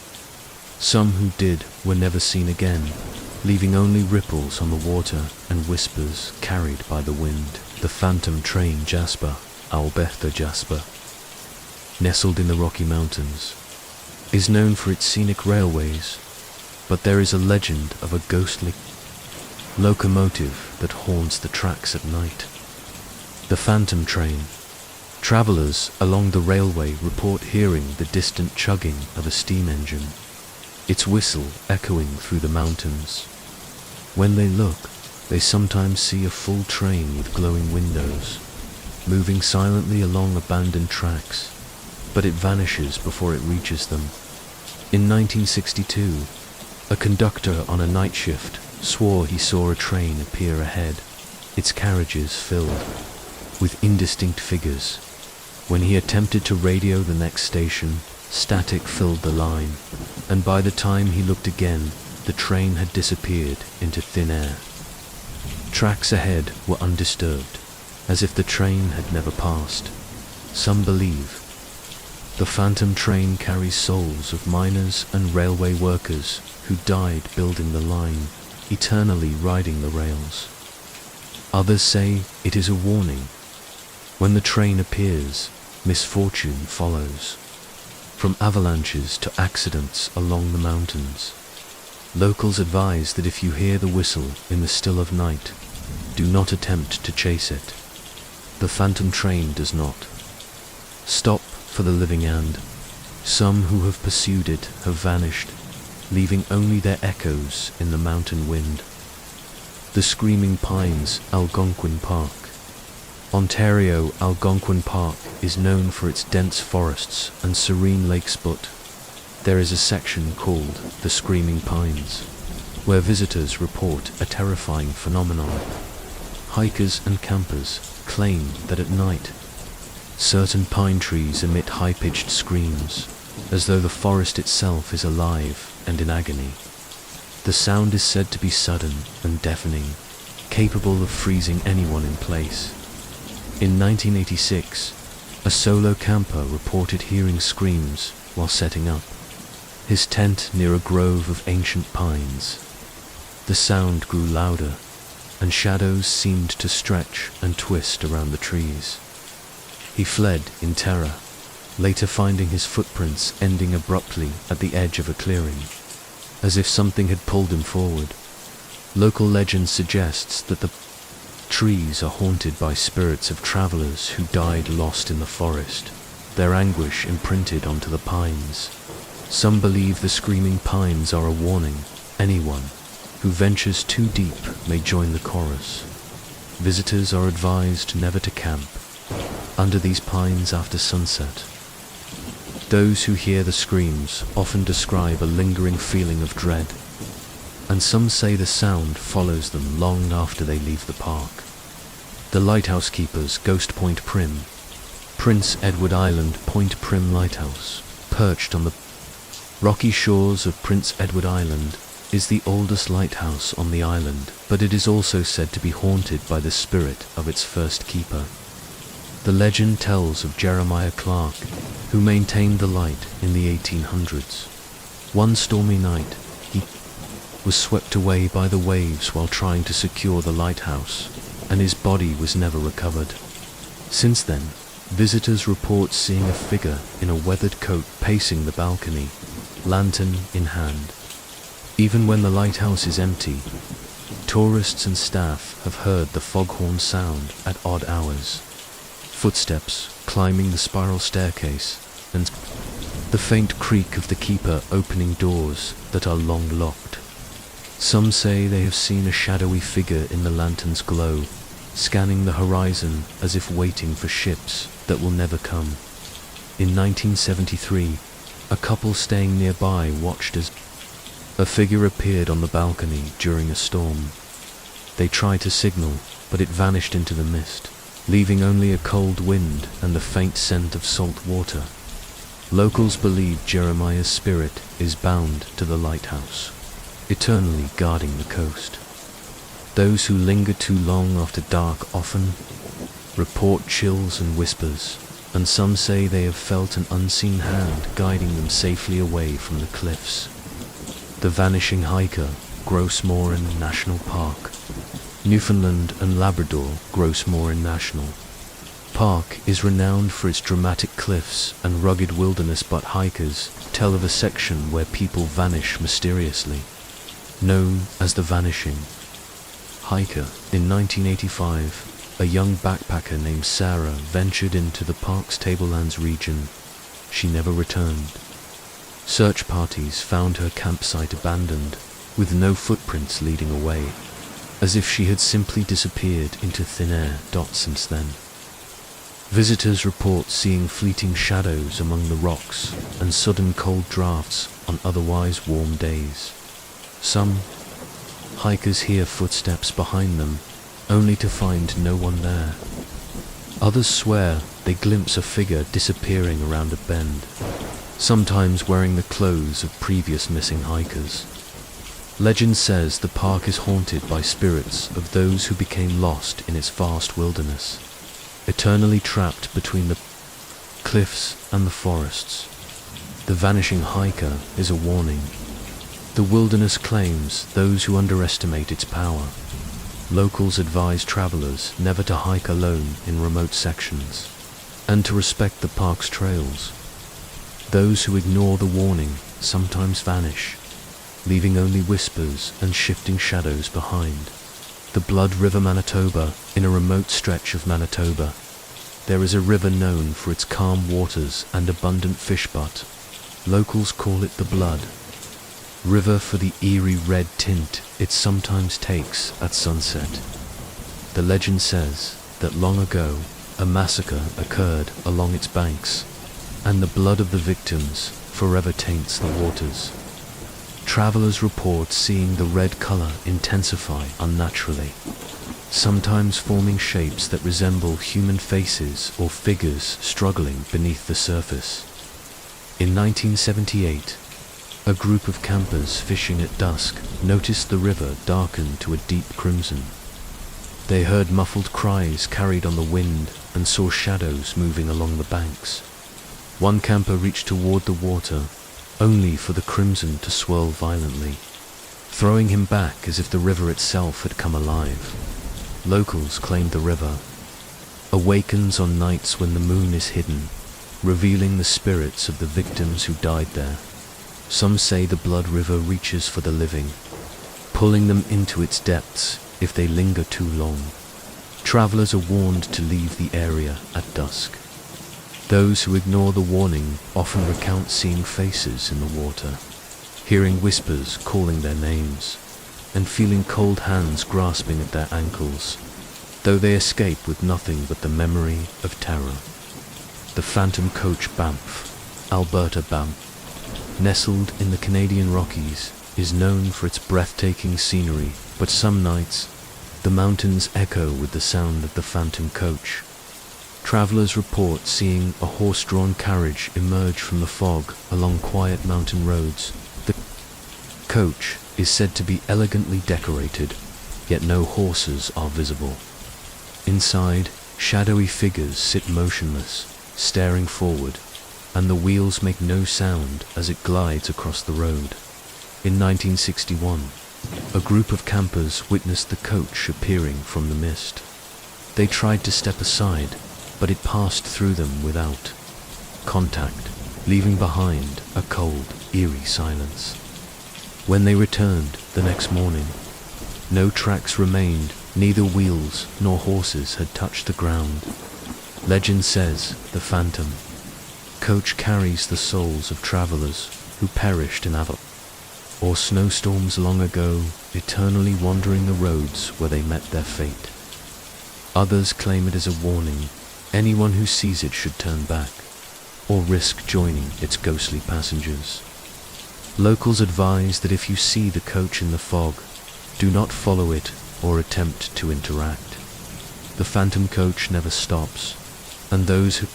Some who did were never seen again, leaving only ripples on the water and whispers carried by the wind. The phantom train Jasper, Alberta Jasper, nestled in the Rocky Mountains, is known for its scenic railways, but there is a legend of a ghostly locomotive that haunts the tracks at night. The phantom train. Travelers along the railway report hearing the distant chugging of a steam engine, its whistle echoing through the mountains. When they look, they sometimes see a full train with glowing windows, moving silently along abandoned tracks, but it vanishes before it reaches them. In 1962, a conductor on a night shift swore he saw a train appear ahead, its carriages filled with indistinct figures. When he attempted to radio the next station, static filled the line, and by the time he looked again, the train had disappeared into thin air. Tracks ahead were undisturbed, as if the train had never passed. Some believe the phantom train carries souls of miners and railway workers who died building the line, eternally riding the rails. Others say it is a warning. When the train appears, misfortune follows, from avalanches to accidents along the mountains. Locals advise that if you hear the whistle in the still of night, do not attempt to chase it. The phantom train does not stop for the living, and some who have pursued it have vanished, leaving only their echoes in the mountain wind. The Screaming Pines, Algonquin Park. Ontario Algonquin Park is known for its dense forests and serene lakes, but there is a section called the Screaming Pines, where visitors report a terrifying phenomenon. Hikers and campers claim that at night, certain pine trees emit high-pitched screams, as though the forest itself is alive and in agony. The sound is said to be sudden and deafening, capable of freezing anyone in place. In 1986, a solo camper reported hearing screams while setting up his tent near a grove of ancient pines. The sound grew louder, and shadows seemed to stretch and twist around the trees. He fled in terror, later finding his footprints ending abruptly at the edge of a clearing, as if something had pulled him forward. Local legend suggests that the trees are haunted by spirits of travelers who died lost in the forest, their anguish imprinted onto the pines. Some believe the screaming pines are a warning. Anyone who ventures too deep may join the chorus. Visitors are advised never to camp under these pines after sunset. Those who hear the screams often describe a lingering feeling of dread, and some say the sound follows them long after they leave the park. The lighthouse keepers, Ghost Point Prim, Prince Edward Island Point Prim Lighthouse, perched on the rocky shores of Prince Edward Island, is the oldest lighthouse on the island, but it is also said to be haunted by the spirit of its first keeper. The legend tells of Jeremiah Clark, who maintained the light in the 1800s. One stormy night, he was swept away by the waves while trying to secure the lighthouse, and his body was never recovered. Since then, visitors report seeing a figure in a weathered coat pacing the balcony, lantern in hand. Even when the lighthouse is empty, tourists and staff have heard the foghorn sound at odd hours. Footsteps climbing the spiral staircase, and the faint creak of the keeper opening doors that are long locked. Some say they have seen a shadowy figure in the lantern's glow, scanning the horizon as if waiting for ships that will never come. In 1973, a couple staying nearby watched as a figure appeared on the balcony during a storm. They tried to signal, but it vanished into the mist, leaving only a cold wind and the faint scent of salt water. Locals believe Jeremiah's spirit is bound to the lighthouse, eternally guarding the coast. Those who linger too long after dark often report chills and whispers, and some say they have felt an unseen hand guiding them safely away from the cliffs. The Vanishing hiker, Gross Moran National Park. Newfoundland and Labrador Gross Moran National Park is renowned for its dramatic cliffs and rugged wilderness, but hikers tell of a section where people vanish mysteriously, known as the Vanishing hiker. In 1985, a young backpacker named Sarah ventured into the park's tablelands region. She never returned. Search parties found her campsite abandoned, with no footprints leading away, as if she had simply disappeared into thin air. Since then, visitors report seeing fleeting shadows among the rocks and sudden cold drafts on otherwise warm days. Some hikers hear footsteps behind them, only to find no one there. Others swear they glimpse a figure disappearing around a bend, sometimes wearing the clothes of previous missing hikers. Legend says the park is haunted by spirits of those who became lost in its vast wilderness, eternally trapped between the cliffs and the forests. The Vanishing hiker is a warning. The wilderness claims those who underestimate its power. Locals advise travelers never to hike alone in remote sections, and to respect the park's trails. Those who ignore the warning sometimes vanish, leaving only whispers and shifting shadows behind. The Blood River, Manitoba. In a remote stretch of Manitoba, there is a river known for its calm waters and abundant fish, but locals call it the Blood River for the eerie red tint it sometimes takes at sunset. The legend says that long ago, a massacre occurred along its banks, and the blood of the victims forever taints the waters. Travelers report seeing the red color intensify unnaturally, sometimes forming shapes that resemble human faces or figures struggling beneath the surface. In 1978, a group of campers fishing at dusk noticed the river darken to a deep crimson. They heard muffled cries carried on the wind and saw shadows moving along the banks. One camper reached toward the water, only for the crimson to swirl violently, throwing him back as if the river itself had come alive. Locals claimed the river awakens on nights when the moon is hidden, revealing the spirits of the victims who died there. Some say the Blood River reaches for the living, pulling them into its depths if they linger too long. Travelers are warned to leave the area at dusk. Those who ignore the warning often recount seeing faces in the water, hearing whispers calling their names, and feeling cold hands grasping at their ankles, though they escape with nothing but the memory of terror. The Phantom Coach Banff, Alberta Banff, nestled in the Canadian Rockies, is known for its breathtaking scenery, but some nights, the mountains echo with the sound of the Phantom Coach. Travelers report seeing a horse-drawn carriage emerge from the fog along quiet mountain roads. The coach is said to be elegantly decorated, yet no horses are visible. Inside, shadowy figures sit motionless, staring forward, and the wheels make no sound as it glides across the road. In 1961, a group of campers witnessed the coach appearing from the mist. They tried to step aside, but it passed through them without contact, leaving behind a cold, eerie silence. When they returned the next morning, no tracks remained, neither wheels nor horses had touched the ground. Legend says the Phantom Coach carries the souls of travelers who perished in avalanches or snowstorms long ago, eternally wandering the roads where they met their fate. Others claim it as a warning. Anyone who sees it should turn back, or risk joining its ghostly passengers. Locals advise that if you see the coach in the fog, do not follow it or attempt to interact. The Phantom Coach never stops, and those who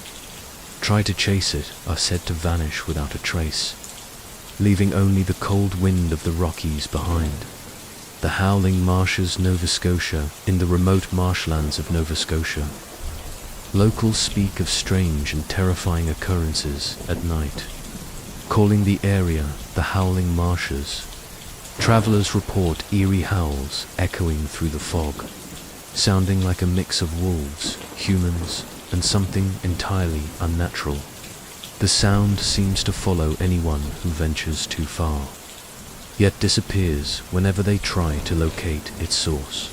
try to chase it are said to vanish without a trace, leaving only the cold wind of the Rockies behind. The howling marshes, Nova Scotia, in the remote marshlands of Nova Scotia. Locals speak of strange and terrifying occurrences at night, calling the area the Howling Marshes. Travelers report eerie howls echoing through the fog, sounding like a mix of wolves, humans, and something entirely unnatural. The sound seems to follow anyone who ventures too far, yet disappears whenever they try to locate its source.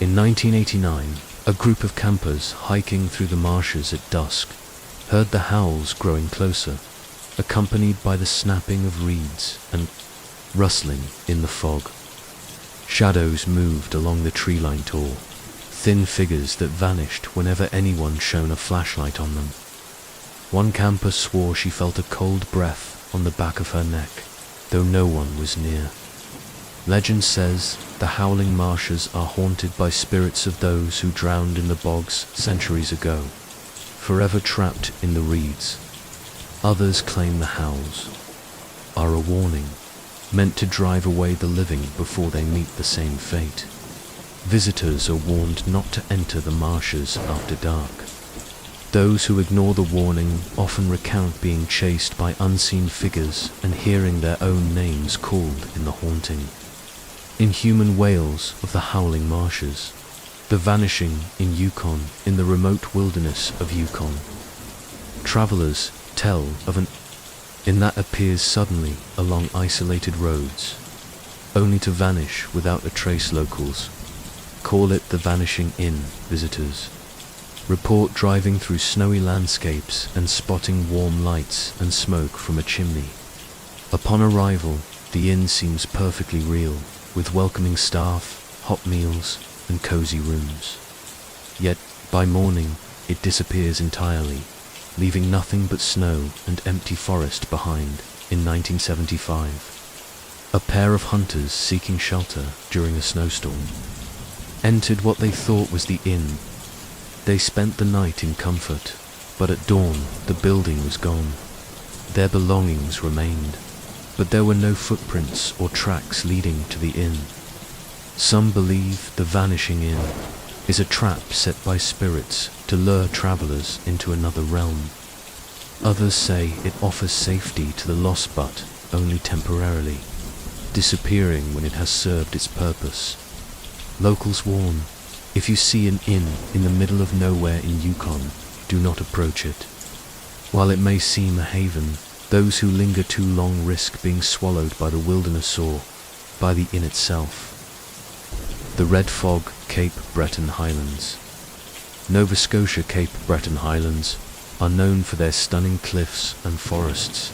In 1989, a group of campers hiking through the marshes at dusk heard the howls growing closer, accompanied by the snapping of reeds and rustling in the fog. Shadows moved along the tree-line tall, thin figures that vanished whenever anyone shone a flashlight on them. One camper swore she felt a cold breath on the back of her neck, though no one was near. Legend says the howling marshes are haunted by spirits of those who drowned in the bogs centuries ago, forever trapped in the reeds. Others claim the howls are a warning, meant to drive away the living before they meet the same fate. Visitors are warned not to enter the marshes after dark. Those who ignore the warning often recount being chased by unseen figures and hearing their own names called in the haunting. Inhuman wails of the howling marshes. The vanishing in Yukon, in the remote wilderness of Yukon. Travelers tell of an inn that appears suddenly along isolated roads, only to vanish without a trace. Locals call it the Vanishing Inn. Visitors report driving through snowy landscapes and spotting warm lights and smoke from a chimney. Upon arrival, the inn seems perfectly real, with welcoming staff, hot meals, and cozy rooms. Yet, by morning, it disappears entirely, leaving nothing but snow and empty forest behind. In 1975, a pair of hunters seeking shelter during a snowstorm entered what they thought was the inn. They spent the night in comfort, but at dawn the building was gone. Their belongings remained, but there were no footprints or tracks leading to the inn. Some believe the Vanishing Inn is a trap set by spirits to lure travelers into another realm. Others say it offers safety to the lost, but only temporarily, disappearing when it has served its purpose. Locals warn, if you see an inn in the middle of nowhere in Yukon, do not approach it. While it may seem a haven, those who linger too long risk being swallowed by the wilderness or by the inn itself. The Red Fog, Cape Breton Highlands. Nova Scotia Cape Breton Highlands are known for their stunning cliffs and forests,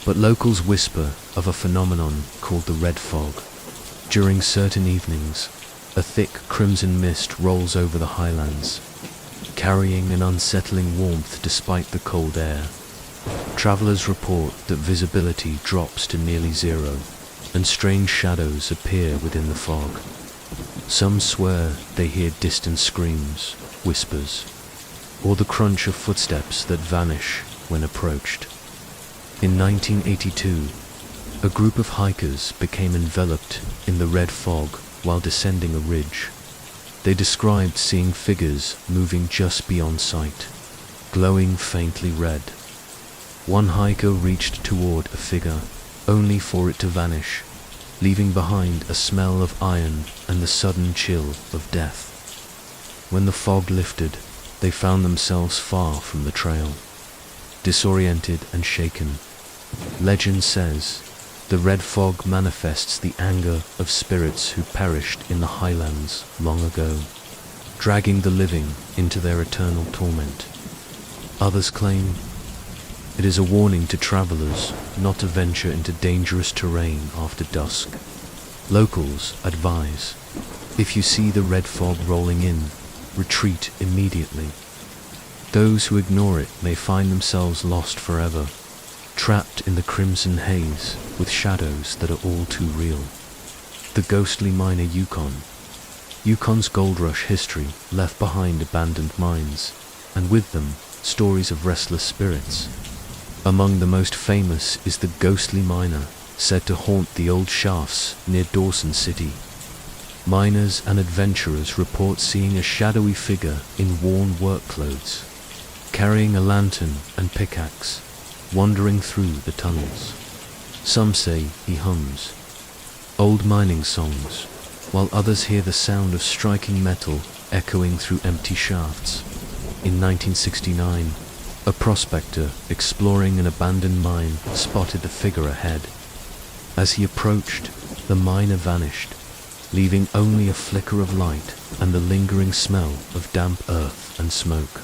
but locals whisper of a phenomenon called the Red Fog. During certain evenings, a thick crimson mist rolls over the highlands, carrying an unsettling warmth despite the cold air. Travelers report that visibility drops to nearly zero, and strange shadows appear within the fog. Some swear they hear distant screams, whispers, or the crunch of footsteps that vanish when approached. In 1982, a group of hikers became enveloped in the red fog while descending a ridge. They described seeing figures moving just beyond sight, glowing faintly red. One hiker reached toward a figure, only for it to vanish, leaving behind a smell of iron and the sudden chill of death. When the fog lifted, they found themselves far from the trail, disoriented and shaken. Legend says the red fog manifests the anger of spirits who perished in the highlands long ago, dragging the living into their eternal torment. Others claim it is a warning to travelers not to venture into dangerous terrain after dusk. Locals advise, if you see the red fog rolling in, retreat immediately. Those who ignore it may find themselves lost forever, trapped in the crimson haze with shadows that are all too real. The ghostly miner Yukon. Yukon's gold rush history left behind abandoned mines, and with them stories of restless spirits. Among the most famous is the ghostly miner said to haunt the old shafts near Dawson City. Miners and adventurers report seeing a shadowy figure in worn work clothes, carrying a lantern and pickaxe, wandering through the tunnels. Some say he hums old mining songs, while others hear the sound of striking metal echoing through empty shafts. In 1969, a prospector exploring an abandoned mine spotted the figure ahead. As he approached, the miner vanished, leaving only a flicker of light and the lingering smell of damp earth and smoke.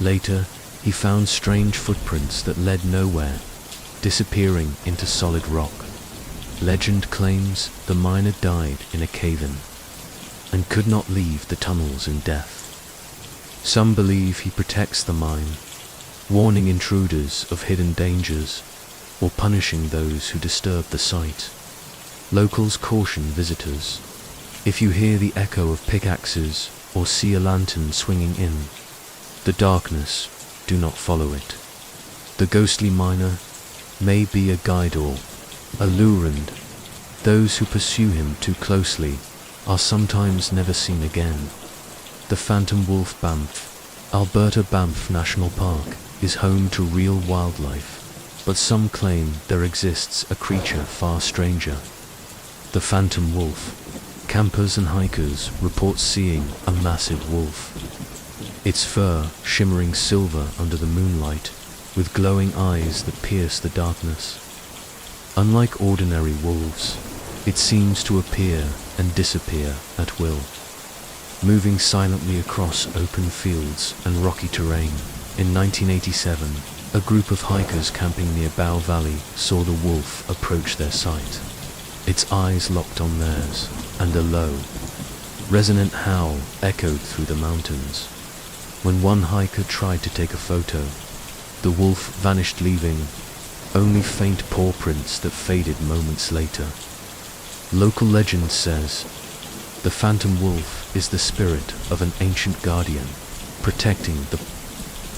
Later, he found strange footprints that led nowhere, disappearing into solid rock. Legend claims the miner died in a cave-in and could not leave the tunnels in death. Some believe he protects the mine, warning intruders of hidden dangers or punishing those who disturb the site. Locals caution visitors, if you hear the echo of pickaxes or see a lantern swinging in the darkness, do not follow it. The ghostly miner may be a guide or a lurend. Those who pursue him too closely are sometimes never seen again. The Phantom Wolf Banff. Alberta Banff National Park is home to real wildlife, but some claim there exists a creature far stranger. The Phantom Wolf. Campers and hikers report seeing a massive wolf, its fur shimmering silver under the moonlight, with glowing eyes that pierce the darkness. Unlike ordinary wolves, it seems to appear and disappear at will, moving silently across open fields and rocky terrain. In 1987, a group of hikers camping near Bow Valley saw the wolf approach their site. Its eyes locked on theirs, and a low, resonant howl echoed through the mountains. When one hiker tried to take a photo, the wolf vanished, leaving only faint paw prints that faded moments later. Local legend says the Phantom Wolf is the spirit of an ancient guardian, protecting the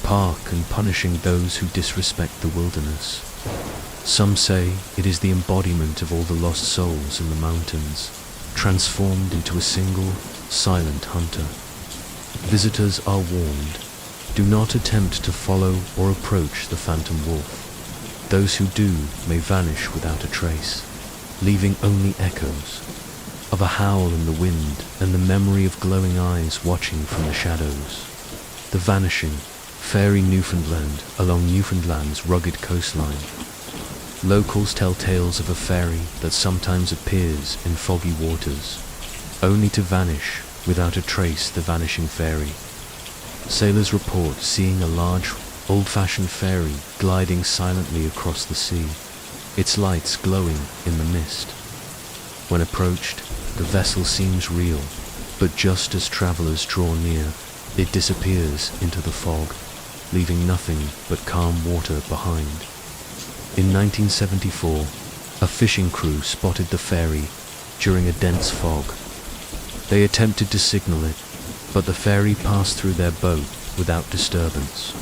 park and punishing those who disrespect the wilderness. Some say it is the embodiment of all the lost souls in the mountains, transformed into a single, silent hunter. Visitors are warned, do not attempt to follow or approach the Phantom Wolf. Those who do may vanish without a trace, leaving only echoes of a howl in the wind and the memory of glowing eyes watching from the shadows. The Vanishing, Fairy Newfoundland along Newfoundland's rugged coastline. Locals tell tales of a fairy that sometimes appears in foggy waters, only to vanish without a trace. The vanishing fairy. Sailors report seeing a large, old-fashioned fairy gliding silently across the sea, its lights glowing in the mist. When approached, the vessel seems real, but just as travelers draw near, it disappears into the fog, leaving nothing but calm water behind. In 1974, a fishing crew spotted the fairy during a dense fog. They attempted to signal it, but the fairy passed through their boat without disturbance.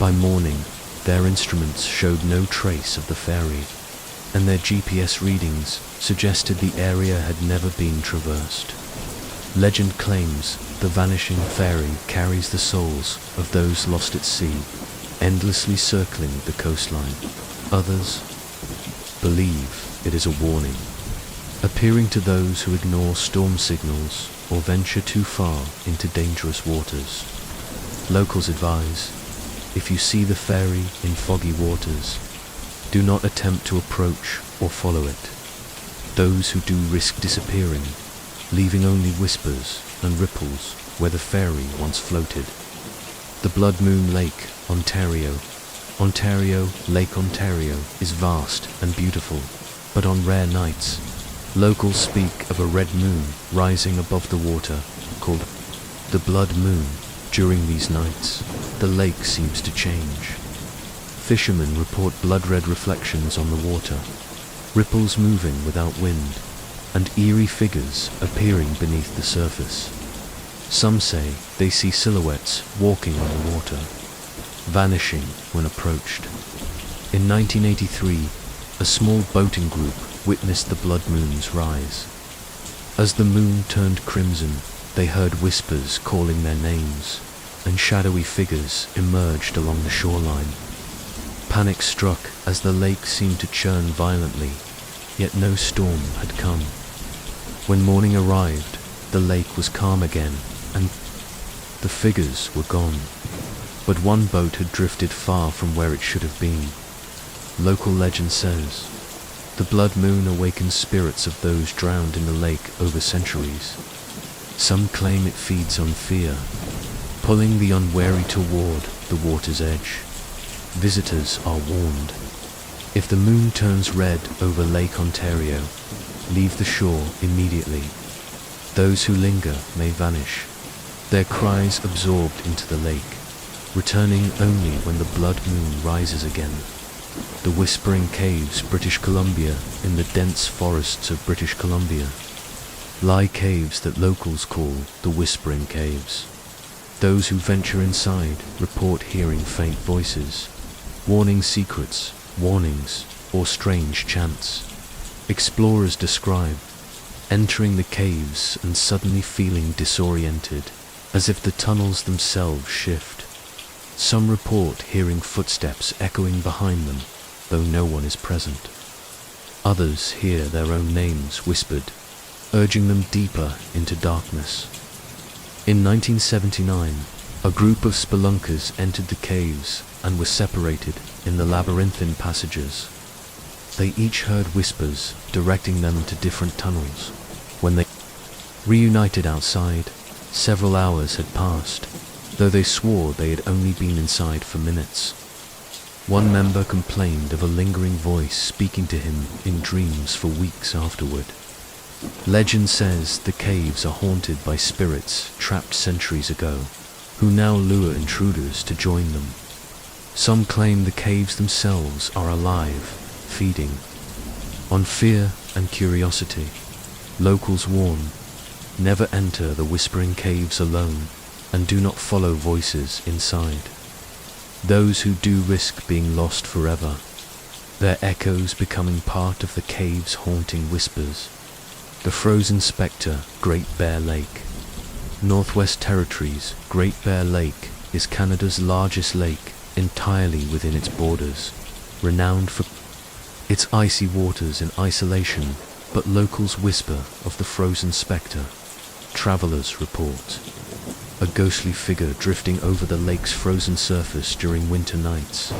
By morning, their instruments showed no trace of the fairy, and their GPS readings suggested the area had never been traversed. Legend claims the vanishing fairy carries the souls of those lost at sea, endlessly circling the coastline. Others believe it is a warning, appearing to those who ignore storm signals or venture too far into dangerous waters. Locals advise, if you see the fairy in foggy waters, do not attempt to approach or follow it. Those who do risk disappearing, leaving only whispers and ripples where the fairy once floated. The Blood Moon Lake, Ontario. Lake Ontario is vast and beautiful, but on rare nights, locals speak of a red moon rising above the water, called the Blood Moon. During these nights, the lake seems to change. Fishermen report blood-red reflections on the water, ripples moving without wind, and eerie figures appearing beneath the surface. Some say they see silhouettes walking on the water, vanishing when approached. In 1983, a small boating group witnessed the blood moon's rise. As the moon turned crimson, they heard whispers calling their names, and shadowy figures emerged along the shoreline. Panic struck as the lake seemed to churn violently, yet no storm had come. When morning arrived, the lake was calm again, and the figures were gone. But one boat had drifted far from where it should have been. Local legend says, the blood moon awakens spirits of those drowned in the lake over centuries. Some claim it feeds on fear, pulling the unwary toward the water's edge. Visitors are warned. If the moon turns red over Lake Ontario, leave the shore immediately. Those who linger may vanish, their cries absorbed into the lake, returning only when the blood moon rises again. The Whispering Caves, British Columbia. In the dense forests of British Columbia lie caves that locals call the Whispering Caves. Those who venture inside report hearing faint voices, warning secrets, warnings, or strange chants. Explorers describe entering the caves and suddenly feeling disoriented, as if the tunnels themselves shift. Some report hearing footsteps echoing behind them, though no one is present. Others hear their own names whispered, urging them deeper into darkness. In 1979, a group of spelunkers entered the caves and were separated in the labyrinthine passages. They each heard whispers directing them to different tunnels. When they reunited outside, several hours had passed, though they swore they had only been inside for minutes. One member complained of a lingering voice speaking to him in dreams for weeks afterward. Legend says the caves are haunted by spirits trapped centuries ago, who now lure intruders to join them. Some claim the caves themselves are alive, feeding on fear and curiosity. Locals warn, never enter the Whispering Caves alone, and do not follow voices inside. Those who do risk being lost forever, their echoes becoming part of the cave's haunting whispers. The Frozen Spectre, Great Bear Lake. Northwest Territories, Great Bear Lake is Canada's largest lake, entirely within its borders, renowned for its icy waters in isolation, but locals whisper of the Frozen Spectre. Travelers report a ghostly figure drifting over the lake's frozen surface during winter nights.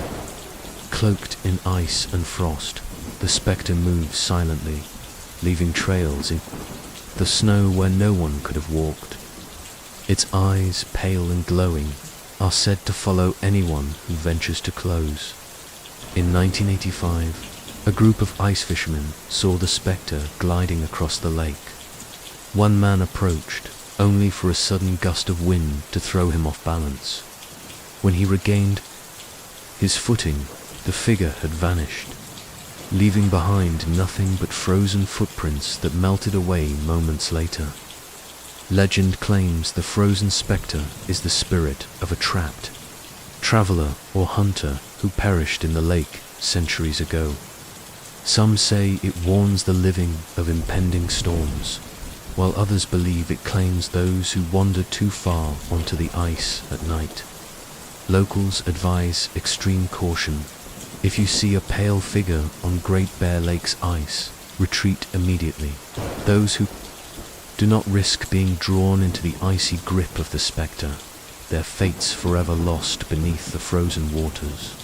Cloaked in ice and frost, the spectre moves silently, leaving trails in the snow where no one could have walked. Its eyes, pale and glowing, are said to follow anyone who ventures to close. In 1985, a group of ice fishermen saw the spectre gliding across the lake. One man approached, only for a sudden gust of wind to throw him off balance. When he regained his footing, the figure had vanished, leaving behind nothing but frozen footprints that melted away moments later. Legend claims the frozen spectre is the spirit of a trapped traveler or hunter who perished in the lake centuries ago. Some say it warns the living of impending storms, while others believe it claims those who wander too far onto the ice at night. Locals advise extreme caution. If you see a pale figure on Great Bear Lake's ice, retreat immediately. Those who do not risk being drawn into the icy grip of the spectre, their fates forever lost beneath the frozen waters.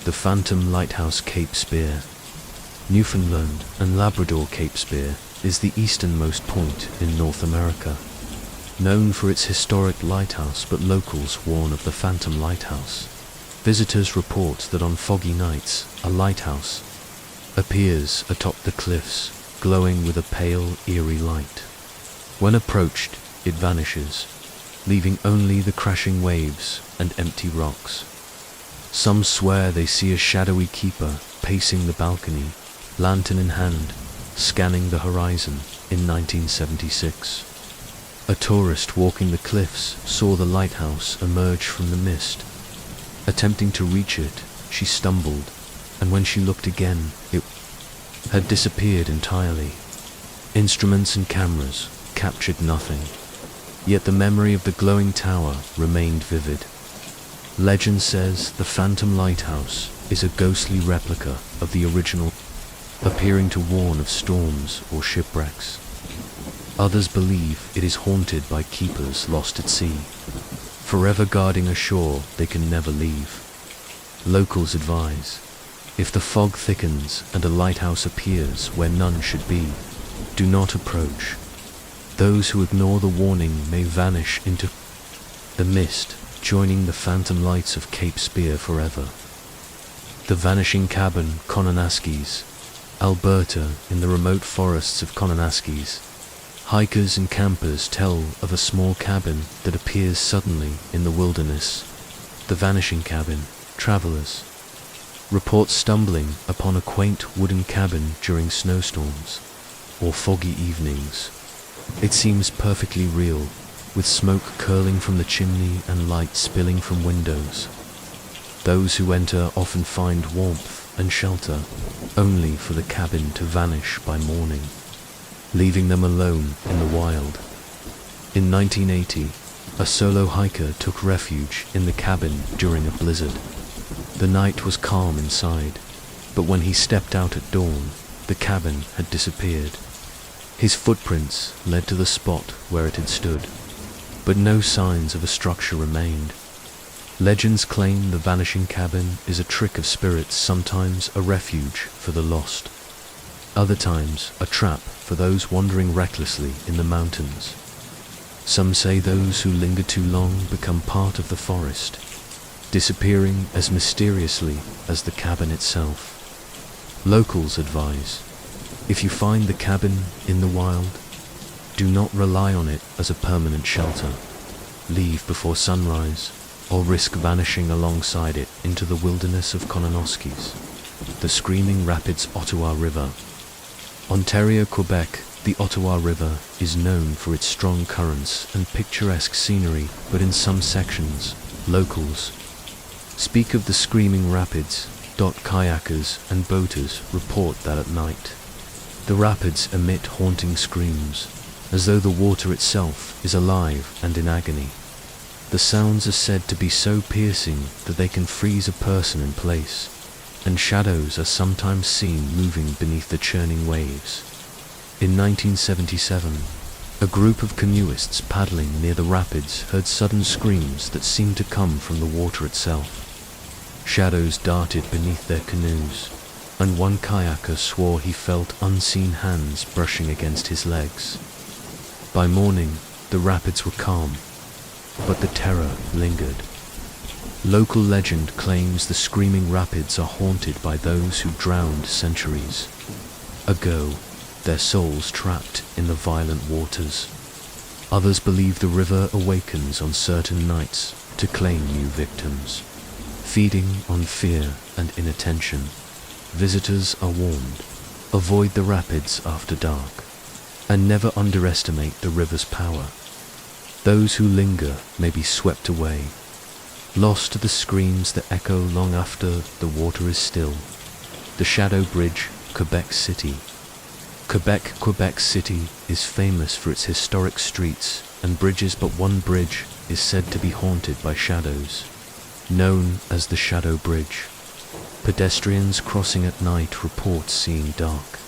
The Phantom Lighthouse Cape Spear. Newfoundland and Labrador Cape Spear is the easternmost point in North America. Known for its historic lighthouse, but locals warn of the Phantom Lighthouse. Visitors report that on foggy nights, a lighthouse appears atop the cliffs, glowing with a pale, eerie light. When approached, it vanishes, leaving only the crashing waves and empty rocks. Some swear they see a shadowy keeper pacing the balcony, lantern in hand, scanning the horizon in 1976. A tourist walking the cliffs saw the lighthouse emerge from the mist. Attempting to reach it, she stumbled, and when she looked again, it had disappeared entirely. Instruments and cameras captured nothing, yet the memory of the glowing tower remained vivid. Legend says the Phantom Lighthouse is a ghostly replica of the original, appearing to warn of storms or shipwrecks. Others believe it is haunted by keepers lost at sea, forever guarding a shore they can never leave. Locals advise, if the fog thickens and a lighthouse appears where none should be, do not approach. Those who ignore the warning may vanish into the mist, joining the phantom lights of Cape Spear forever. The Vanishing Cabin, Conanaskis, Alberta, in the remote forests of Conanaskis. Hikers and campers tell of a small cabin that appears suddenly in the wilderness. The Vanishing Cabin, travelers report stumbling upon a quaint wooden cabin during snowstorms or foggy evenings. It seems perfectly real, with smoke curling from the chimney and light spilling from windows. Those who enter often find warmth and shelter, only for the cabin to vanish by morning, leaving them alone in the wild. In 1980, a solo hiker took refuge in the cabin during a blizzard. The night was calm inside, but when he stepped out at dawn, the cabin had disappeared. His footprints led to the spot where it had stood, but no signs of a structure remained. Legends claim the Vanishing Cabin is a trick of spirits, sometimes a refuge for the lost, other times a trap for those wandering recklessly in the mountains. Some say those who linger too long become part of the forest, disappearing as mysteriously as the cabin itself. Locals advise, if you find the cabin in the wild, do not rely on it as a permanent shelter. Leave before sunrise, or risk vanishing alongside it into the wilderness of Conanoskis, the Screaming Rapids Ottawa River. Ontario, Quebec, the Ottawa River is known for its strong currents and picturesque scenery, but in some sections, locals speak of the Screaming Rapids. Kayakers and boaters report that at night, the rapids emit haunting screams, as though the water itself is alive and in agony. The sounds are said to be so piercing that they can freeze a person in place, and shadows are sometimes seen moving beneath the churning waves. In 1977, a group of canoeists paddling near the rapids heard sudden screams that seemed to come from the water itself. Shadows darted beneath their canoes, and one kayaker swore he felt unseen hands brushing against his legs. By morning, the rapids were calm, but the terror lingered. Local legend claims the screaming rapids are haunted by those who drowned centuries ago, their souls trapped in the violent waters. Others believe the river awakens on certain nights to claim new victims. Feeding on fear and inattention, visitors are warned, avoid the rapids after dark, and never underestimate the river's power. Those who linger may be swept away, lost to the screams that echo long after the water is still. The Shadow Bridge, Quebec City. Quebec City is famous for its historic streets and bridges, but one bridge is said to be haunted by shadows, known as the Shadow Bridge. Pedestrians crossing at night report seeing dark,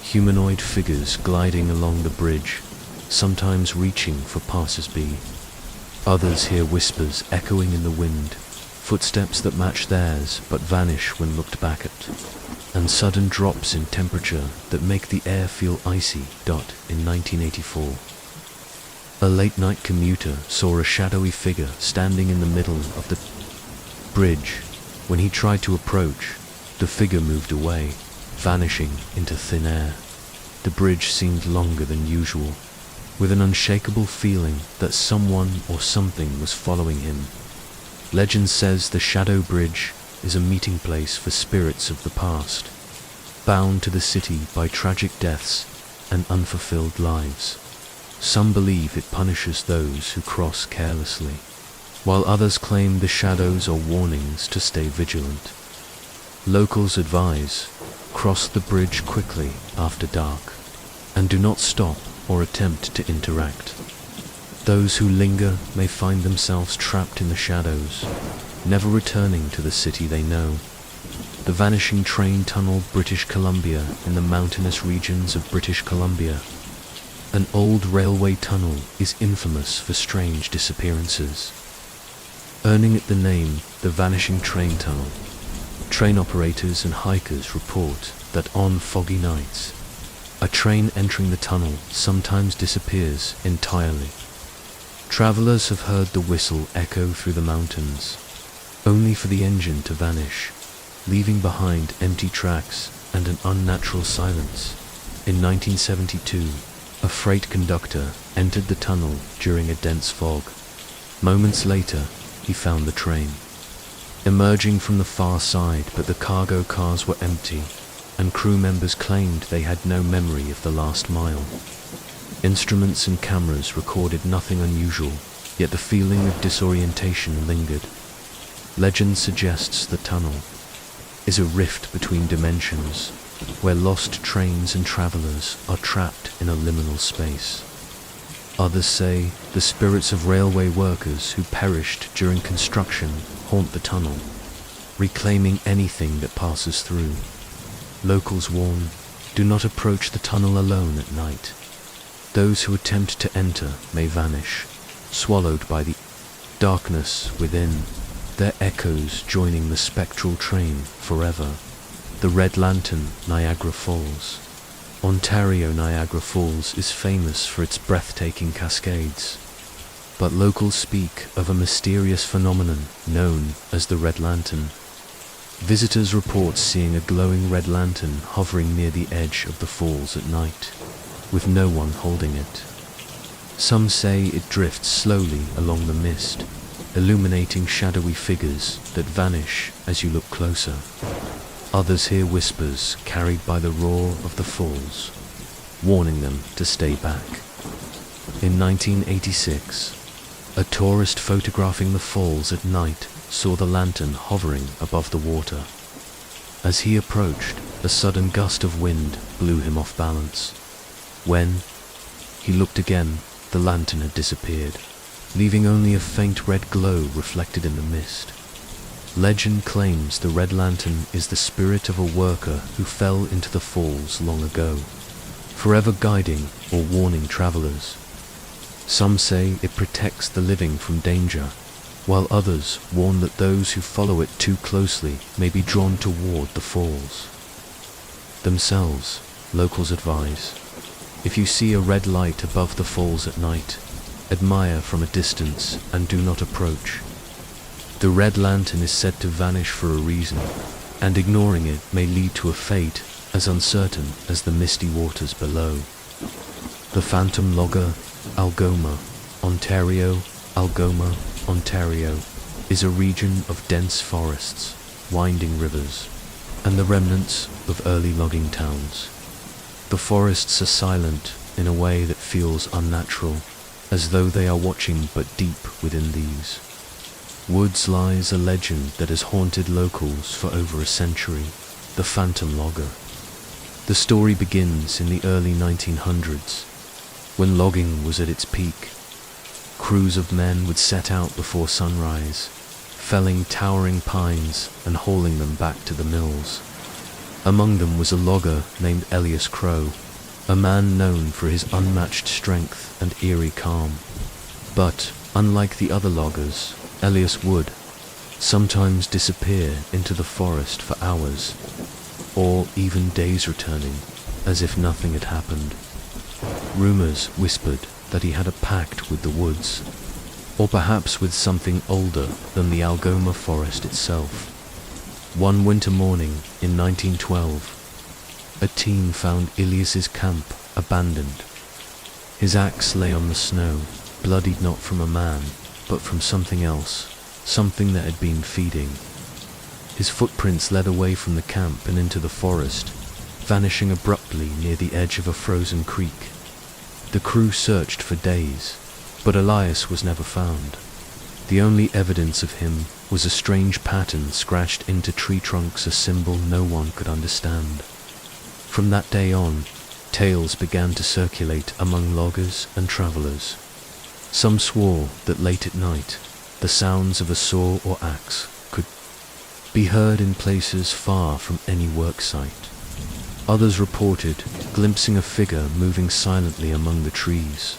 humanoid figures gliding along the bridge, sometimes reaching for passers-by. Others hear whispers echoing in the wind, footsteps that match theirs but vanish when looked back at, and sudden drops in temperature that make the air feel icy. In 1984, a late-night commuter saw a shadowy figure standing in the middle of the bridge. When he tried to approach, the figure moved away, vanishing into thin air. The bridge seemed longer than usual, with an unshakable feeling that someone or something was following him. Legend says the Shadow Bridge is a meeting place for spirits of the past, bound to the city by tragic deaths and unfulfilled lives. Some believe it punishes those who cross carelessly, while others claim the shadows are warnings to stay vigilant. Locals advise, cross the bridge quickly after dark, and do not stop or attempt to interact. Those who linger may find themselves trapped in the shadows, never returning to the city they know. The Vanishing Train Tunnel, British Columbia, in the mountainous regions of British Columbia. An old railway tunnel is infamous for strange disappearances, earning it the name the Vanishing Train Tunnel. Train operators and hikers report that on foggy nights, a train entering the tunnel sometimes disappears entirely. Travelers have heard the whistle echo through the mountains, only for the engine to vanish, leaving behind empty tracks and an unnatural silence. In 1972, a freight conductor entered the tunnel during a dense fog. Moments later, he found the train emerging from the far side, but the cargo cars were empty, and crew members claimed they had no memory of the last mile. Instruments and cameras recorded nothing unusual, yet the feeling of disorientation lingered. Legend suggests the tunnel is a rift between dimensions, where lost trains and travelers are trapped in a liminal space. Others say the spirits of railway workers who perished during construction haunt the tunnel, reclaiming anything that passes through. Locals warn, do not approach the tunnel alone at night. Those who attempt to enter may vanish, swallowed by the darkness within, their echoes joining the spectral train forever. The Red Lantern, Niagara Falls. Ontario Niagara Falls is famous for its breathtaking cascades, but locals speak of a mysterious phenomenon known as the Red Lantern. Visitors report seeing a glowing red lantern hovering near the edge of the falls at night, with no one holding it. Some say it drifts slowly along the mist, illuminating shadowy figures that vanish as you look closer. Others hear whispers carried by the roar of the falls, warning them to stay back. In 1986, a tourist photographing the falls at night saw the lantern hovering above the water. As he approached, a sudden gust of wind blew him off balance. When he looked again, the lantern had disappeared, leaving only a faint red glow reflected in the mist. Legend claims the Red Lantern is the spirit of a worker who fell into the falls long ago, forever guiding or warning travelers. Some say it protects the living from danger, while others warn that those who follow it too closely may be drawn toward the falls. themselves, locals advise. If you see a red light above the falls at night, admire from a distance and do not approach. The red lantern is said to vanish for a reason, and ignoring it may lead to a fate as uncertain as the misty waters below. The Phantom Logger, Algoma, Ontario, Algoma, Ontario, is a region of dense forests, winding rivers, and the remnants of early logging towns. The forests are silent in a way that feels unnatural, as though they are watching but deep within these woods lies a legend that has haunted locals for over a century, the Phantom Logger. The story begins in the early 1900s, when logging was at its peak. Crews of men would set out before sunrise, felling towering pines and hauling them back to the mills. Among them was a logger named Elias Crow, a man known for his unmatched strength and eerie calm. But, unlike the other loggers, Elias would sometimes disappear into the forest for hours, or even days returning, as if nothing had happened. Rumors whispered that he had a pact with the woods, or perhaps with something older than the Algoma forest itself. One winter morning in 1912, a team found Elias's camp abandoned. His axe lay on the snow, bloodied not from a man, but from something else, something that had been feeding. His footprints led away from the camp and into the forest, vanishing abruptly near the edge of a frozen creek. The crew searched for days, but Elias was never found. The only evidence of him was a strange pattern scratched into tree trunks, a symbol no one could understand. From that day on, tales began to circulate among loggers and travelers. Some swore that late at night, the sounds of a saw or axe could be heard in places far from any work site. Others reported glimpsing a figure moving silently among the trees.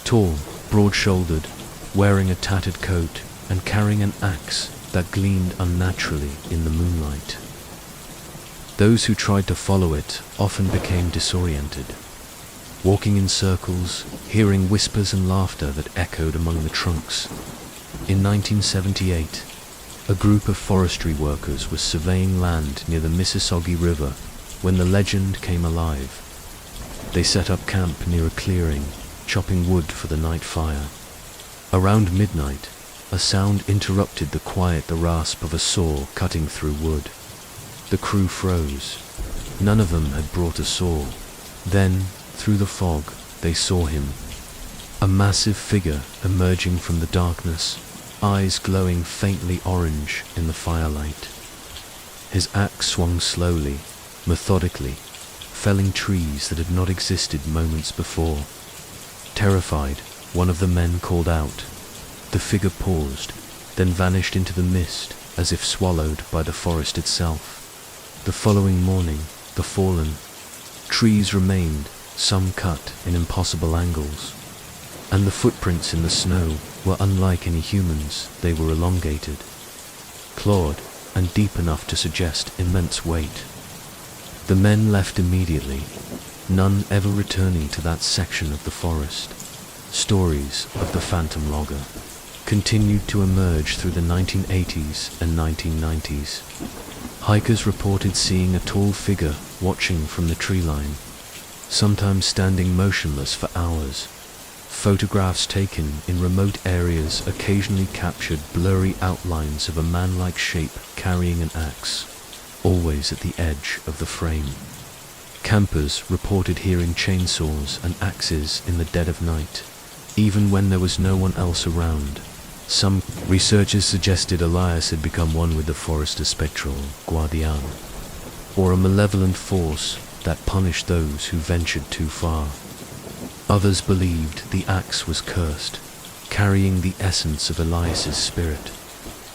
Tall, broad-shouldered, wearing a tattered coat and carrying an axe that gleamed unnaturally in the moonlight. Those who tried to follow it often became disoriented, walking in circles, hearing whispers and laughter that echoed among the trunks. In 1978, a group of forestry workers was surveying land near the Mississauga River when the legend came alive. They set up camp near a clearing, chopping wood for the night fire. Around midnight, a sound interrupted the quiet, the rasp of a saw cutting through wood. The crew froze. None of them had brought a saw. Then, through the fog, they saw him. A massive figure emerging from the darkness, eyes glowing faintly orange in the firelight. His axe swung slowly, methodically, felling trees that had not existed moments before. Terrified, one of the men called out. The figure paused, then vanished into the mist as if swallowed by the forest itself. The following morning, the fallen trees remained, some cut in impossible angles, and the footprints in the snow were unlike any humans. They were elongated, clawed, and deep enough to suggest immense weight. The men left immediately, none ever returning to that section of the forest. Stories of the Phantom Logger continued to emerge through the 1980s and 1990s. Hikers reported seeing a tall figure watching from the tree line, sometimes standing motionless for hours. Photographs taken in remote areas occasionally captured blurry outlines of a man-like shape carrying an axe, always at the edge of the frame. Campers reported hearing chainsaws and axes in the dead of night, even when there was no one else around. Some researchers suggested Elias had become one with the forest's spectral guardian, or a malevolent force that punished those who ventured too far. Others believed the axe was cursed, carrying the essence of Elias's spirit,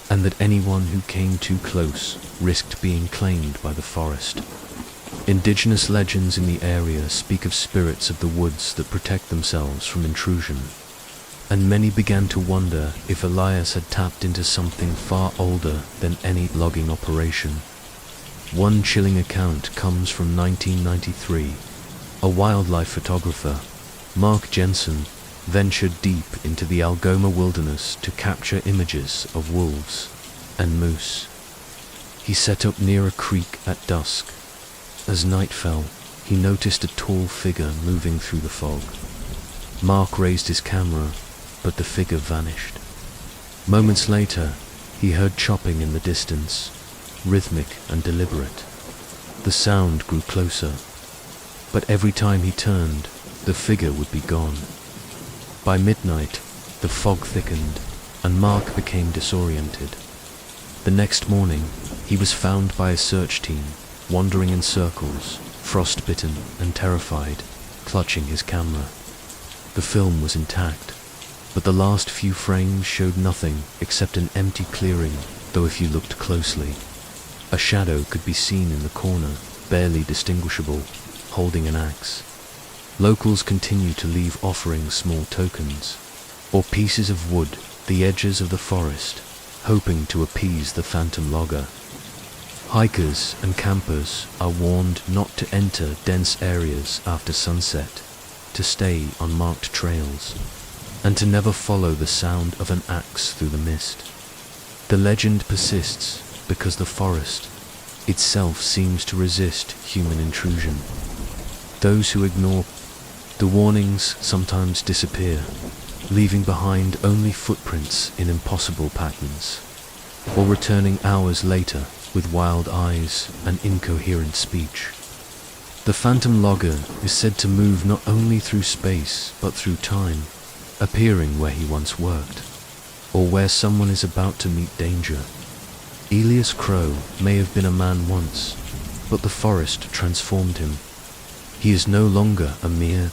and that anyone who came too close risked being claimed by the forest. Indigenous legends in the area speak of spirits of the woods that protect themselves from intrusion, and many began to wonder if Elias had tapped into something far older than any logging operation. One chilling account comes from 1993. A wildlife photographer, Mark Jensen, ventured deep into the Algoma wilderness to capture images of wolves and moose. He set up near a creek at dusk. As night fell, he noticed a tall figure moving through the fog. Mark raised his camera, but the figure vanished. Moments later, he heard chopping in the distance, rhythmic and deliberate. The sound grew closer, but every time he turned, the figure would be gone. By midnight, the fog thickened, and Mark became disoriented. The next morning, he was found by a search team, wandering in circles, frostbitten and terrified, clutching his camera. The film was intact, but the last few frames showed nothing except an empty clearing, though if you looked closely, a shadow could be seen in the corner, barely distinguishable, holding an axe. Locals continued to leave offering small tokens, or pieces of wood, the edges of the forest, hoping to appease the phantom logger. Hikers and campers are warned not to enter dense areas after sunset, to stay on marked trails, and to never follow the sound of an axe through the mist. The legend persists because the forest itself seems to resist human intrusion. Those who ignore the warnings sometimes disappear, leaving behind only footprints in impossible patterns, or returning hours later with wild eyes and incoherent speech. The phantom logger is said to move not only through space but through time, appearing where he once worked, or where someone is about to meet danger. Elias Crow may have been a man once, but the forest transformed him. He is no longer a mere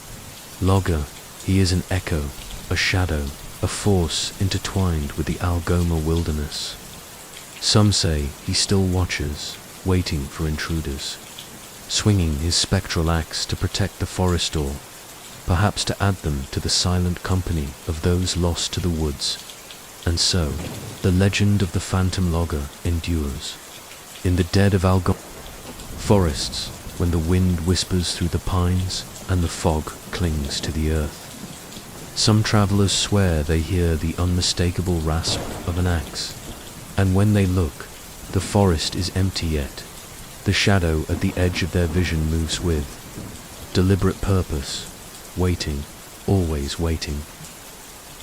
logger, he is an echo, a shadow, a force intertwined with the Algoma wilderness. Some say he still watches, waiting for intruders, swinging his spectral axe to protect the forest, or perhaps to add them to the silent company of those lost to the woods. And so, the legend of the phantom logger endures. In the dead of Algoma forests, when the wind whispers through the pines and the fog clings to the earth, some travelers swear they hear the unmistakable rasp of an axe, and when they look, the forest is empty yet. The shadow at the edge of their vision moves with deliberate purpose, waiting, always waiting.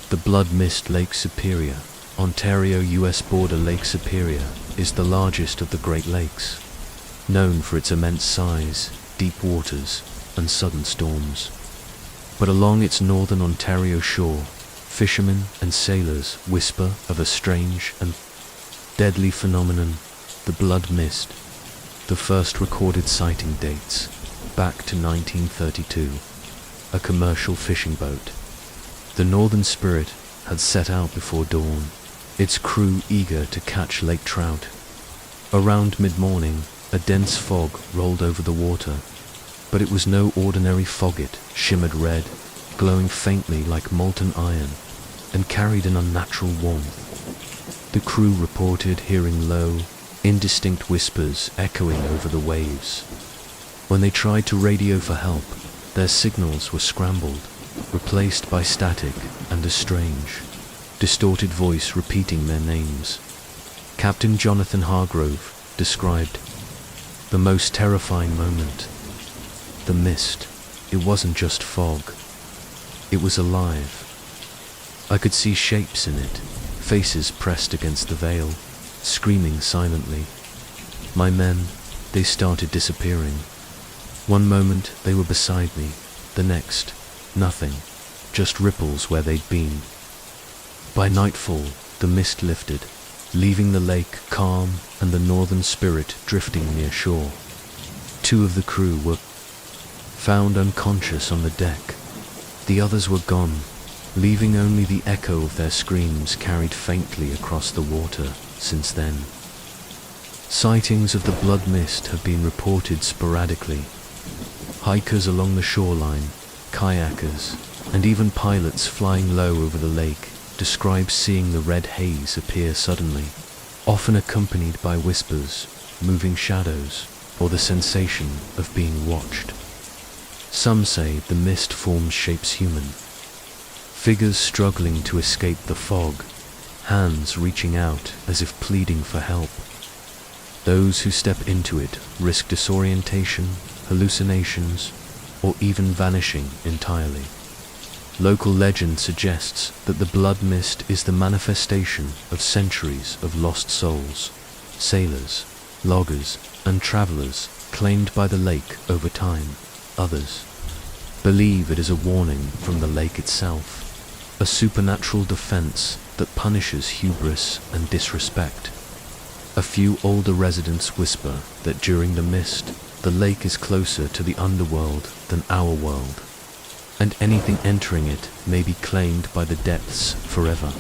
The Blood Mist Lake Superior, Ontario, U.S. border. Lake Superior is the largest of the Great Lakes, known for its immense size, deep waters, and sudden storms. But along its northern Ontario shore, fishermen and sailors whisper of a strange and deadly phenomenon, the blood mist. The first recorded sighting dates back to 1932, a commercial fishing boat. The Northern Spirit had set out before dawn, its crew eager to catch lake trout. Around mid-morning, a dense fog rolled over the water, but it was no ordinary fog. It shimmered red, glowing faintly like molten iron, and carried an unnatural warmth. The crew reported hearing low, indistinct whispers echoing over the waves. When they tried to radio for help, their signals were scrambled, replaced by static and a strange, distorted voice repeating their names. Captain Jonathan Hargrove described the most terrifying moment. The mist, it wasn't just fog, it was alive. I could see shapes in it, faces pressed against the veil, screaming silently. My men, they started disappearing. One moment they were beside me, the next, nothing, just ripples where they'd been. By nightfall, the mist lifted, leaving the lake calm and the Northern Spirit drifting near shore. 2 of the crew were found unconscious on the deck. The others were gone, leaving only the echo of their screams carried faintly across the water since then. Sightings of the blood mist have been reported sporadically. Hikers along the shoreline, kayakers, and even pilots flying low over the lake describe seeing the red haze appear suddenly, often accompanied by whispers, moving shadows, or the sensation of being watched. Some say the mist forms shapes human. Figures struggling to escape the fog, hands reaching out as if pleading for help. Those who step into it risk disorientation, hallucinations, or even vanishing entirely. Local legend suggests that the blood mist is the manifestation of centuries of lost souls, sailors, loggers, and travelers claimed by the lake over time. Others believe it is a warning from the lake itself, a supernatural defense that punishes hubris and disrespect. A few older residents whisper that during the mist, the lake is closer to the underworld than our world, and anything entering it may be claimed by the depths forever.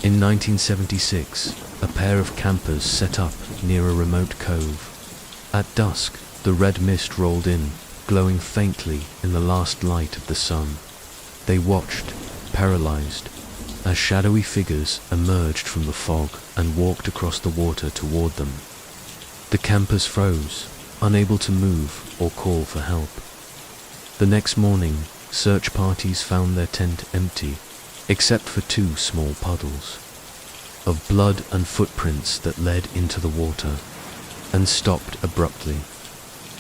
In 1976, a pair of campers set up near a remote cove. At dusk, the red mist rolled in, glowing faintly in the last light of the sun. They watched, paralyzed, as shadowy figures emerged from the fog and walked across the water toward them. The campers froze, unable to move or call for help. The next morning, search parties found their tent empty, except for 2 small puddles of blood and footprints that led into the water and stopped abruptly.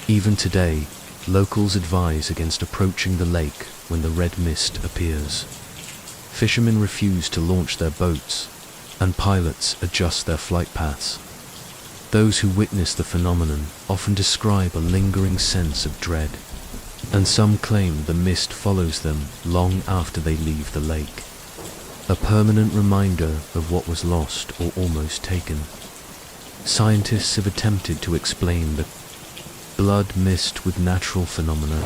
Even today, locals advise against approaching the lake when the red mist appears. Fishermen refuse to launch their boats, and pilots adjust their flight paths. Those who witness the phenomenon often describe a lingering sense of dread, and some claim the mist follows them long after they leave the lake, a permanent reminder of what was lost or almost taken. Scientists have attempted to explain the blood mist with natural phenomena,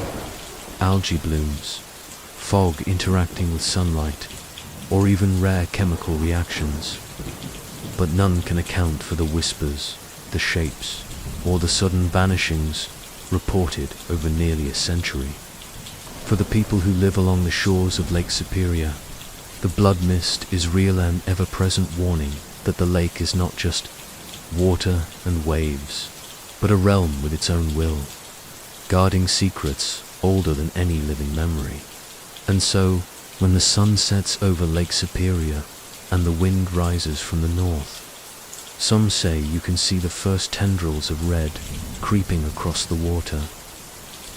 algae blooms, fog interacting with sunlight, or even rare chemical reactions, but none can account for the whispers, the shapes, or the sudden vanishings reported over nearly a century. For the people who live along the shores of Lake Superior, the blood mist is real and ever-present warning that the lake is not just water and waves, but a realm with its own will, guarding secrets older than any living memory. And so, when the sun sets over Lake Superior and the wind rises from the north, some say you can see the first tendrils of red creeping across the water,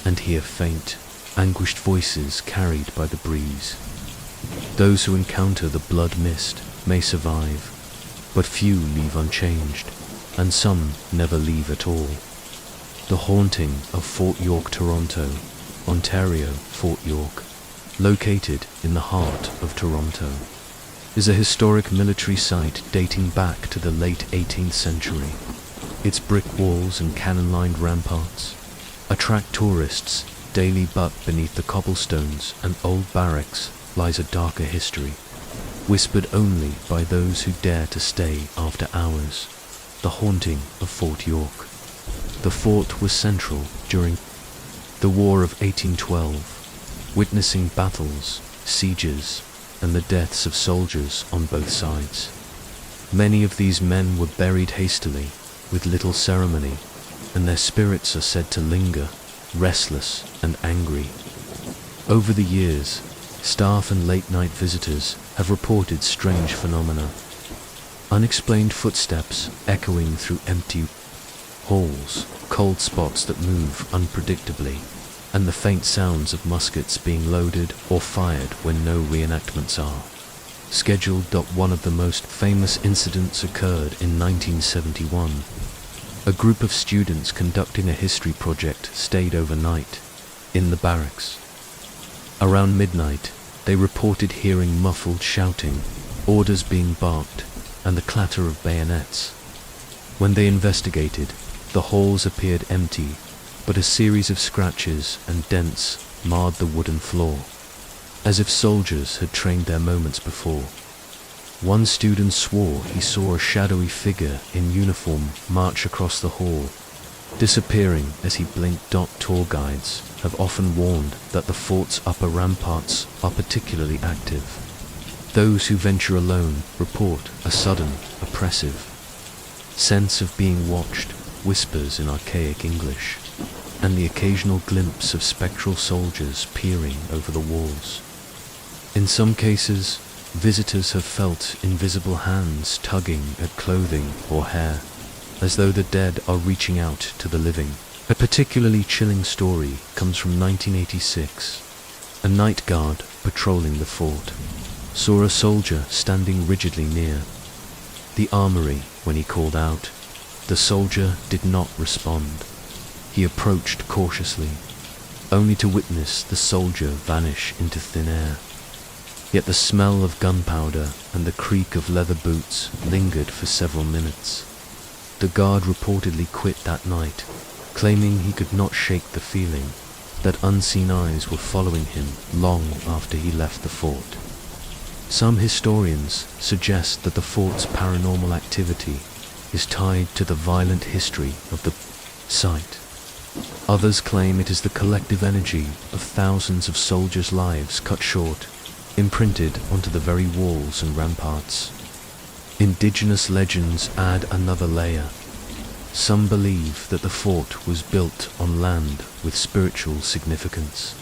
and hear faint, anguished voices carried by the breeze. Those who encounter the blood mist may survive, but few leave unchanged, and some never leave at all. The haunting of Fort York, Toronto, Ontario, Fort York, located in the heart of Toronto, is a historic military site dating back to the late 18th century. Its brick walls and cannon-lined ramparts attract tourists daily, but beneath the cobblestones and old barracks lies a darker history, whispered only by those who dare to stay after hours. The haunting of Fort York. The fort was central during the War of 1812, witnessing battles, sieges, and the deaths of soldiers on both sides. Many of these men were buried hastily, with little ceremony, and their spirits are said to linger, restless and angry. Over the years, staff and late-night visitors have reported strange phenomena. Unexplained footsteps echoing through empty halls, cold spots that move unpredictably, and the faint sounds of muskets being loaded or fired when no reenactments are scheduled. One of the most famous incidents occurred in 1971. A group of students conducting a history project stayed overnight in the barracks. Around midnight, they reported hearing muffled shouting, orders being barked, and the clatter of bayonets. When they investigated, the halls appeared empty, but a series of scratches and dents marred the wooden floor, as if soldiers had trained their moments before. One student swore he saw a shadowy figure in uniform march across the hall, disappearing as he blinked. Tour guides have often warned that the fort's upper ramparts are particularly active. Those who venture alone report a sudden, oppressive sense of being watched, whispers in archaic English, and the occasional glimpse of spectral soldiers peering over the walls. In some cases, visitors have felt invisible hands tugging at clothing or hair, as though the dead are reaching out to the living. A particularly chilling story comes from 1986. A night guard patrolling the fort saw a soldier standing rigidly near the armory when he called out. The soldier did not respond. He approached cautiously, only to witness the soldier vanish into thin air. Yet the smell of gunpowder and the creak of leather boots lingered for several minutes. The guard reportedly quit that night, claiming he could not shake the feeling that unseen eyes were following him long after he left the fort. Some historians suggest that the fort's paranormal activity is tied to the violent history of the site. Others claim it is the collective energy of thousands of soldiers' lives cut short, imprinted onto the very walls and ramparts. Indigenous legends add another layer. Some believe that the fort was built on land with spiritual significance,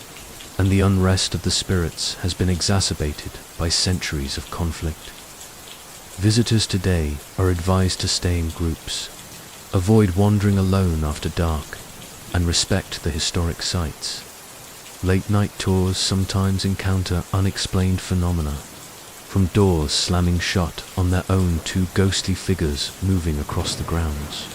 and the unrest of the spirits has been exacerbated by centuries of conflict. Visitors today are advised to stay in groups, avoid wandering alone after dark, and respect the historic sites. Late-night tours sometimes encounter unexplained phenomena, from doors slamming shut on their own to ghostly figures moving across the grounds.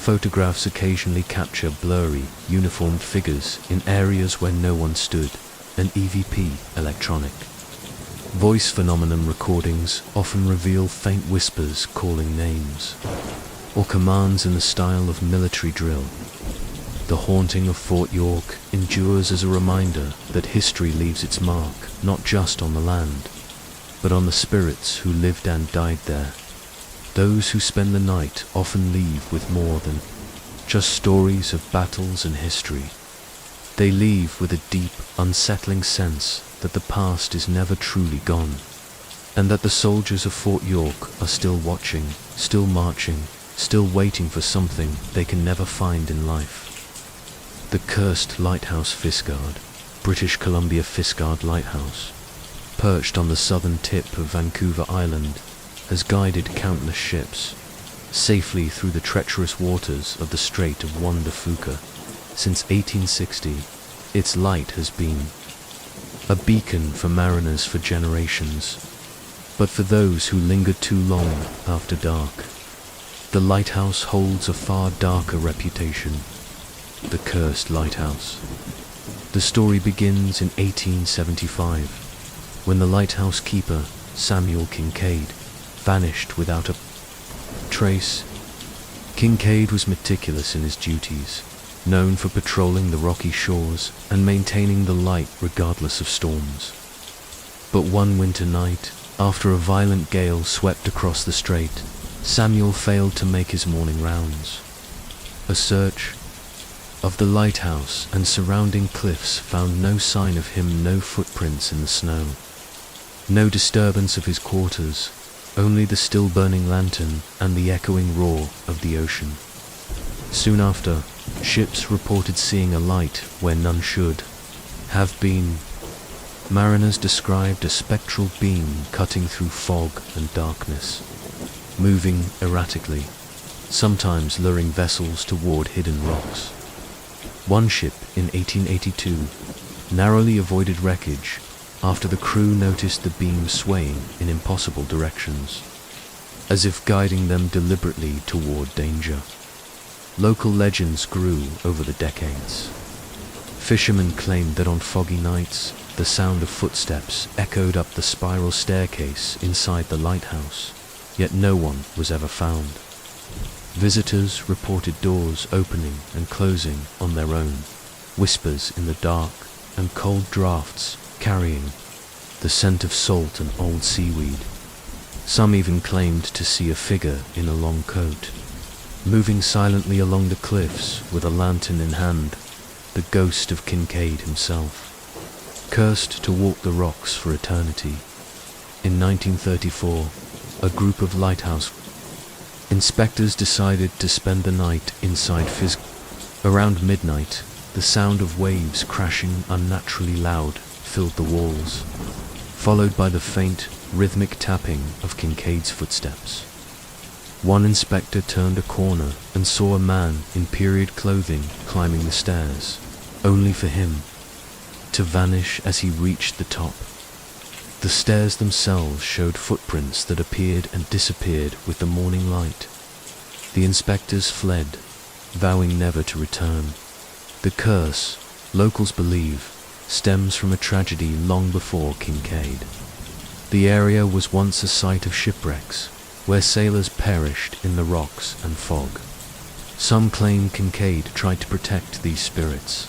Photographs occasionally capture blurry, uniformed figures in areas where no one stood, and EVP electronic. Voice phenomenon recordings often reveal faint whispers calling names, or commands in the style of military drill. The haunting of Fort York endures as a reminder that history leaves its mark not just on the land, but on the spirits who lived and died there. Those who spend the night often leave with more than just stories of battles and history. They leave with a deep, unsettling sense that the past is never truly gone, and that the soldiers of Fort York are still watching, still marching, still waiting for something they can never find in life. The cursed Lighthouse Fisgard, British Columbia Fisgard Lighthouse, perched on the southern tip of Vancouver Island, has guided countless ships safely through the treacherous waters of the Strait of Juan de Fuca. Since 1860, its light has been a beacon for mariners for generations, but for those who linger too long after dark, the lighthouse holds a far darker reputation. The cursed lighthouse. The story begins in 1875, when the lighthouse keeper, Samuel Kincaid, vanished without a trace. Kincaid was meticulous in his duties, known for patrolling the rocky shores and maintaining the light regardless of storms. But one winter night, after a violent gale swept across the strait, Samuel failed to make his morning rounds. A search of the lighthouse and surrounding cliffs found no sign of him, no footprints in the snow, no disturbance of his quarters, only the still burning lantern and the echoing roar of the ocean. Soon after, ships reported seeing a light where none should have been. Mariners described a spectral beam cutting through fog and darkness, moving erratically, sometimes luring vessels toward hidden rocks. One ship in 1882 narrowly avoided wreckage after the crew noticed the beam swaying in impossible directions, as if guiding them deliberately toward danger. Local legends grew over the decades. Fishermen claimed that on foggy nights, the sound of footsteps echoed up the spiral staircase inside the lighthouse, yet no one was ever found. Visitors reported doors opening and closing on their own, whispers in the dark, and cold drafts carrying the scent of salt and old seaweed. Some even claimed to see a figure in a long coat, moving silently along the cliffs with a lantern in hand, the ghost of Kincaid himself, cursed to walk the rocks for eternity. In 1934, a group of lighthouse Inspectors decided to spend the night inside Around midnight, the sound of waves crashing unnaturally loud filled the walls, followed by the faint, rhythmic tapping of Kincaid's footsteps. One inspector turned a corner and saw a man in period clothing climbing the stairs, only for him to vanish as he reached the top. The stairs themselves showed footprints that appeared and disappeared with the morning light. The inspectors fled, vowing never to return. The curse, locals believe, stems from a tragedy long before Kincaid. The area was once a site of shipwrecks, where sailors perished in the rocks and fog. Some claim Kincaid tried to protect these spirits,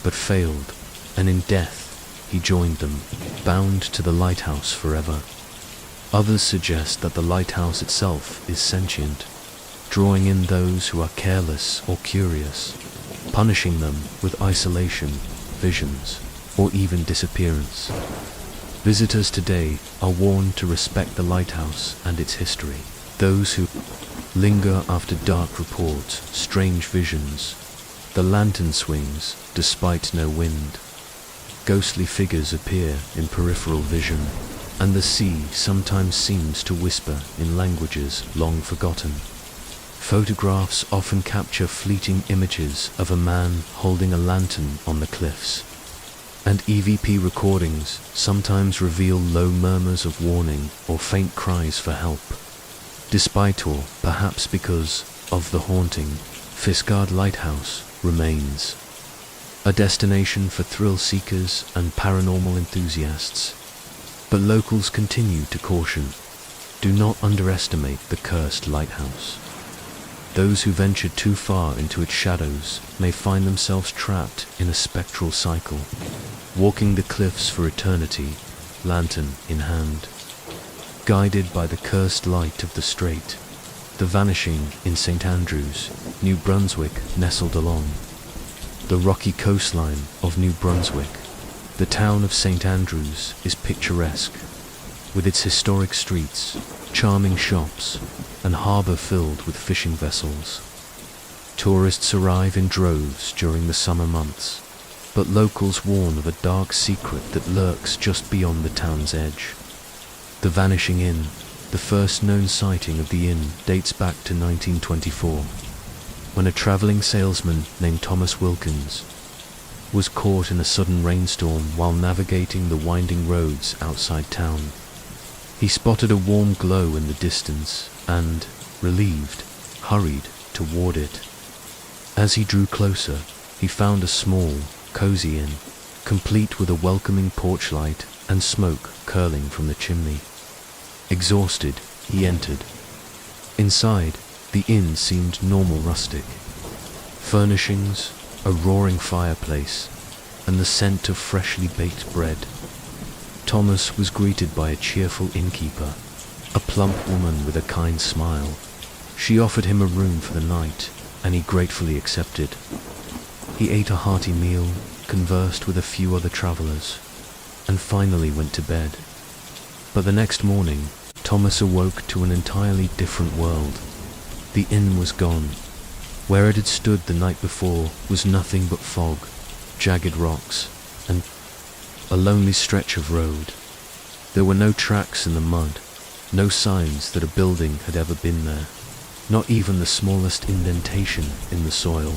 but failed, and in death he joined them, bound to the lighthouse forever. Others suggest that the lighthouse itself is sentient, drawing in those who are careless or curious, punishing them with isolation, visions, or even disappearance. Visitors today are warned to respect the lighthouse and its history. Those who linger after dark report strange visions. The lantern swings despite no wind. Ghostly figures appear in peripheral vision, and the sea sometimes seems to whisper in languages long forgotten. Photographs often capture fleeting images of a man holding a lantern on the cliffs, and EVP recordings sometimes reveal low murmurs of warning or faint cries for help. Despite, or perhaps because of the haunting, Fisgard Lighthouse remains a destination for thrill seekers and paranormal enthusiasts. But locals continue to caution, do not underestimate the cursed lighthouse. Those who venture too far into its shadows may find themselves trapped in a spectral cycle, walking the cliffs for eternity, lantern in hand. Guided by the cursed light of the strait, the vanishing in St. Andrews, New Brunswick nestled along the rocky coastline of New Brunswick. The town of St. Andrews is picturesque, with its historic streets, charming shops, and harbour filled with fishing vessels. Tourists arrive in droves during the summer months, but locals warn of a dark secret that lurks just beyond the town's edge. The Vanishing Inn, the first known sighting of the inn, dates back to 1924, when a travelling salesman named Thomas Wilkins was caught in a sudden rainstorm while navigating the winding roads outside town. He spotted a warm glow in the distance and, relieved, hurried toward it. As he drew closer, he found a small, cozy inn, complete with a welcoming porch light and smoke curling from the chimney. Exhausted, he entered. Inside, the inn seemed normal rustic. Furnishings, a roaring fireplace, and the scent of freshly baked bread. Thomas was greeted by a cheerful innkeeper, a plump woman with a kind smile. She offered him a room for the night, and he gratefully accepted. He ate a hearty meal, conversed with a few other travellers, and finally went to bed. But the next morning, Thomas awoke to an entirely different world. The inn was gone. Where it had stood the night before was nothing but fog, jagged rocks, and a lonely stretch of road. There were no tracks in the mud, no signs that a building had ever been there, not even the smallest indentation in the soil.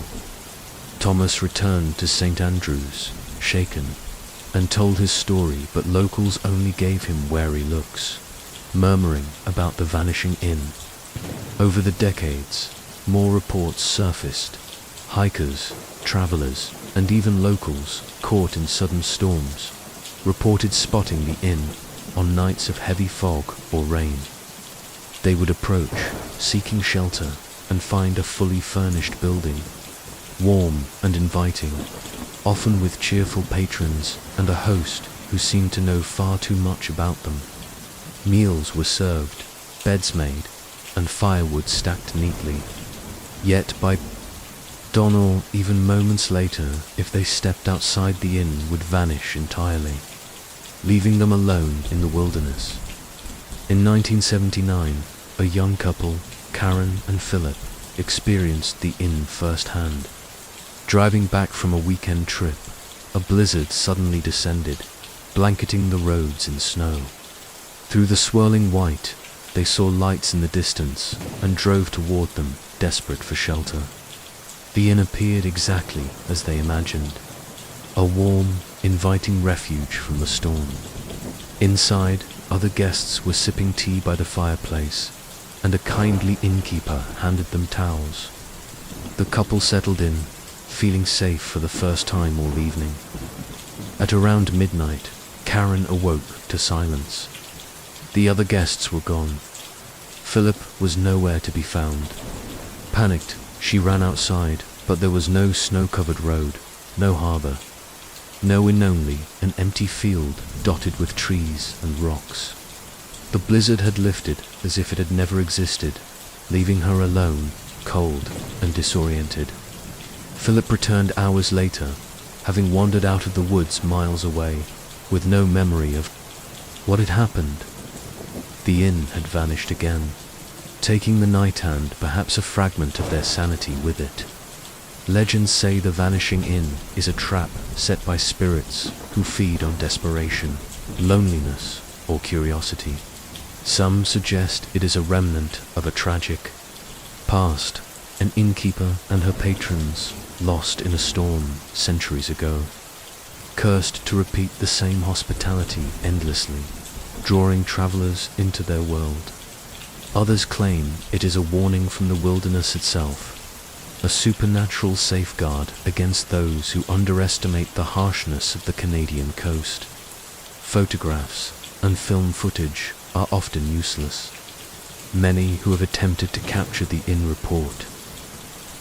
Thomas returned to St. Andrews, shaken, and told his story, but locals only gave him wary looks, murmuring about the Vanishing Inn. Over the decades, more reports surfaced. Hikers, travelers, and even locals caught in sudden storms reported spotting the inn on nights of heavy fog or rain. They would approach, seeking shelter, and find a fully furnished building, warm and inviting, often with cheerful patrons and a host who seemed to know far too much about them. Meals were served, beds made, and firewood stacked neatly. Yet by dawn or even moments later, if they stepped outside the inn, would vanish entirely, leaving them alone in the wilderness. In 1979, a young couple, Karen and Philip experienced the inn firsthand. Driving back from a weekend trip, a blizzard suddenly descended, blanketing the roads in snow. Through the swirling white, they saw lights in the distance and drove toward them, desperate for shelter. The inn appeared exactly as they imagined, a warm, inviting refuge from the storm. Inside, other guests were sipping tea by the fireplace, and a kindly innkeeper handed them towels. The couple settled in, feeling safe for the first time all evening. At around midnight, Karen awoke to silence. The other guests were gone. Philip was nowhere to be found. Panicked, she ran outside, but there was no snow-covered road, no harbour. No inn, only an empty field dotted with trees and rocks. The blizzard had lifted as if it had never existed, leaving her alone, cold and disoriented. Philip returned hours later, having wandered out of the woods miles away, with no memory of what had happened. The inn had vanished again, taking the night hand, perhaps a fragment of their sanity with it. Legends say the Vanishing Inn is a trap set by spirits who feed on desperation, loneliness, or curiosity. Some suggest it is a remnant of a tragic past, an innkeeper and her patrons lost in a storm centuries ago, cursed to repeat the same hospitality endlessly, drawing travelers into their world. Others claim it is a warning from the wilderness itself, a supernatural safeguard against those who underestimate the harshness of the Canadian coast. Photographs and film footage are often useless. Many who have attempted to capture the inn report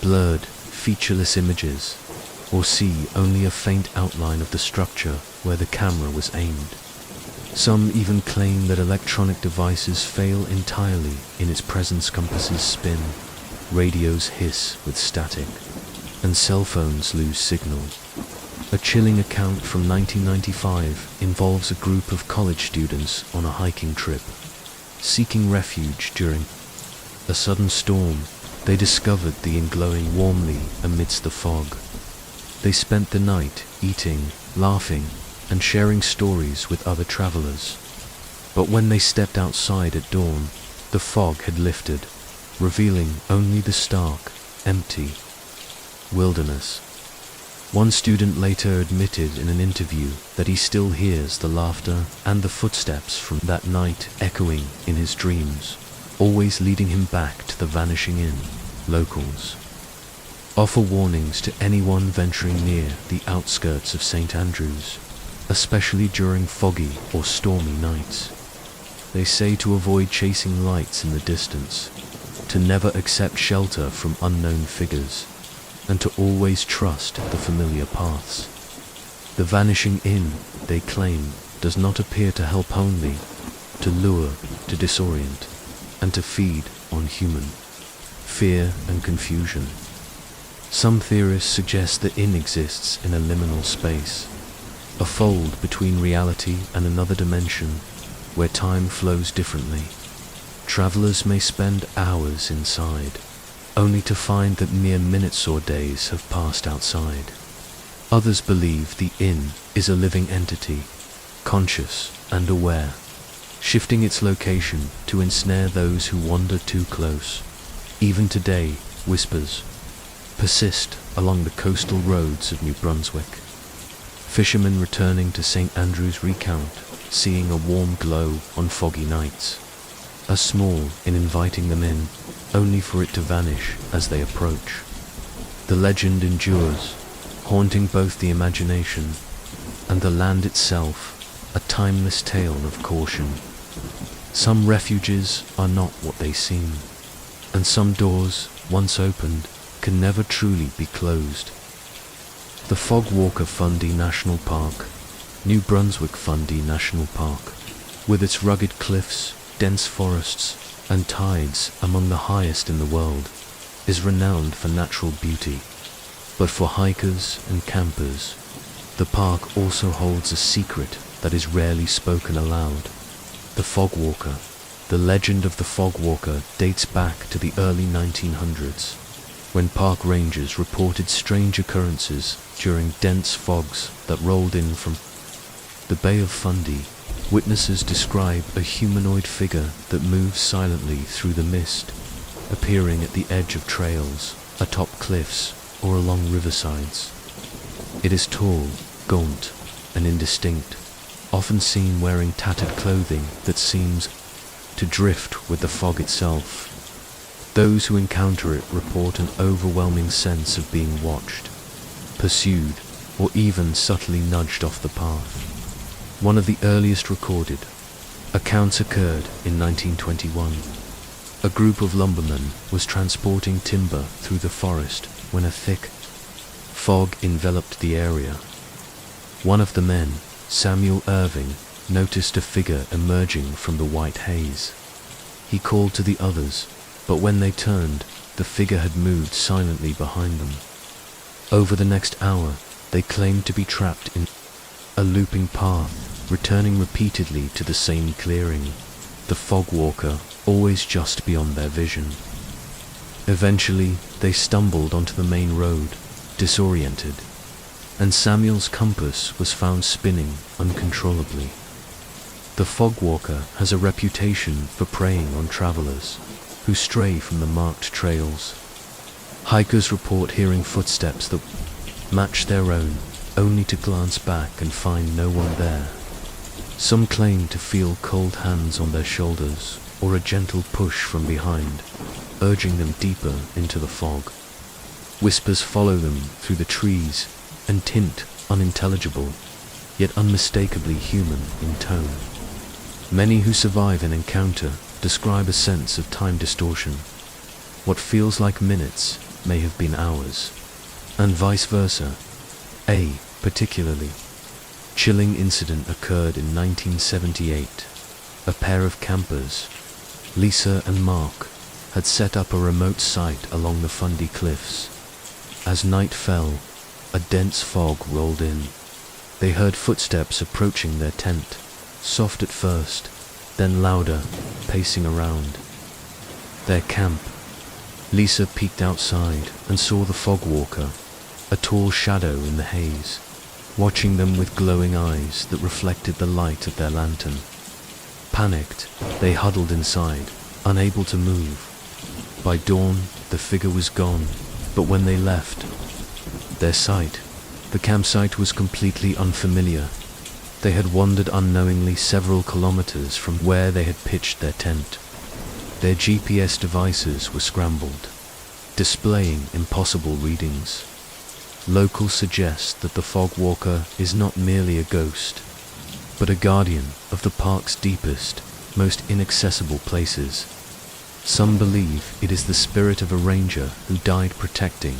blurred, featureless images, or see only a faint outline of the structure where the camera was aimed. Some even claim that electronic devices fail entirely in its presence compasses spin, radios hiss with static, and cell phones lose signal. A chilling account from 1995 involves a group of college students on a hiking trip. Seeking refuge during a sudden storm, they discovered the inn glowing warmly amidst the fog. They spent the night eating, laughing, and sharing stories with other travelers. But when they stepped outside at dawn, the fog had lifted, revealing only the stark, empty wilderness. One student later admitted in an interview that he still hears the laughter and the footsteps from that night echoing in his dreams, always leading him back to the Vanishing Inn. Locals offer warnings to anyone venturing near the outskirts of St. Andrews, especially during foggy or stormy nights. They say to avoid chasing lights in the distance, to never accept shelter from unknown figures, and to always trust the familiar paths. The Vanishing Inn, they claim, does not appear to help, only to lure, to disorient, and to feed on human fear and confusion. Some theorists suggest the inn exists in a liminal space, a fold between reality and another dimension where time flows differently. Travelers may spend hours inside, only to find that mere minutes or days have passed outside. Others believe the inn is a living entity, conscious and aware, shifting its location to ensnare those who wander too close. Even today, whispers persist along the coastal roads of New Brunswick. Fishermen returning to St. Andrews recount seeing a warm glow on foggy nights, as small in inviting them in, only for it to vanish as they approach. The legend endures, haunting both the imagination and the land itself, a timeless tale of caution. Some refuges are not what they seem, and some doors, once opened, can never truly be closed. The Fog Walker Fundy National Park, New Brunswick Fundy National Park, with its rugged cliffs, dense forests, and tides among the highest in the world, is renowned for natural beauty. But for hikers and campers, the park also holds a secret that is rarely spoken aloud. The Fog Walker, The legend of the fog walker dates back to the early 1900s, when park rangers reported strange occurrences during dense fogs that rolled in from the Bay of Fundy. Witnesses describe a humanoid figure that moves silently through the mist, appearing at the edge of trails, atop cliffs, or along riversides. It is tall, gaunt, and indistinct, often seen wearing tattered clothing that seems to drift with the fog itself. Those who encounter it report an overwhelming sense of being watched, pursued, or even subtly nudged off the path. One of the earliest recorded accounts occurred in 1921. A group of lumbermen was transporting timber through the forest when a thick fog enveloped the area. One of the men, Samuel Irving, noticed a figure emerging from the white haze. He called to the others, but when they turned, the figure had moved silently behind them. Over the next hour, they claimed to be trapped in a looping path, returning repeatedly to the same clearing, the fog walker always just beyond their vision. Eventually, they stumbled onto the main road, disoriented, and Samuel's compass was found spinning uncontrollably. The fog walker has a reputation for preying on travelers who stray from the marked trails. Hikers report hearing footsteps that match their own, only to glance back and find no one there. Some claim to feel cold hands on their shoulders or a gentle push from behind, urging them deeper into the fog. Whispers follow them through the trees and tint unintelligible, yet unmistakably human in tone. Many who survive an encounter describe a sense of time distortion. What feels like minutes may have been hours, and vice versa. A particularly chilling incident occurred in 1978. A pair of campers, Lisa and Mark, had set up a remote site along the Fundy Cliffs. As night fell, a dense fog rolled in. They heard footsteps approaching their tent, soft at first, then louder, pacing around. Their camp. Lisa peeked outside and saw the fog walker, a tall shadow in the haze, watching them with glowing eyes that reflected the light of their lantern. Panicked, they huddled inside, unable to move. By dawn, the figure was gone, but when they left their site, the campsite was completely unfamiliar. They had wandered unknowingly several kilometers from where they had pitched their tent. Their GPS devices were scrambled, displaying impossible readings. Locals suggest that the fog walker is not merely a ghost, but a guardian of the park's deepest, most inaccessible places. Some believe it is the spirit of a ranger who died protecting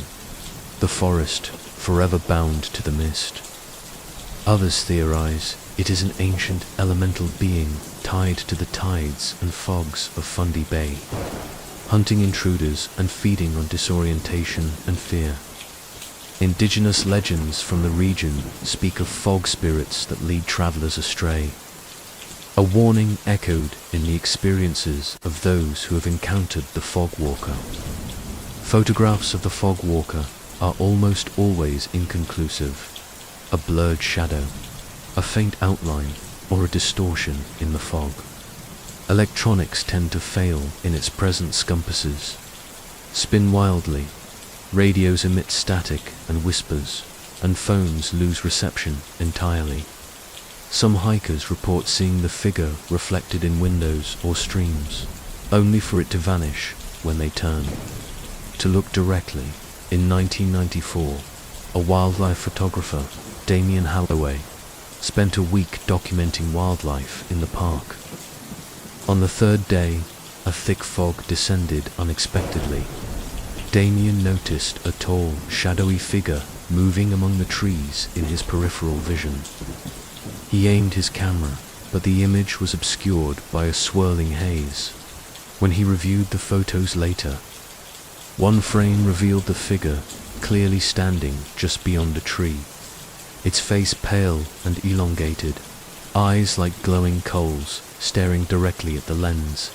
the forest, forever bound to the mist. Others theorize it is an ancient elemental being tied to the tides and fogs of Fundy Bay, hunting intruders and feeding on disorientation and fear. Indigenous legends from the region speak of fog spirits that lead travelers astray. A warning echoed in the experiences of those who have encountered the fog walker. Photographs of the fog walker are almost always inconclusive. A blurred shadow, a faint outline, or a distortion in the fog. Electronics tend to fail in its presence compasses, spin wildly, radios emit static and whispers, and phones lose reception entirely. Some hikers report seeing the figure reflected in windows or streams, only for it to vanish when they turn. To look directly, in 1994, a wildlife photographer, Damien Holloway, spent a week documenting wildlife in the park. On the third day, a thick fog descended unexpectedly. Damien noticed a tall, shadowy figure moving among the trees in his peripheral vision. He aimed his camera, but the image was obscured by a swirling haze. When he reviewed the photos later, one frame revealed the figure clearly standing just beyond a tree, its face pale and elongated, eyes like glowing coals staring directly at the lens.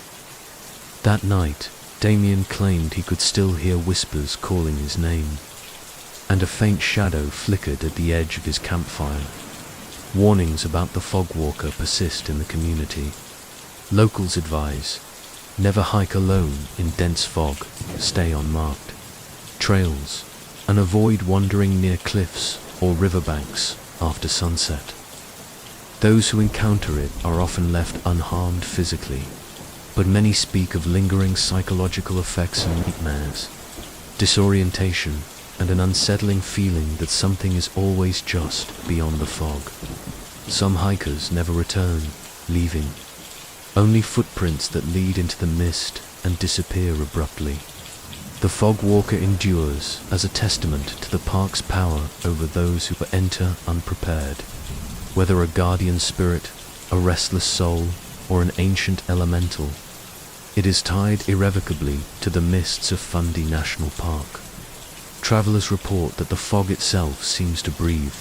That night, Damien claimed he could still hear whispers calling his name, and a faint shadow flickered at the edge of his campfire. Warnings about the fog walker persist in the community. Locals advise, never hike alone in dense fog, stay on marked trails, and avoid wandering near cliffs or riverbanks after sunset. Those who encounter it are often left unharmed physically, but many speak of lingering psychological effects and nightmares, disorientation, and an unsettling feeling that something is always just beyond the fog. Some hikers never return, leaving only footprints that lead into the mist and disappear abruptly. The fog walker endures as a testament to the park's power over those who enter unprepared. Whether a guardian spirit, a restless soul, or an ancient elemental, it is tied irrevocably to the mists of Fundy National Park. Travelers report that the fog itself seems to breathe,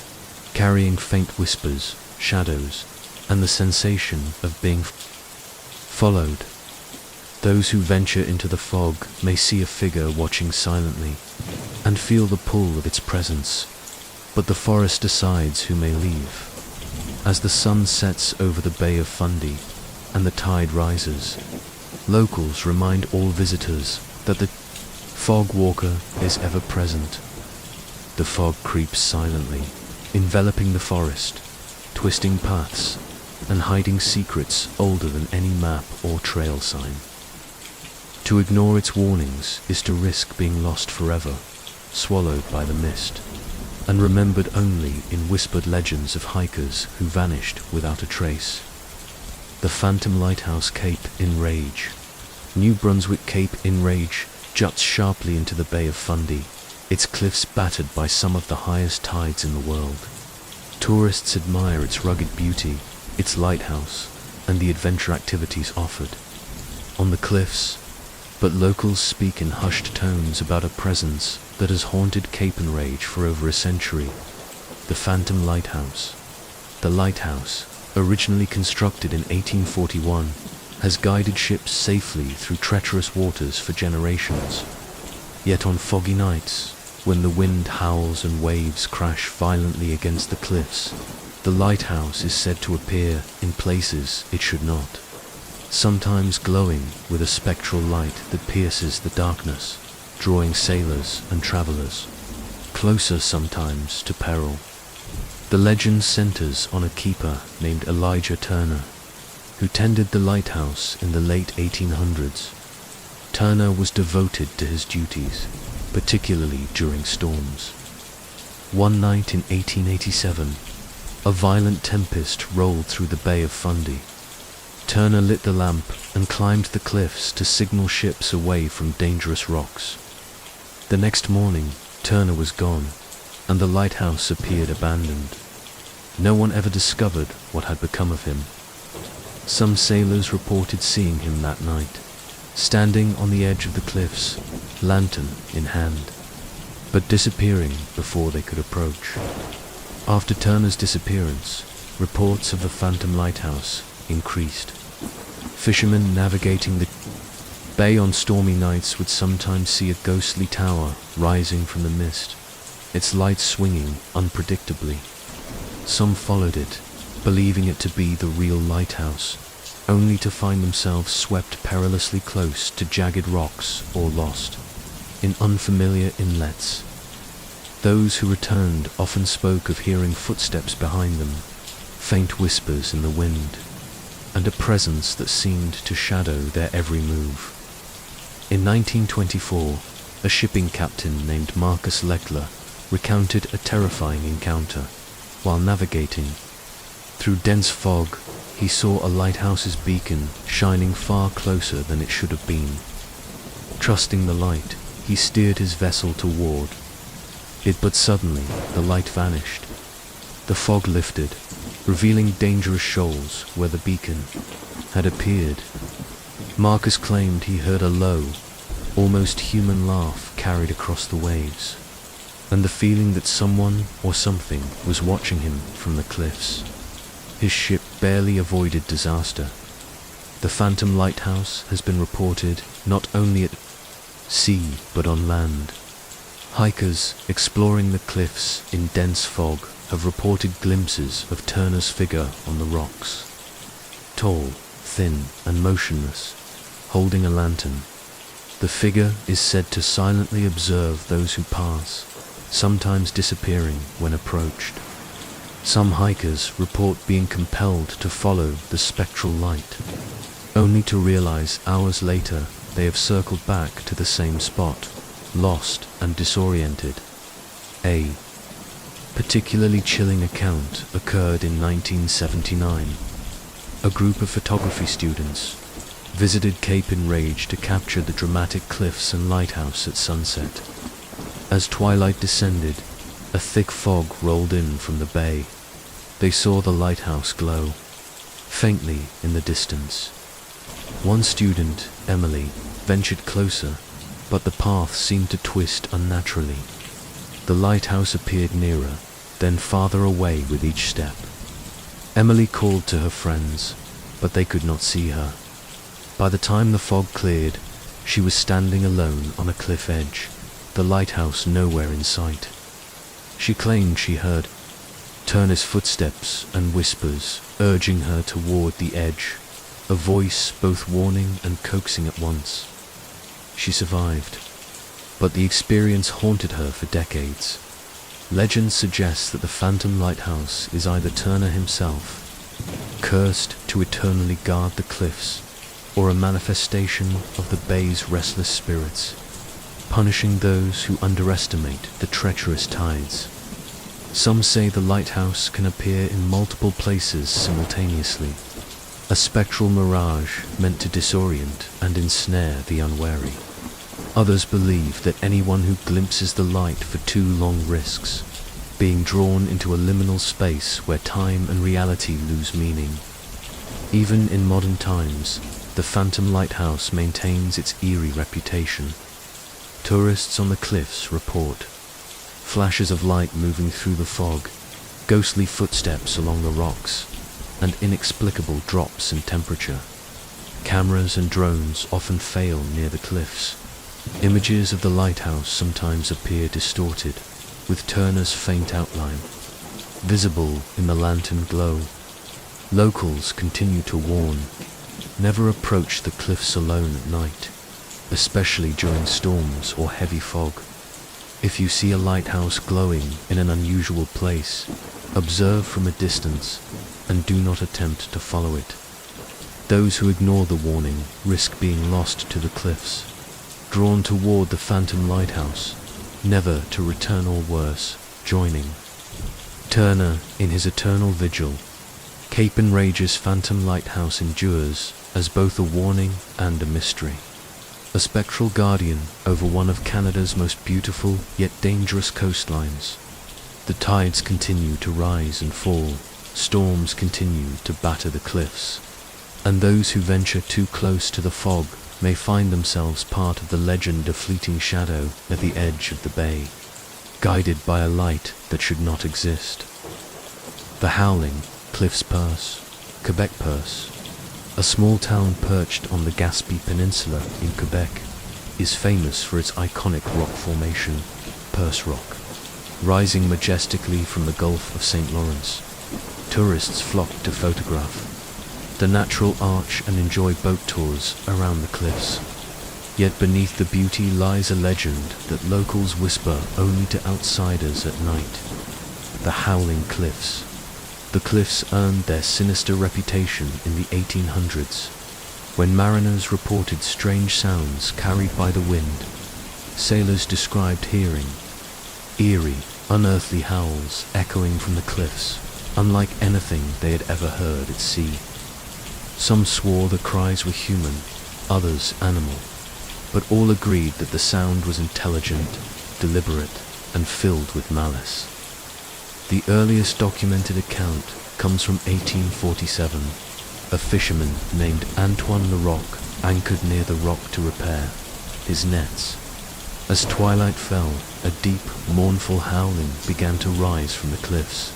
carrying faint whispers, shadows, and the sensation of being followed. Those who venture into the fog may see a figure watching silently and feel the pull of its presence, but the forest decides who may leave. As the sun sets over the Bay of Fundy and the tide rises, locals remind all visitors that the fog walker is ever present. The fog creeps silently, enveloping the forest, twisting paths, and hiding secrets older than any map or trail sign. To ignore its warnings is to risk being lost forever, swallowed by the mist, and remembered only in whispered legends of hikers who vanished without a trace. The Phantom Lighthouse Cape in Rage. New Brunswick Cape in Rage juts sharply into the Bay of Fundy, its cliffs battered by some of the highest tides in the world. Tourists admire its rugged beauty, its lighthouse, and the adventure activities offered on the cliffs, but locals speak in hushed tones about a presence that has haunted Cape and Rage for over a century. The Phantom Lighthouse. The lighthouse, originally constructed in 1841, has guided ships safely through treacherous waters for generations. Yet on foggy nights, when the wind howls and waves crash violently against the cliffs, the lighthouse is said to appear in places it should not, sometimes glowing with a spectral light that pierces the darkness, drawing sailors and travelers closer sometimes to peril. The legend centers on a keeper named Elijah Turner, who tended the lighthouse in the late 1800s. Turner was devoted to his duties, particularly during storms. One night in 1887, a violent tempest rolled through the Bay of Fundy. Turner lit the lamp and climbed the cliffs to signal ships away from dangerous rocks. The next morning, Turner was gone, and the lighthouse appeared abandoned. No one ever discovered what had become of him. Some sailors reported seeing him that night, standing on the edge of the cliffs, lantern in hand, but disappearing before they could approach. After Turner's disappearance, reports of the Phantom Lighthouse increased. Fishermen navigating the bay on stormy nights would sometimes see a ghostly tower rising from the mist, its lights swinging unpredictably. Some followed it, believing it to be the real lighthouse, only to find themselves swept perilously close to jagged rocks or lost in unfamiliar inlets. Those who returned often spoke of hearing footsteps behind them, faint whispers in the wind, and a presence that seemed to shadow their every move. In 1924, a shipping captain named Marcus Leckler recounted a terrifying encounter. While navigating through dense fog, he saw a lighthouse's beacon shining far closer than it should have been. Trusting the light, he steered his vessel toward it, but suddenly the light vanished. The fog lifted, revealing dangerous shoals where the beacon had appeared. Marcus claimed he heard a low, almost human laugh carried across the waves, and the feeling that someone or something was watching him from the cliffs. His ship barely avoided disaster. The Phantom Lighthouse has been reported not only at sea but on land. Hikers exploring the cliffs in dense fog have reported glimpses of Turner's figure on the rocks. Tall, thin, and motionless, holding a lantern, the figure is said to silently observe those who pass, sometimes disappearing when approached. Some hikers report being compelled to follow the spectral light, only to realize hours later they have circled back to the same spot, lost and disoriented. A particularly chilling account occurred in 1979. A group of photography students visited Cape Enrage to capture the dramatic cliffs and lighthouse at sunset. As twilight descended, a thick fog rolled in from the bay. They saw the lighthouse glow, faintly in the distance. One student, Emily, ventured closer, but the path seemed to twist unnaturally. The lighthouse appeared nearer, then farther away with each step. Emily called to her friends, but they could not see her. By the time the fog cleared, she was standing alone on a cliff edge, the lighthouse nowhere in sight. She claimed she heard Turner's footsteps and whispers urging her toward the edge, a voice both warning and coaxing at once. She survived, but the experience haunted her for decades. Legend suggests that the Phantom Lighthouse is either Turner himself, cursed to eternally guard the cliffs, or a manifestation of the bay's restless spirits, punishing those who underestimate the treacherous tides. Some say the lighthouse can appear in multiple places simultaneously, a spectral mirage meant to disorient and ensnare the unwary. Others believe that anyone who glimpses the light for too long risks being drawn into a liminal space where time and reality lose meaning. Even in modern times, the Phantom Lighthouse maintains its eerie reputation. Tourists on the cliffs report flashes of light moving through the fog, ghostly footsteps along the rocks, and inexplicable drops in temperature. Cameras and drones often fail near the cliffs. Images of the lighthouse sometimes appear distorted, with Turner's faint outline visible in the lantern glow. Locals continue to warn, never approach the cliffs alone at night, especially during storms or heavy fog. If you see a lighthouse glowing in an unusual place, observe from a distance and do not attempt to follow it. Those who ignore the warning risk being lost to the cliffs, drawn toward the Phantom Lighthouse, never to return or worse, joining. Turner in his eternal vigil, Cape Enrage's Phantom Lighthouse endures as both a warning and a mystery. A spectral guardian over one of Canada's most beautiful yet dangerous coastlines. The tides continue to rise and fall, storms continue to batter the cliffs, and those who venture too close to the fog may find themselves part of the legend of fleeting shadow at the edge of the bay, guided by a light that should not exist. The Howling, Cliffs Perce, Quebec Perce, a small town perched on the Gaspé Peninsula in Quebec, is famous for its iconic rock formation, Perce Rock, rising majestically from the Gulf of St. Lawrence. Tourists flock to photograph the natural arch and enjoy boat tours around the cliffs. Yet beneath the beauty lies a legend that locals whisper only to outsiders at night. The Howling Cliffs. The cliffs earned their sinister reputation in the 1800s, when mariners reported strange sounds carried by the wind. Sailors described hearing eerie, unearthly howls echoing from the cliffs, unlike anything they had ever heard at sea. Some swore the cries were human, others animal, but all agreed that the sound was intelligent, deliberate, and filled with malice. The earliest documented account comes from 1847. A fisherman named Antoine Larocque anchored near the rock to repair his nets. As twilight fell, a deep, mournful howling began to rise from the cliffs.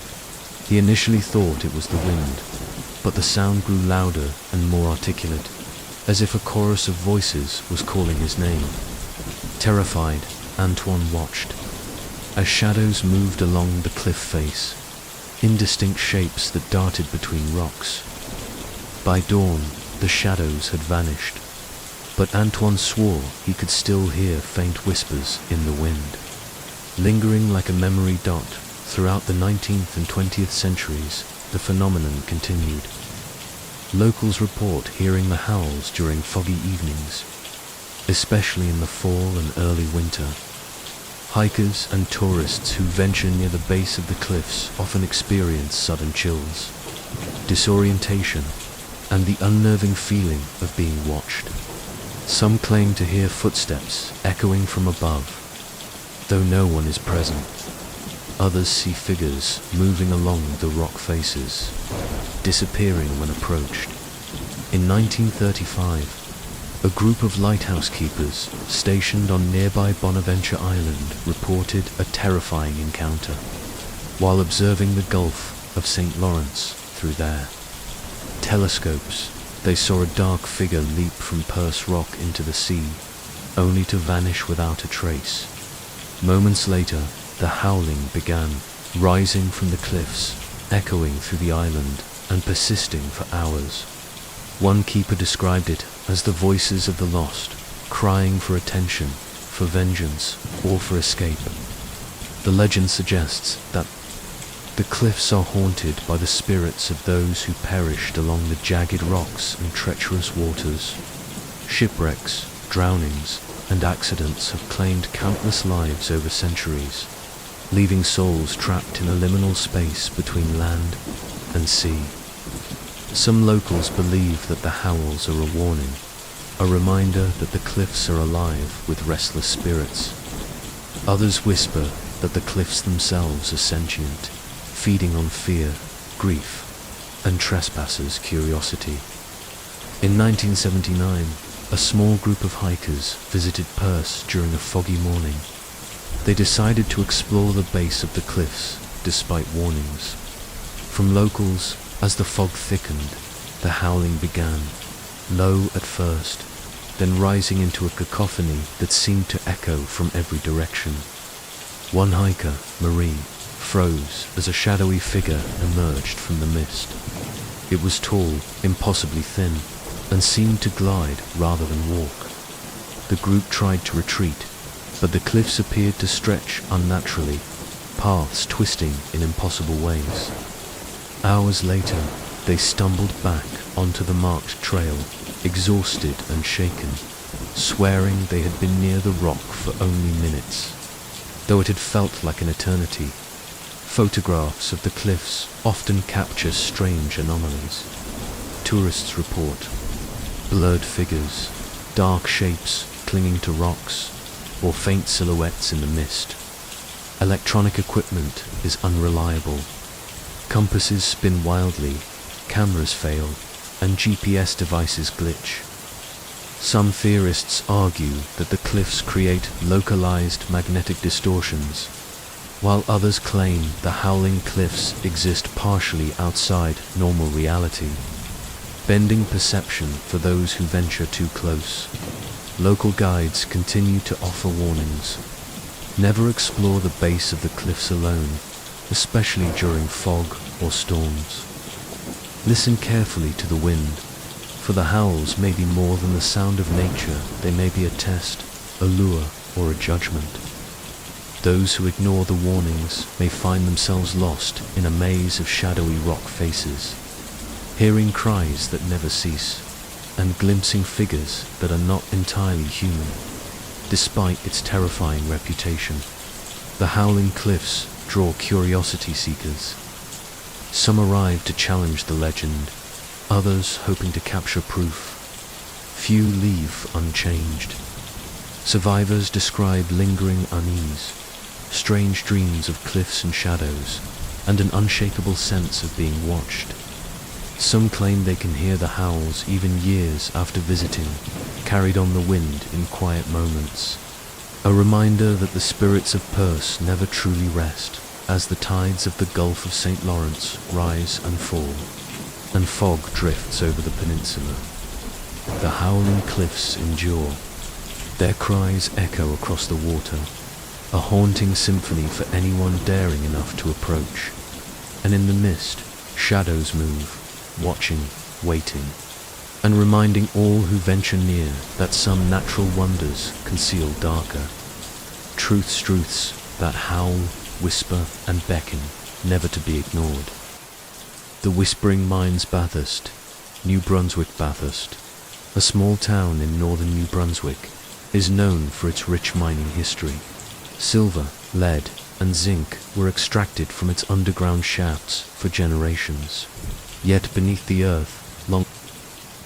He initially thought it was the wind, but the sound grew louder and more articulate, as if a chorus of voices was calling his name. Terrified, Antoine watched, as shadows moved along the cliff face, indistinct shapes that darted between rocks. By dawn, the shadows had vanished, but Antoine swore he could still hear faint whispers in the wind. Lingering like a memory dot throughout the 19th and 20th centuries, the phenomenon continued. Locals report hearing the howls during foggy evenings, especially in the fall and early winter. Hikers and tourists who venture near the base of the cliffs often experience sudden chills, disorientation, and the unnerving feeling of being watched. Some claim to hear footsteps echoing from above, though no one is present. Others see figures moving along the rock faces, disappearing when approached. In 1935, a group of lighthouse keepers stationed on nearby Bonaventure Island reported a terrifying encounter while observing the Gulf of St. Lawrence through their telescopes. They saw a dark figure leap from Perce Rock into the sea, only to vanish without a trace. Moments later, the howling began, rising from the cliffs, echoing through the island, and persisting for hours. One keeper described it as the voices of the lost, crying for attention, for vengeance, or for escape. The legend suggests that the cliffs are haunted by the spirits of those who perished along the jagged rocks and treacherous waters. Shipwrecks, drownings, and accidents have claimed countless lives over centuries, leaving souls trapped in a liminal space between land and sea. Some locals believe that the howls are a warning, a reminder that the cliffs are alive with restless spirits. Others whisper that the cliffs themselves are sentient, feeding on fear, grief, and trespassers' curiosity. In 1979, a small group of hikers visited Perce during a foggy morning. They decided to explore the base of the cliffs despite warnings from locals. As the fog thickened, the howling began, low at first, then rising into a cacophony that seemed to echo from every direction. One hiker, Marie, froze as a shadowy figure emerged from the mist. It was tall, impossibly thin, and seemed to glide rather than walk. The group tried to retreat, but the cliffs appeared to stretch unnaturally, paths twisting in impossible ways. Hours later, they stumbled back onto the marked trail, exhausted and shaken, swearing they had been near the rock for only minutes, though it had felt like an eternity. Photographs of the cliffs often capture strange anomalies. Tourists report blurred figures, dark shapes clinging to rocks, or faint silhouettes in the mist. Electronic equipment is unreliable. Compasses spin wildly, cameras fail, and GPS devices glitch. Some theorists argue that the cliffs create localized magnetic distortions, while others claim the howling cliffs exist partially outside normal reality, bending perception for those who venture too close. Local guides continue to offer warnings. Never explore the base of the cliffs alone, especially during fog or storms. Listen carefully to the wind, for the howls may be more than the sound of nature. They may be a test, a lure, or a judgment. Those who ignore the warnings may find themselves lost in a maze of shadowy rock faces, hearing cries that never cease, and glimpsing figures that are not entirely human, despite its terrifying reputation. The howling cliffs draw curiosity seekers. Some arrive to challenge the legend, others hoping to capture proof. Few leave unchanged. Survivors describe lingering unease, strange dreams of cliffs and shadows, and an unshakable sense of being watched. Some claim they can hear the howls even years after visiting, carried on the wind in quiet moments. A reminder that the spirits of Perce never truly rest, as the tides of the Gulf of St. Lawrence rise and fall, and fog drifts over the peninsula. the howling cliffs endure. Their cries echo across the water, a haunting symphony for anyone daring enough to approach. And in the mist, shadows move, watching, waiting, and reminding all who venture near that some natural wonders conceal darker. Truths that howl, whisper, and beckon, never to be ignored. The Whispering Mines Bathurst, New Brunswick Bathurst, a small town in northern New Brunswick, is known for its rich mining history. Silver, lead, and zinc were extracted from its underground shafts for generations. Yet beneath the earth, long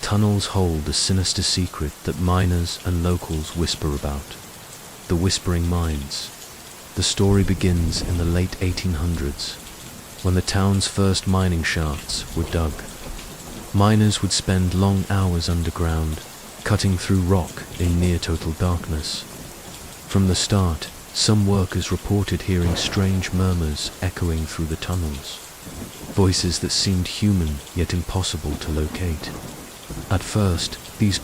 tunnels hold a sinister secret that miners and locals whisper about. The Whispering Mines. The story begins in the late 1800s, when the town's first mining shafts were dug. Miners would spend long hours underground, cutting through rock in near-total darkness. From the start, some workers reported hearing strange murmurs echoing through the tunnels, voices that seemed human yet impossible to locate. At first, these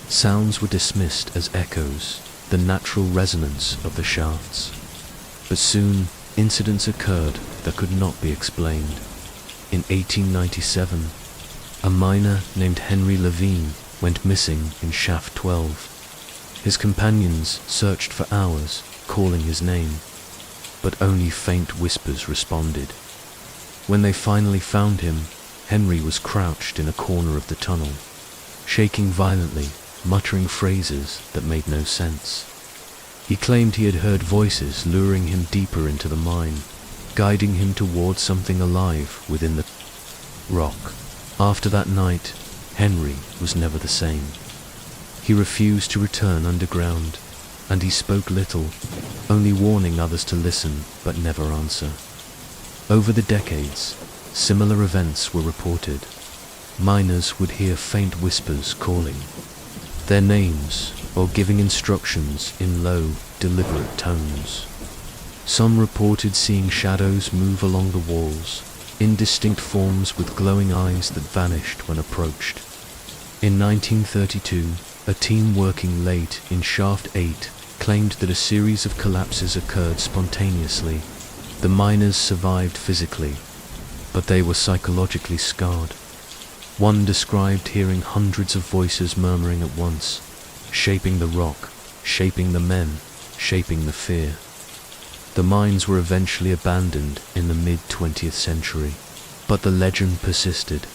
sounds were dismissed as echoes, the natural resonance of the shafts. But soon, incidents occurred that could not be explained. In 1897, a miner named Henry Levine went missing in Shaft 12. His companions searched for hours, calling his name, but only faint whispers responded. When they finally found him, Henry was crouched in a corner of the tunnel, shaking violently, muttering phrases that made no sense. He claimed he had heard voices luring him deeper into the mine, guiding him towards something alive within the rock. After that night, Henry was never the same. He refused to return underground, and he spoke little, only warning others to listen but never answer. Over the decades, similar events were reported. Miners would hear faint whispers calling their names or giving instructions in low, deliberate tones. Some reported seeing shadows move along the walls, indistinct forms with glowing eyes that vanished when approached. In 1932, a team working late in Shaft 8 claimed that a series of collapses occurred spontaneously. The miners survived physically, but they were psychologically scarred. One described hearing hundreds of voices murmuring at once, shaping the rock, shaping the men, shaping the fear. The mines were eventually abandoned in the mid-20th century, but the legend persisted.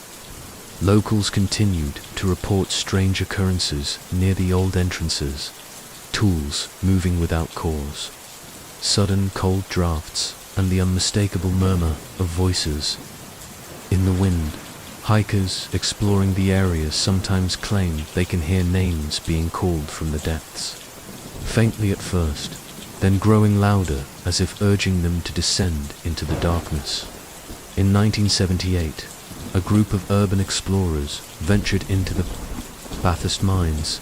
Locals continued to report strange occurrences near the old entrances, tools moving without cause, sudden cold drafts, and the unmistakable murmur of voices in the wind. Hikers exploring the area sometimes claim they can hear names being called from the depths, faintly at first, then growing louder as if urging them to descend into the darkness. In 1978, a group of urban explorers ventured into the Bathurst mines,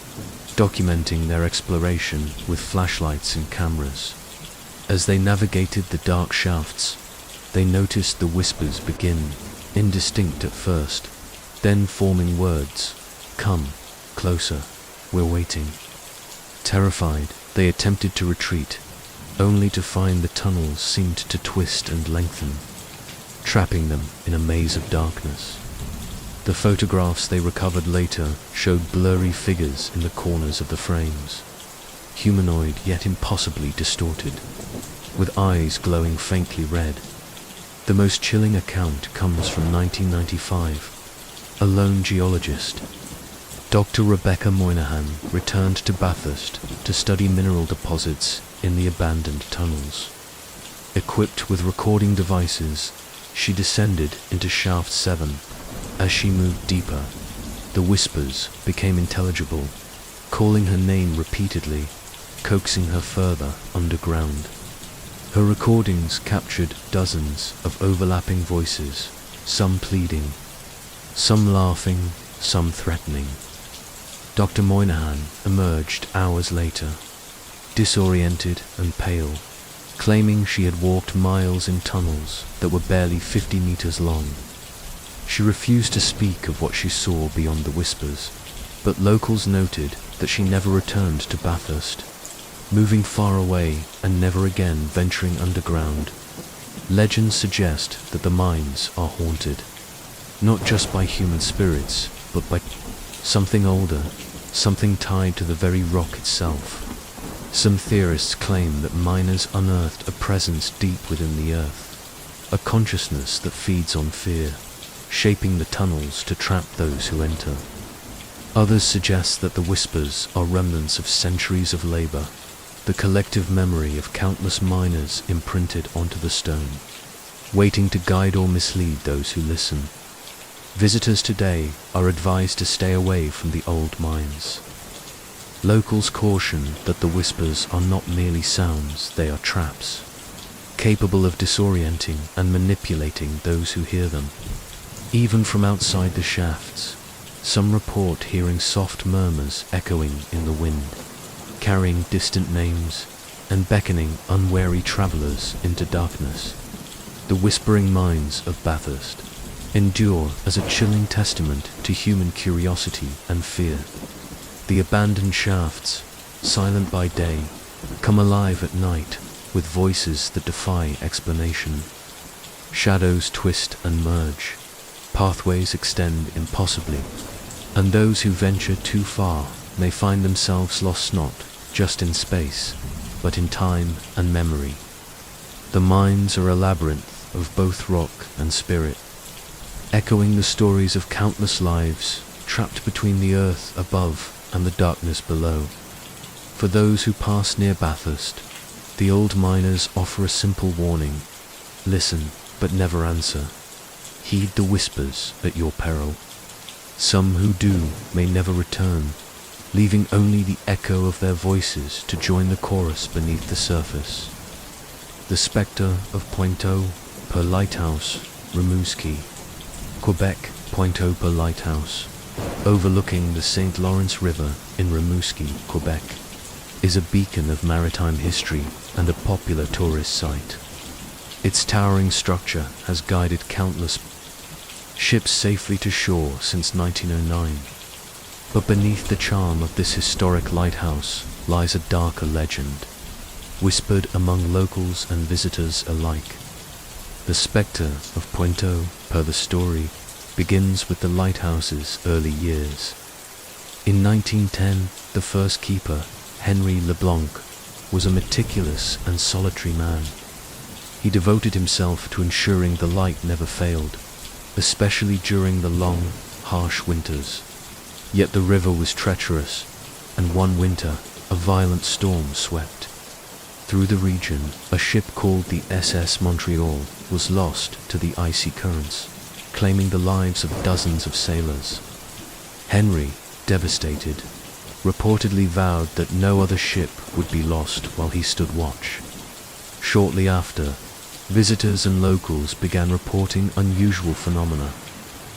documenting their exploration with flashlights and cameras. As they navigated the dark shafts, they noticed the whispers begin, indistinct at first, then forming words. "Come, closer, we're waiting." Terrified, they attempted to retreat, only to find the tunnels seemed to twist and lengthen, trapping them in a maze of darkness. The photographs they recovered later showed blurry figures in the corners of the frames, humanoid yet impossibly distorted, with eyes glowing faintly red. The most chilling account comes from 1995. A lone geologist, Dr. Rebecca Moynihan, returned to Bathurst to study mineral deposits in the abandoned tunnels. Equipped with recording devices, she descended into Shaft 7. As she moved deeper, the whispers became intelligible, calling her name repeatedly, coaxing her further underground. Her recordings captured dozens of overlapping voices, some pleading, some laughing, some threatening. Dr. Moynihan emerged hours later, disoriented and pale, claiming she had walked miles in tunnels that were barely 50 meters long. She refused to speak of what she saw beyond the whispers, but locals noted that she never returned to Bathurst, moving far away and never again venturing underground. Legends suggest that the mines are haunted, not just by human spirits, but by something older, something tied to the very rock itself. Some theorists claim that miners unearthed a presence deep within the earth, a consciousness that feeds on fear, shaping the tunnels to trap those who enter. Others suggest that the whispers are remnants of centuries of labor, the collective memory of countless miners imprinted onto the stone, waiting to guide or mislead those who listen. Visitors today are advised to stay away from the old mines. Locals caution that the whispers are not merely sounds, they are traps, capable of disorienting and manipulating those who hear them. Even from outside the shafts, some report hearing soft murmurs echoing in the wind, carrying distant names and beckoning unwary travelers into darkness. The whispering mines of Bathurst endure as a chilling testament to human curiosity and fear. The abandoned shafts, silent by day, come alive at night with voices that defy explanation. Shadows twist and merge, pathways extend impossibly, and those who venture too far may find themselves lost not just in space, but in time and memory. The mines are a labyrinth of both rock and spirit, echoing the stories of countless lives trapped between the earth above and the darkness below. For those who pass near Bathurst, the old miners offer a simple warning: listen, but never answer. Heed the whispers at your peril. Some who do may never return, leaving only the echo of their voices to join the chorus beneath the surface. The spectre of Pointeau per Lighthouse, Rimouski, Quebec. Pointeau per Lighthouse, overlooking the St. Lawrence River in Rimouski, Quebec, is a beacon of maritime history and a popular tourist site. Its towering structure has guided countless ships safely to shore since 1909. But beneath the charm of this historic lighthouse lies a darker legend, whispered among locals and visitors alike. The spectre of Pointeau, per the story, begins with the lighthouse's early years. In 1910, the first keeper, Henry Leblanc, was a meticulous and solitary man. He devoted himself to ensuring the light never failed, especially during the long, harsh winters. Yet the river was treacherous, and one winter, a violent storm swept through the region. A ship called the SS Montreal was lost to the icy currents, claiming the lives of dozens of sailors. Henry, devastated, reportedly vowed that no other ship would be lost while he stood watch. Shortly after, visitors and locals began reporting unusual phenomena.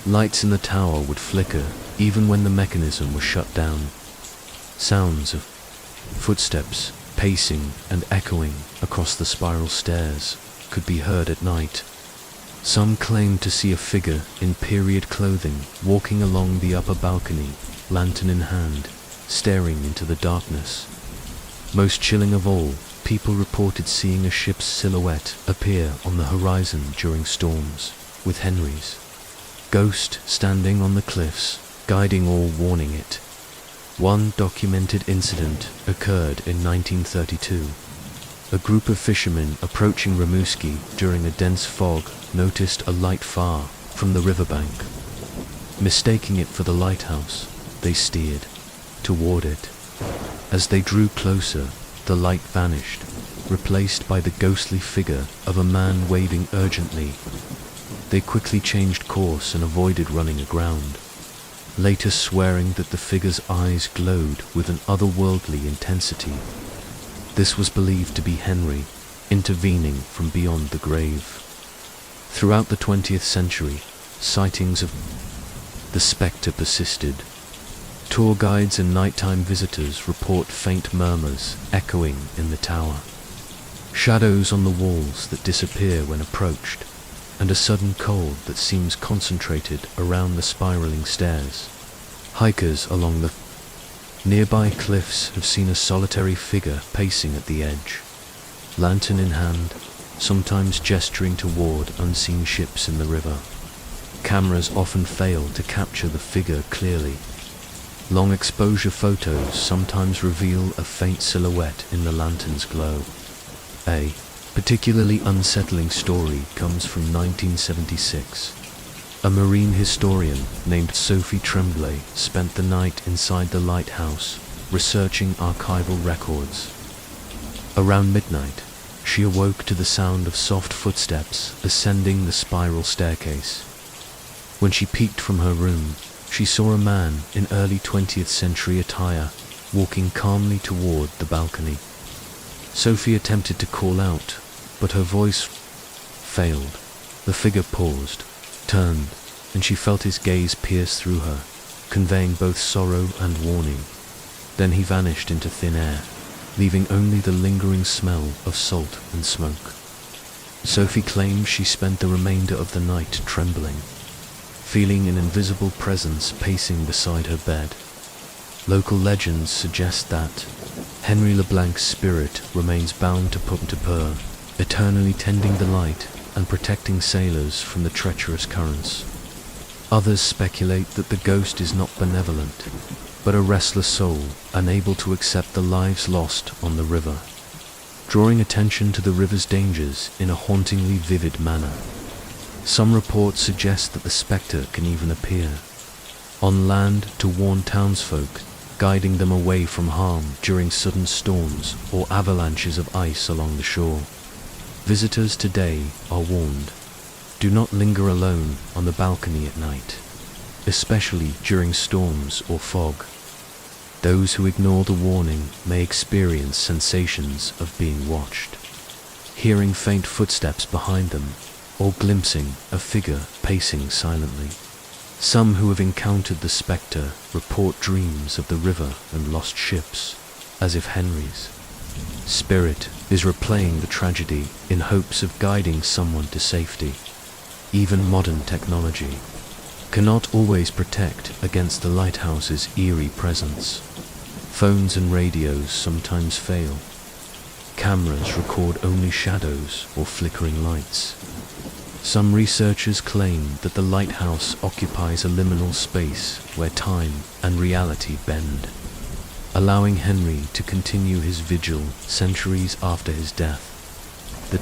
Lights in the tower would flicker even when the mechanism was shut down. Sounds of footsteps, pacing and echoing across the spiral stairs could be heard at night. Some claimed to see a figure in period clothing walking along the upper balcony, lantern in hand, staring into the darkness. Most chilling of all, people reported seeing a ship's silhouette appear on the horizon during storms, with Henry's ghost standing on the cliffs, guiding or warning it. One documented incident occurred in 1932. A group of fishermen approaching Rimouski during a dense fog noticed a light far from the riverbank. Mistaking it for the lighthouse, they steered toward it. As they drew closer, the light vanished, replaced by the ghostly figure of a man waving urgently. They quickly changed course and avoided running aground, later swearing that the figure's eyes glowed with an otherworldly intensity. This was believed to be Henry, intervening from beyond the grave. Throughout the 20th century, sightings of the spectre persisted. Tour guides and nighttime visitors report faint murmurs echoing in the tower, shadows on the walls that disappear when approached, and a sudden cold that seems concentrated around the spiraling stairs. Hikers along the nearby cliffs have seen a solitary figure pacing at the edge, lantern in hand, sometimes gesturing toward unseen ships in the river. Cameras often fail to capture the figure clearly. Long exposure photos sometimes reveal a faint silhouette in the lantern's glow. A particularly unsettling story comes from 1976. A marine historian named Sophie Tremblay spent the night inside the lighthouse, researching archival records. Around midnight, she awoke to the sound of soft footsteps ascending the spiral staircase. When she peeked from her room, she saw a man in early 20th century attire walking calmly toward the balcony. Sophie attempted to call out, but her voice failed. The figure paused, turned, and she felt his gaze pierce through her, conveying both sorrow and warning. Then he vanished into thin air, leaving only the lingering smell of salt and smoke. Sophie claims she spent the remainder of the night trembling, feeling an invisible presence pacing beside her bed. Local legends suggest that Henry LeBlanc's spirit remains bound to Pur, eternally tending the light and protecting sailors from the treacherous currents. Others speculate that the ghost is not benevolent, but a restless soul unable to accept the lives lost on the river, drawing attention to the river's dangers in a hauntingly vivid manner. Some reports suggest that the spectre can even appear on land to warn townsfolk, guiding them away from harm during sudden storms or avalanches of ice along the shore. Visitors today are warned, do not linger alone on the balcony at night, especially during storms or fog. Those who ignore the warning may experience sensations of being watched, hearing faint footsteps behind them, or glimpsing a figure pacing silently. Some who have encountered the spectre report dreams of the river and lost ships, as if Henry's spirit is replaying the tragedy in hopes of guiding someone to safety. Even modern technology cannot always protect against the lighthouse's eerie presence. Phones and radios sometimes fail. Cameras record only shadows or flickering lights. Some researchers claim that the lighthouse occupies a liminal space where time and reality bend, allowing Henry to continue his vigil centuries after his death. The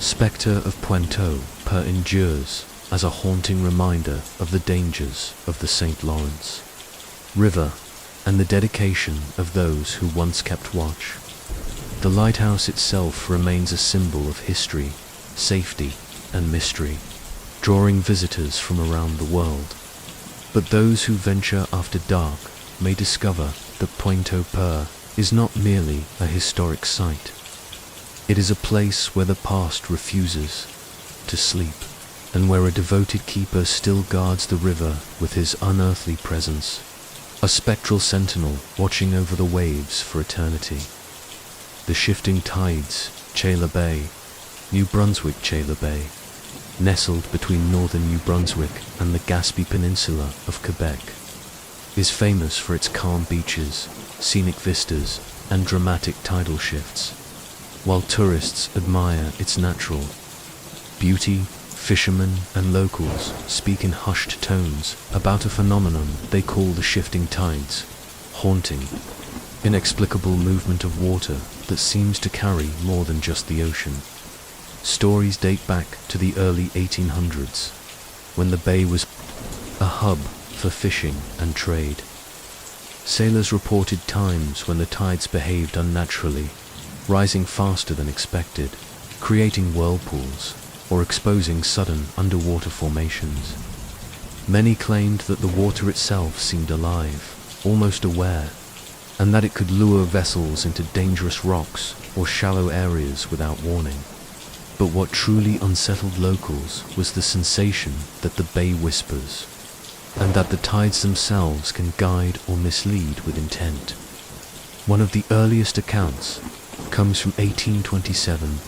spectre of Pointeau endures as a haunting reminder of the dangers of the St. Lawrence River and the dedication of those who once kept watch. The lighthouse itself remains a symbol of history, safety, and mystery, drawing visitors from around the world. But those who venture after dark may discover that Pointe-au-Père is not merely a historic site. It is a place where the past refuses to sleep, and where a devoted keeper still guards the river with his unearthly presence, a spectral sentinel watching over the waves for eternity. The shifting tides, Chala Bay, New Brunswick Chala Bay, nestled between northern New Brunswick and the Gaspé Peninsula of Quebec, is famous for its calm beaches, scenic vistas, and dramatic tidal shifts. While tourists admire its natural beauty, fishermen and locals speak in hushed tones about a phenomenon they call the shifting tides, haunting, inexplicable movement of water that seems to carry more than just the ocean. Stories date back to the early 1800s, when the bay was a hub for fishing and trade. Sailors reported times when the tides behaved unnaturally, rising faster than expected, creating whirlpools, or exposing sudden underwater formations. Many claimed that the water itself seemed alive, almost aware, and that it could lure vessels into dangerous rocks or shallow areas without warning. But what truly unsettled locals was the sensation that the bay whispers, and that the tides themselves can guide or mislead with intent. One of the earliest accounts comes from 1827.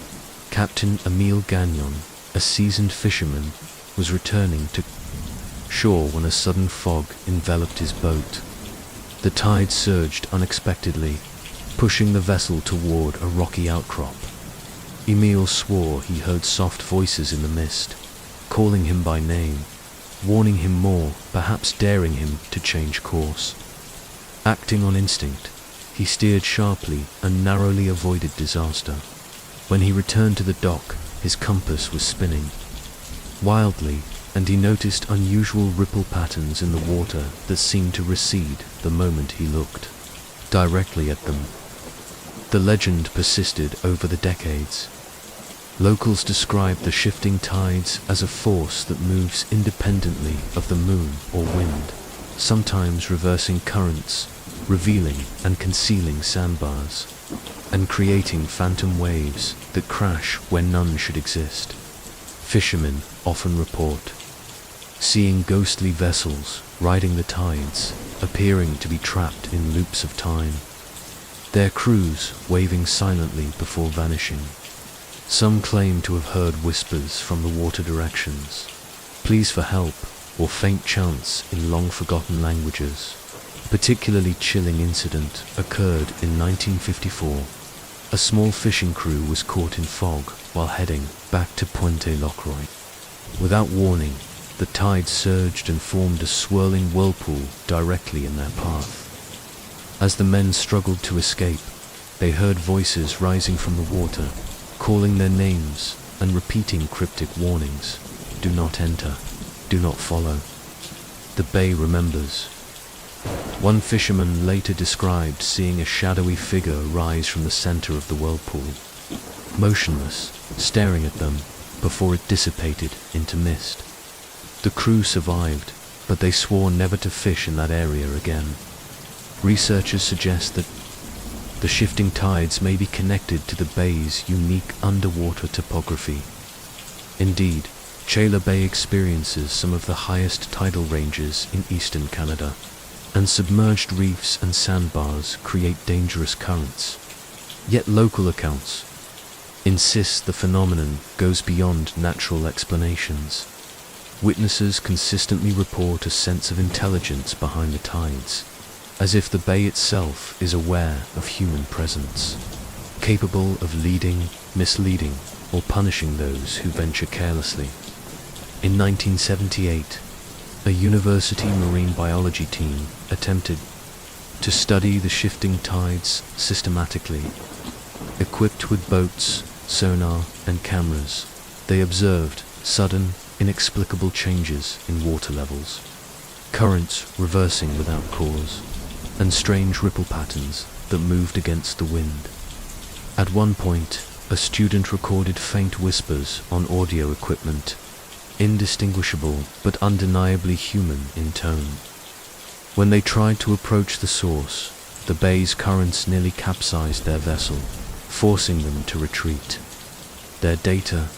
Captain Emile Gagnon, a seasoned fisherman, was returning to shore when a sudden fog enveloped his boat. The tide surged unexpectedly, pushing the vessel toward a rocky outcrop. Emil swore he heard soft voices in the mist, calling him by name, warning him more, perhaps daring him to change course. Acting on instinct, he steered sharply and narrowly avoided disaster. When he returned to the dock, his compass was spinning wildly, and he noticed unusual ripple patterns in the water that seemed to recede the moment he looked directly at them. The legend persisted over the decades. Locals described the shifting tides as a force that moves independently of the moon or wind, sometimes reversing currents, revealing and concealing sandbars, and creating phantom waves that crash where none should exist. Fishermen often report seeing ghostly vessels riding the tides, appearing to be trapped in loops of time, their crews waving silently before vanishing. Some claim to have heard whispers from the water directions, pleas for help, or faint chants in long-forgotten languages. A particularly chilling incident occurred in 1954. A small fishing crew was caught in fog while heading back to Puente Lockroy. Without warning, the tide surged and formed a swirling whirlpool directly in their path. As the men struggled to escape, they heard voices rising from the water, calling their names and repeating cryptic warnings. Do not enter. Do not follow. The bay remembers. One fisherman later described seeing a shadowy figure rise from the center of the whirlpool, motionless, staring at them before it dissipated into mist. The crew survived, but they swore never to fish in that area again. Researchers suggest that the shifting tides may be connected to the bay's unique underwater topography. Indeed, Chala Bay experiences some of the highest tidal ranges in eastern Canada, and submerged reefs and sandbars create dangerous currents. Yet local accounts insist the phenomenon goes beyond natural explanations. Witnesses consistently report a sense of intelligence behind the tides, as if the bay itself is aware of human presence, capable of leading, misleading, or punishing those who venture carelessly. In 1978, a university marine biology team attempted to study the shifting tides systematically. Equipped with boats, sonar, and cameras, they observed sudden, inexplicable changes in water levels, currents reversing without cause, and strange ripple patterns that moved against the wind. At one point, a student recorded faint whispers on audio equipment, indistinguishable but undeniably human in tone. When they tried to approach the source, the bay's currents nearly capsized their vessel, forcing them to retreat. Their data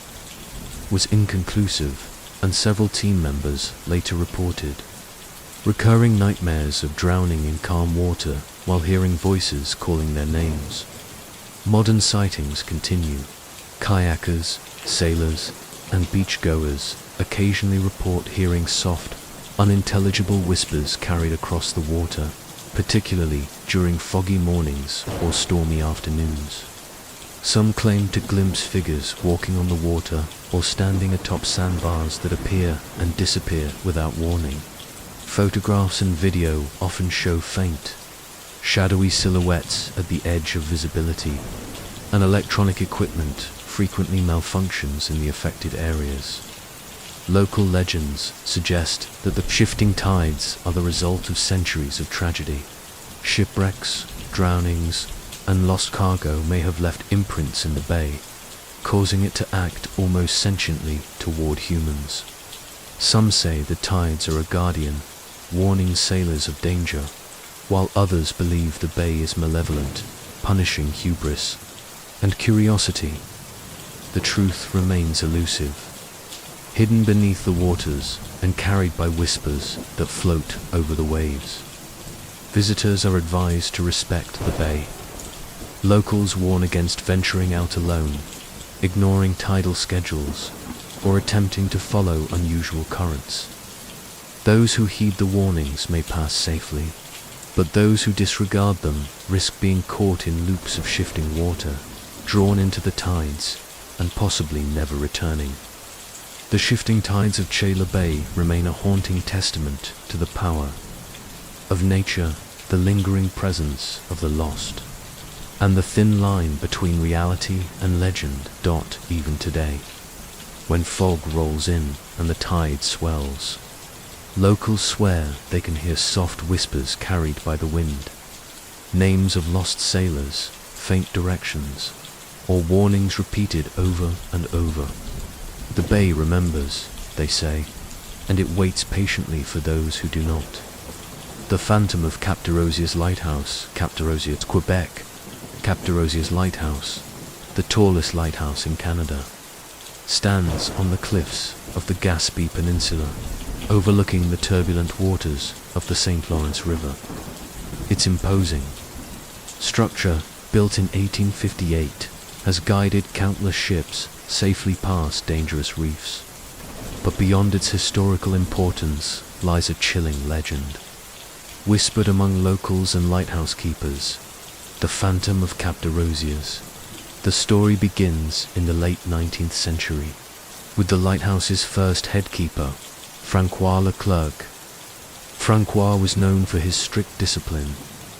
was inconclusive, and several team members later reported recurring nightmares of drowning in calm water while hearing voices calling their names. Modern sightings continue. Kayakers, sailors, and beachgoers occasionally report hearing soft, unintelligible whispers carried across the water, particularly during foggy mornings or stormy afternoons. Some claim to glimpse figures walking on the water or standing atop sandbars that appear and disappear without warning. Photographs and video often show faint, shadowy silhouettes at the edge of visibility, and electronic equipment frequently malfunctions in the affected areas. Local legends suggest that the shifting tides are the result of centuries of tragedy. Shipwrecks, drownings, and lost cargo may have left imprints in the bay, causing it to act almost sentiently toward humans. Some say the tides are a guardian, warning sailors of danger, while others believe the bay is malevolent, punishing hubris and curiosity. The truth remains elusive, hidden beneath the waters and carried by whispers that float over the waves. Visitors are advised to respect the bay. Locals warn against venturing out alone, ignoring tidal schedules, or attempting to follow unusual currents. Those who heed the warnings may pass safely, but those who disregard them risk being caught in loops of shifting water, drawn into the tides, and possibly never returning. The shifting tides of Chala Bay remain a haunting testament to the power of nature, the lingering presence of the lost, and the thin line between reality and legend. Even today, when fog rolls in and the tide swells, locals swear they can hear soft whispers carried by the wind, names of lost sailors, faint directions, or warnings repeated over and over. The bay remembers, they say, and it waits patiently for those who do not. The phantom of Cap de Rosiers Lighthouse, Cap de Rosiers, Quebec, Cap de Rosiers Lighthouse, the tallest lighthouse in Canada, stands on the cliffs of the Gaspé Peninsula, overlooking the turbulent waters of the St. Lawrence River. Its imposing structure, built in 1858, has guided countless ships safely past dangerous reefs. But beyond its historical importance lies a chilling legend, whispered among locals and lighthouse keepers, the phantom of Cap de Rosiers. The story begins in the late 19th century, with the lighthouse's first headkeeper, Francois Leclerc. Francois was known for his strict discipline,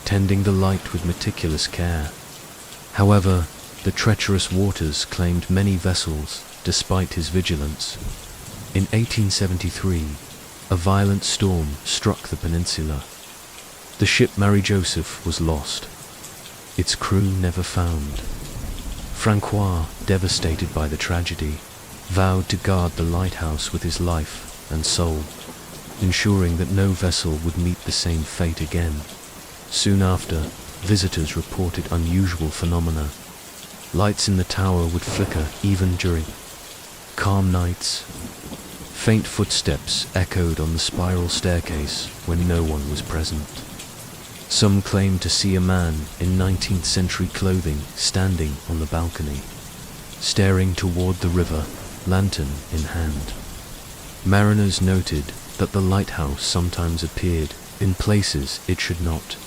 tending the light with meticulous care. However, the treacherous waters claimed many vessels despite his vigilance. In 1873, a violent storm struck the peninsula. The ship Marie Joseph was lost, its crew never found. Francois, devastated by the tragedy, vowed to guard the lighthouse with his life and soul, ensuring that no vessel would meet the same fate again. Soon after, visitors reported unusual phenomena. Lights in the tower would flicker even during calm nights. Faint footsteps echoed on the spiral staircase when no one was present. Some claimed to see a man in 19th century clothing standing on the balcony, staring toward the river, lantern in hand. Mariners noted that the lighthouse sometimes appeared in places it should not,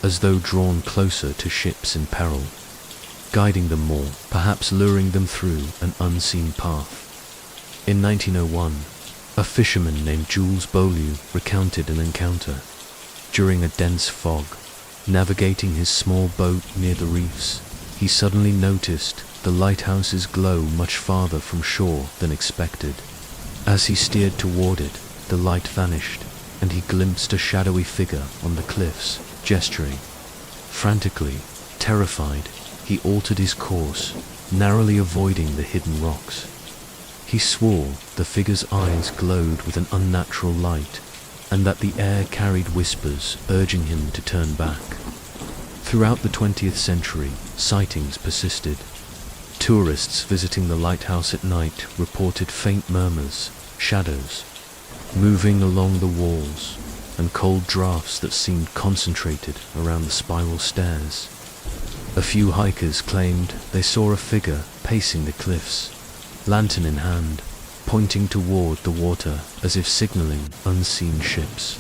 as though drawn closer to ships in peril, guiding them more, perhaps luring them through an unseen path. In 1901, a fisherman named Jules Beaulieu recounted an encounter. During a dense fog, navigating his small boat near the reefs, he suddenly noticed the lighthouse's glow much farther from shore than expected. As he steered toward it, the light vanished, and he glimpsed a shadowy figure on the cliffs, gesturing. Frantically, terrified, he altered his course, narrowly avoiding the hidden rocks. He swore the figure's eyes glowed with an unnatural light, and that the air carried whispers urging him to turn back. Throughout the 20th century, sightings persisted. Tourists visiting the lighthouse at night reported faint murmurs, shadows, moving along the walls, and cold drafts that seemed concentrated around the spiral stairs. A few hikers claimed they saw a figure pacing the cliffs, lantern in hand, pointing toward the water as if signaling unseen ships.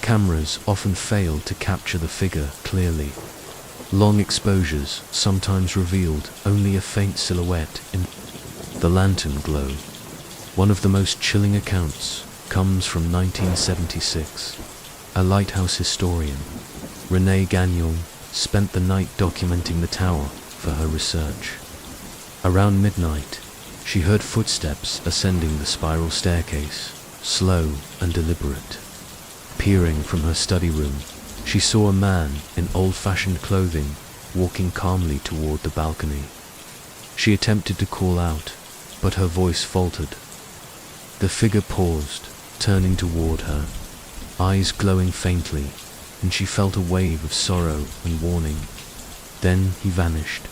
Cameras often failed to capture the figure clearly. Long exposures sometimes revealed only a faint silhouette in the lantern glow. One of the most chilling accounts comes from 1976. A lighthouse historian, Renée Gagnon, spent the night documenting the tower for her research. Around midnight, she heard footsteps ascending the spiral staircase, slow and deliberate. Peering from her study room, she saw a man in old-fashioned clothing walking calmly toward the balcony. She attempted to call out, but her voice faltered. The figure paused, turning toward her, eyes glowing faintly, and she felt a wave of sorrow and warning. Then he vanished,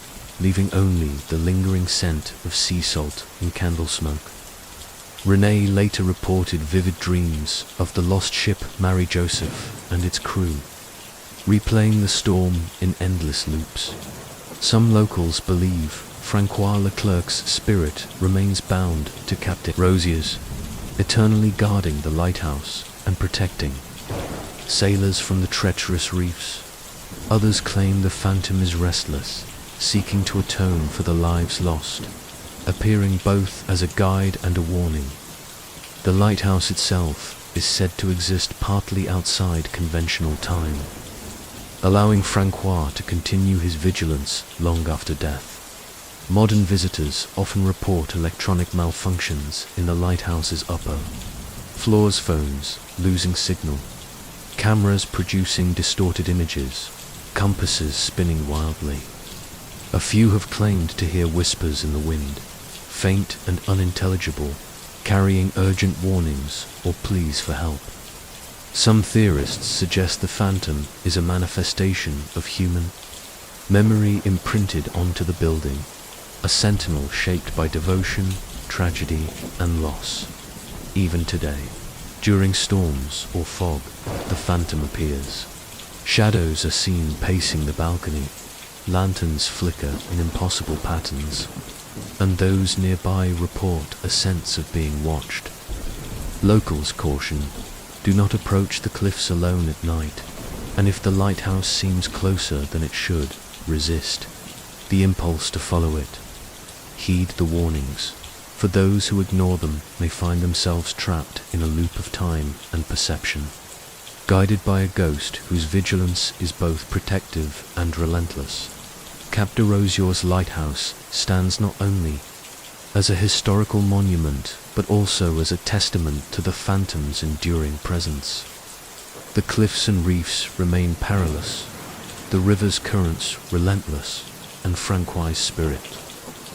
leaving only the lingering scent of sea salt and candle smoke. Renée later reported vivid dreams of the lost ship Marie Joseph and its crew, replaying the storm in endless loops. Some locals believe Francois Leclerc's spirit remains bound to Cap de Rosiers, eternally guarding the lighthouse and protecting sailors from the treacherous reefs. Others claim the phantom is restless, seeking to atone for the lives lost, appearing both as a guide and a warning. The lighthouse itself is said to exist partly outside conventional time, allowing Francois to continue his vigilance long after death. Modern visitors often report electronic malfunctions in the lighthouse's upper floors, phones losing signal, cameras producing distorted images, compasses spinning wildly. A few have claimed to hear whispers in the wind, faint and unintelligible, carrying urgent warnings or pleas for help. Some theorists suggest the phantom is a manifestation of human memory imprinted onto the building, a sentinel shaped by devotion, tragedy, and loss. Even today, during storms or fog, the phantom appears. Shadows are seen pacing the balcony, lanterns flicker in impossible patterns, and those nearby report a sense of being watched. Locals caution, do not approach the cliffs alone at night, and if the lighthouse seems closer than it should, resist the impulse to follow it. Heed the warnings, for those who ignore them may find themselves trapped in a loop of time and perception, guided by a ghost whose vigilance is both protective and relentless. Cap de Rosiers lighthouse stands not only as a historical monument, but also as a testament to the phantom's enduring presence. The cliffs and reefs remain perilous, the river's currents relentless, and Francois' spirit,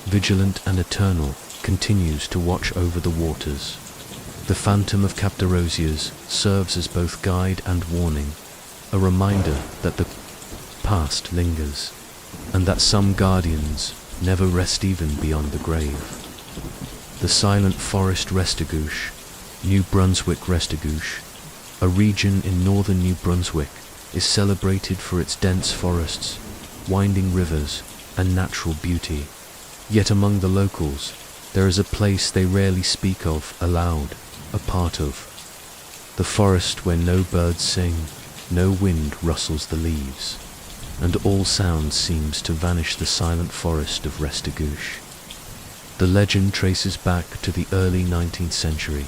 vigilant and eternal, continues to watch over the waters. The phantom of Cap de Rosiers serves as both guide and warning, a reminder that the past lingers, and that some guardians never rest even beyond the grave. The Silent Forest Restigouche, New Brunswick Restigouche, a region in northern New Brunswick, is celebrated for its dense forests, winding rivers, and natural beauty. Yet among the locals, there is a place they rarely speak of aloud, a part of the forest where no birds sing, no wind rustles the leaves, and all sound seems to vanish. The silent forest of Restigouche. The legend traces back to the early 19th century.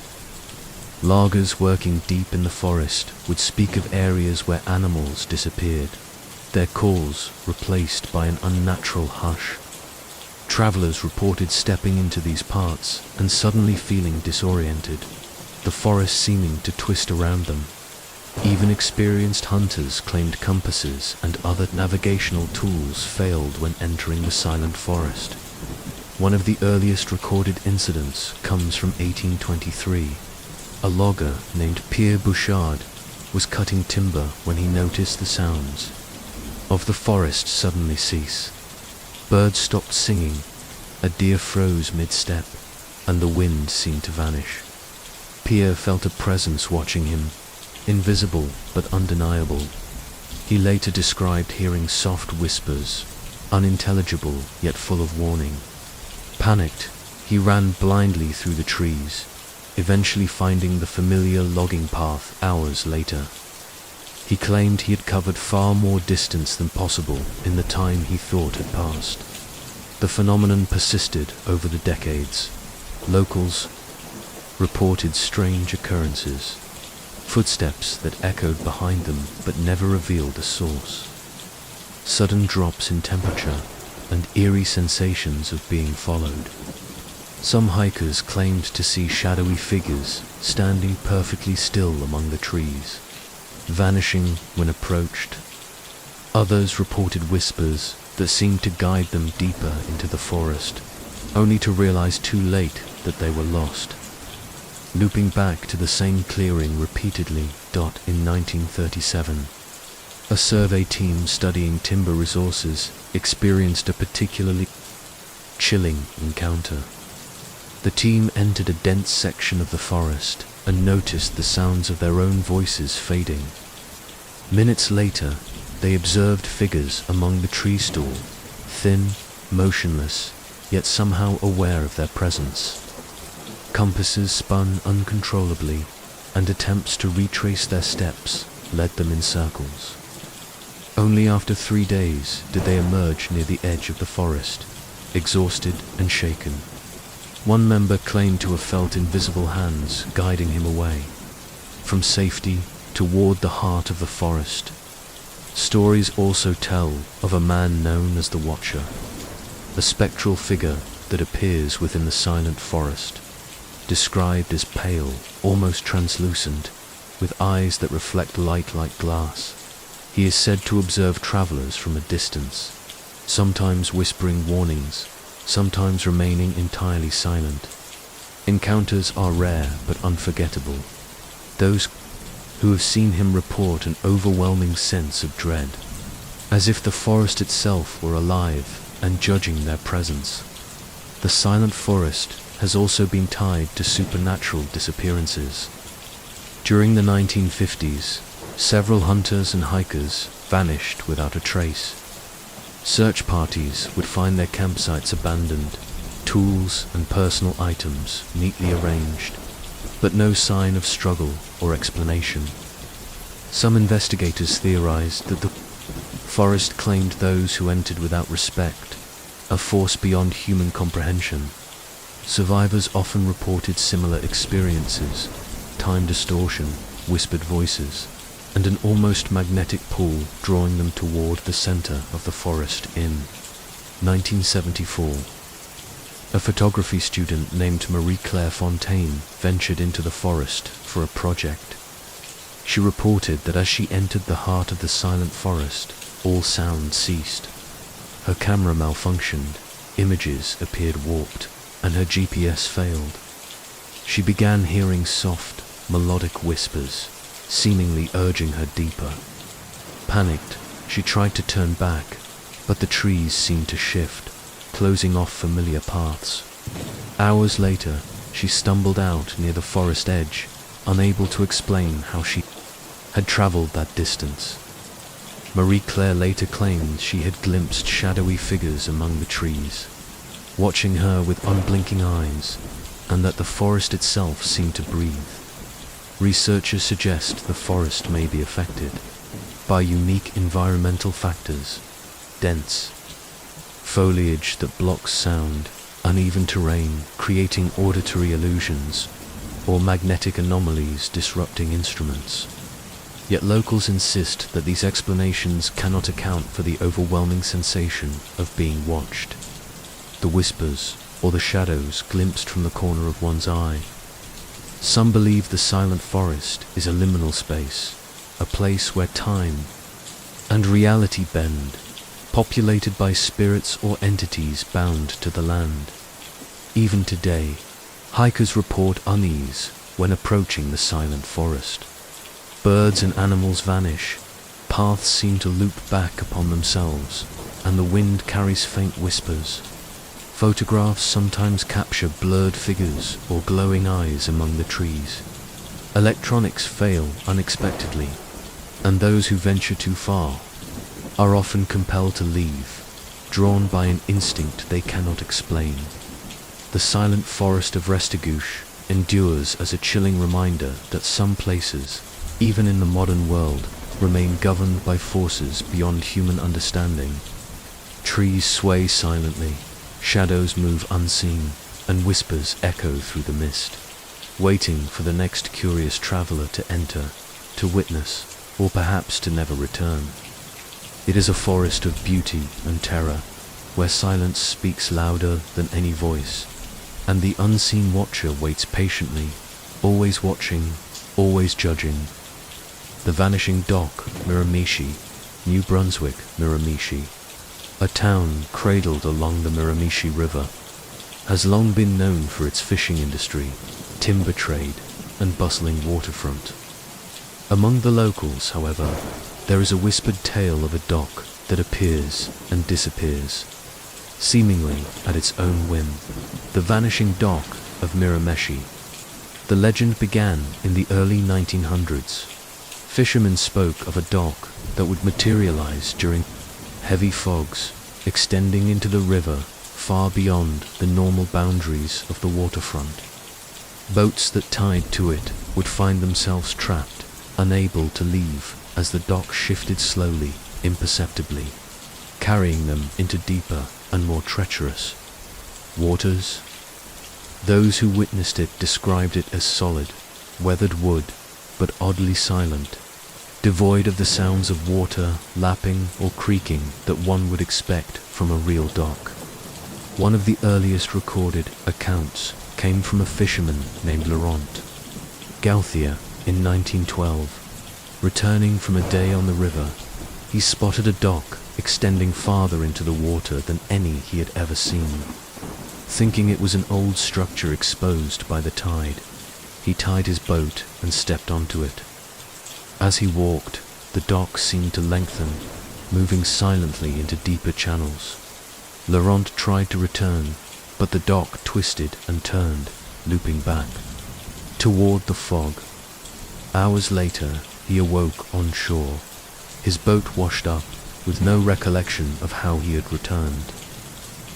Loggers working deep in the forest would speak of areas where animals disappeared, their calls replaced by an unnatural hush. Travelers reported stepping into these parts and suddenly feeling disoriented, the forest seeming to twist around them. Even experienced hunters claimed compasses and other navigational tools failed when entering the silent forest. One of the earliest recorded incidents comes from 1823. A logger named Pierre Bouchard was cutting timber when he noticed the sounds of the forest suddenly cease. Birds stopped singing, a deer froze mid-step, and the wind seemed to vanish. Pierre felt a presence watching him, invisible but undeniable. He later described hearing soft whispers, unintelligible yet full of warning. Panicked, he ran blindly through the trees, eventually finding the familiar logging path hours later. He claimed he had covered far more distance than possible in the time he thought had passed. The phenomenon persisted over the decades. Locals reported strange occurrences, footsteps that echoed behind them but never revealed a source, sudden drops in temperature, and eerie sensations of being followed. Some hikers claimed to see shadowy figures standing perfectly still among the trees, vanishing when approached. Others reported whispers that seemed to guide them deeper into the forest, only to realize too late that they were lost. Looping back to the same clearing repeatedly. In 1937, a survey team studying timber resources experienced a particularly chilling encounter. The team entered a dense section of the forest and noticed the sounds of their own voices fading. Minutes later, they observed figures among the tree stall, thin, motionless, yet somehow aware of their presence. Compasses spun uncontrollably, and attempts to retrace their steps led them in circles. Only after 3 days did they emerge near the edge of the forest, exhausted and shaken. One member claimed to have felt invisible hands guiding him away, from safety toward the heart of the forest. Stories also tell of a man known as the Watcher, a spectral figure that appears within the silent forest, described as pale, almost translucent, with eyes that reflect light like glass. He is said to observe travelers from a distance, sometimes whispering warnings, sometimes remaining entirely silent. Encounters are rare but unforgettable. Those who have seen him report an overwhelming sense of dread, as if the forest itself were alive and judging their presence. The silent forest has also been tied to supernatural disappearances. During the 1950s, several hunters and hikers vanished without a trace. Search parties would find their campsites abandoned, tools and personal items neatly arranged, but no sign of struggle or explanation. Some investigators theorized that the forest claimed those who entered without respect, a force beyond human comprehension. Survivors often reported similar experiences: time distortion, whispered voices, and an almost magnetic pull drawing them toward the center of the forest. In 1974, a photography student named Marie-Claire Fontaine ventured into the forest for a project. She reported that as she entered the heart of the silent forest, all sound ceased. Her camera malfunctioned, images appeared warped, and her GPS failed. She began hearing soft, melodic whispers, seemingly urging her deeper. Panicked, she tried to turn back, but the trees seemed to shift, closing off familiar paths. Hours later, she stumbled out near the forest edge, unable to explain how she had traveled that distance. Marie-Claire later claimed she had glimpsed shadowy figures among the trees, watching her with unblinking eyes, and that the forest itself seemed to breathe. Researchers suggest the forest may be affected by unique environmental factors: dense foliage that blocks sound, uneven terrain creating auditory illusions, or magnetic anomalies disrupting instruments. Yet locals insist that these explanations cannot account for the overwhelming sensation of being watched, the whispers or the shadows glimpsed from the corner of one's eye. Some believe the silent forest is a liminal space, a place where time and reality bend, populated by spirits or entities bound to the land. Even today, hikers report unease when approaching the silent forest. Birds and animals vanish, paths seem to loop back upon themselves, and the wind carries faint whispers. Photographs sometimes capture blurred figures or glowing eyes among the trees. Electronics fail unexpectedly, and those who venture too far are often compelled to leave, drawn by an instinct they cannot explain. The silent forest of Restigouche endures as a chilling reminder that some places, even in the modern world, remain governed by forces beyond human understanding. Trees sway silently, shadows move unseen, and whispers echo through the mist, waiting for the next curious traveler to enter, to witness, or perhaps to never return. It is a forest of beauty and terror, where silence speaks louder than any voice, and the unseen watcher waits patiently, always watching, always judging. The vanishing dock, Miramichi, New Brunswick, Miramichi, a town cradled along the Miramichi River, has long been known for its fishing industry, timber trade, and bustling waterfront. Among the locals, however, there is a whispered tale of a dock that appears and disappears, seemingly at its own whim. The vanishing dock of Miramichi. The legend began in the early 1900s. Fishermen spoke of a dock that would materialize during heavy fogs, extending into the river far beyond the normal boundaries of the waterfront. Boats that tied to it would find themselves trapped, unable to leave as the dock shifted slowly, imperceptibly, carrying them into deeper and more treacherous waters. Those who witnessed it described it as solid, weathered wood, but oddly silent, devoid of the sounds of water lapping or creaking that one would expect from a real dock. One of the earliest recorded accounts came from a fisherman named Laurent Gauthier in 1912. Returning from a day on the river, he spotted a dock extending farther into the water than any he had ever seen. Thinking it was an old structure exposed by the tide, he tied his boat and stepped onto it. As he walked, the dock seemed to lengthen, moving silently into deeper channels. Laurent tried to return, but the dock twisted and turned, looping back toward the fog. Hours later, he awoke on shore, his boat washed up, with no recollection of how he had returned.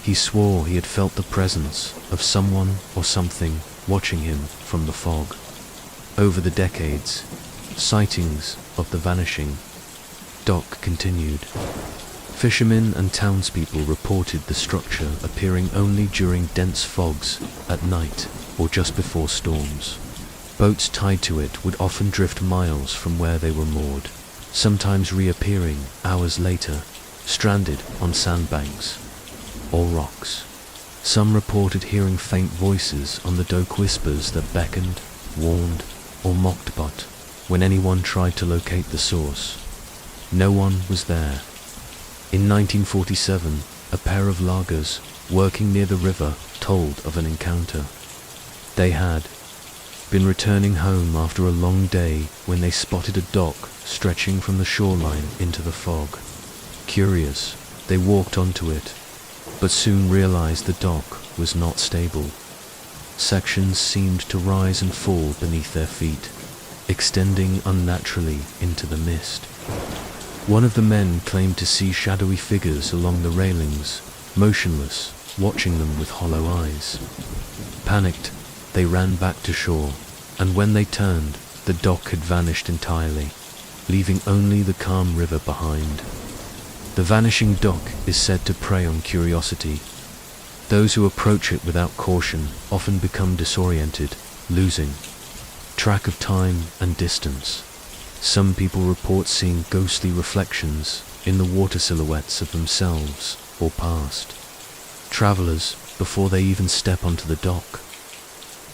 He swore he had felt the presence of someone or something watching him from the fog. Over the decades, sightings of the vanishing dock continued. Fishermen and townspeople reported the structure appearing only during dense fogs at night or just before storms. Boats tied to it would often drift miles from where they were moored, sometimes reappearing hours later, stranded on sandbanks or rocks. Some reported hearing faint voices on the dock, whispers that beckoned, warned, or mocked, but when anyone tried to locate the source, no one was there. In 1947, a pair of loggers working near the river told of an encounter. They had been returning home after a long day when they spotted a dock stretching from the shoreline into the fog. Curious, they walked onto it, but soon realized the dock was not stable. Sections seemed to rise and fall beneath their feet, extending unnaturally into the mist. One of the men claimed to see shadowy figures along the railings, motionless, watching them with hollow eyes. Panicked, they ran back to shore, and when they turned, the dock had vanished entirely, leaving only the calm river behind. The vanishing dock is said to prey on curiosity. Those who approach it without caution often become disoriented, losing track of time and distance. Some people report seeing ghostly reflections in the water silhouettes of themselves or past travelers before they even step onto the dock.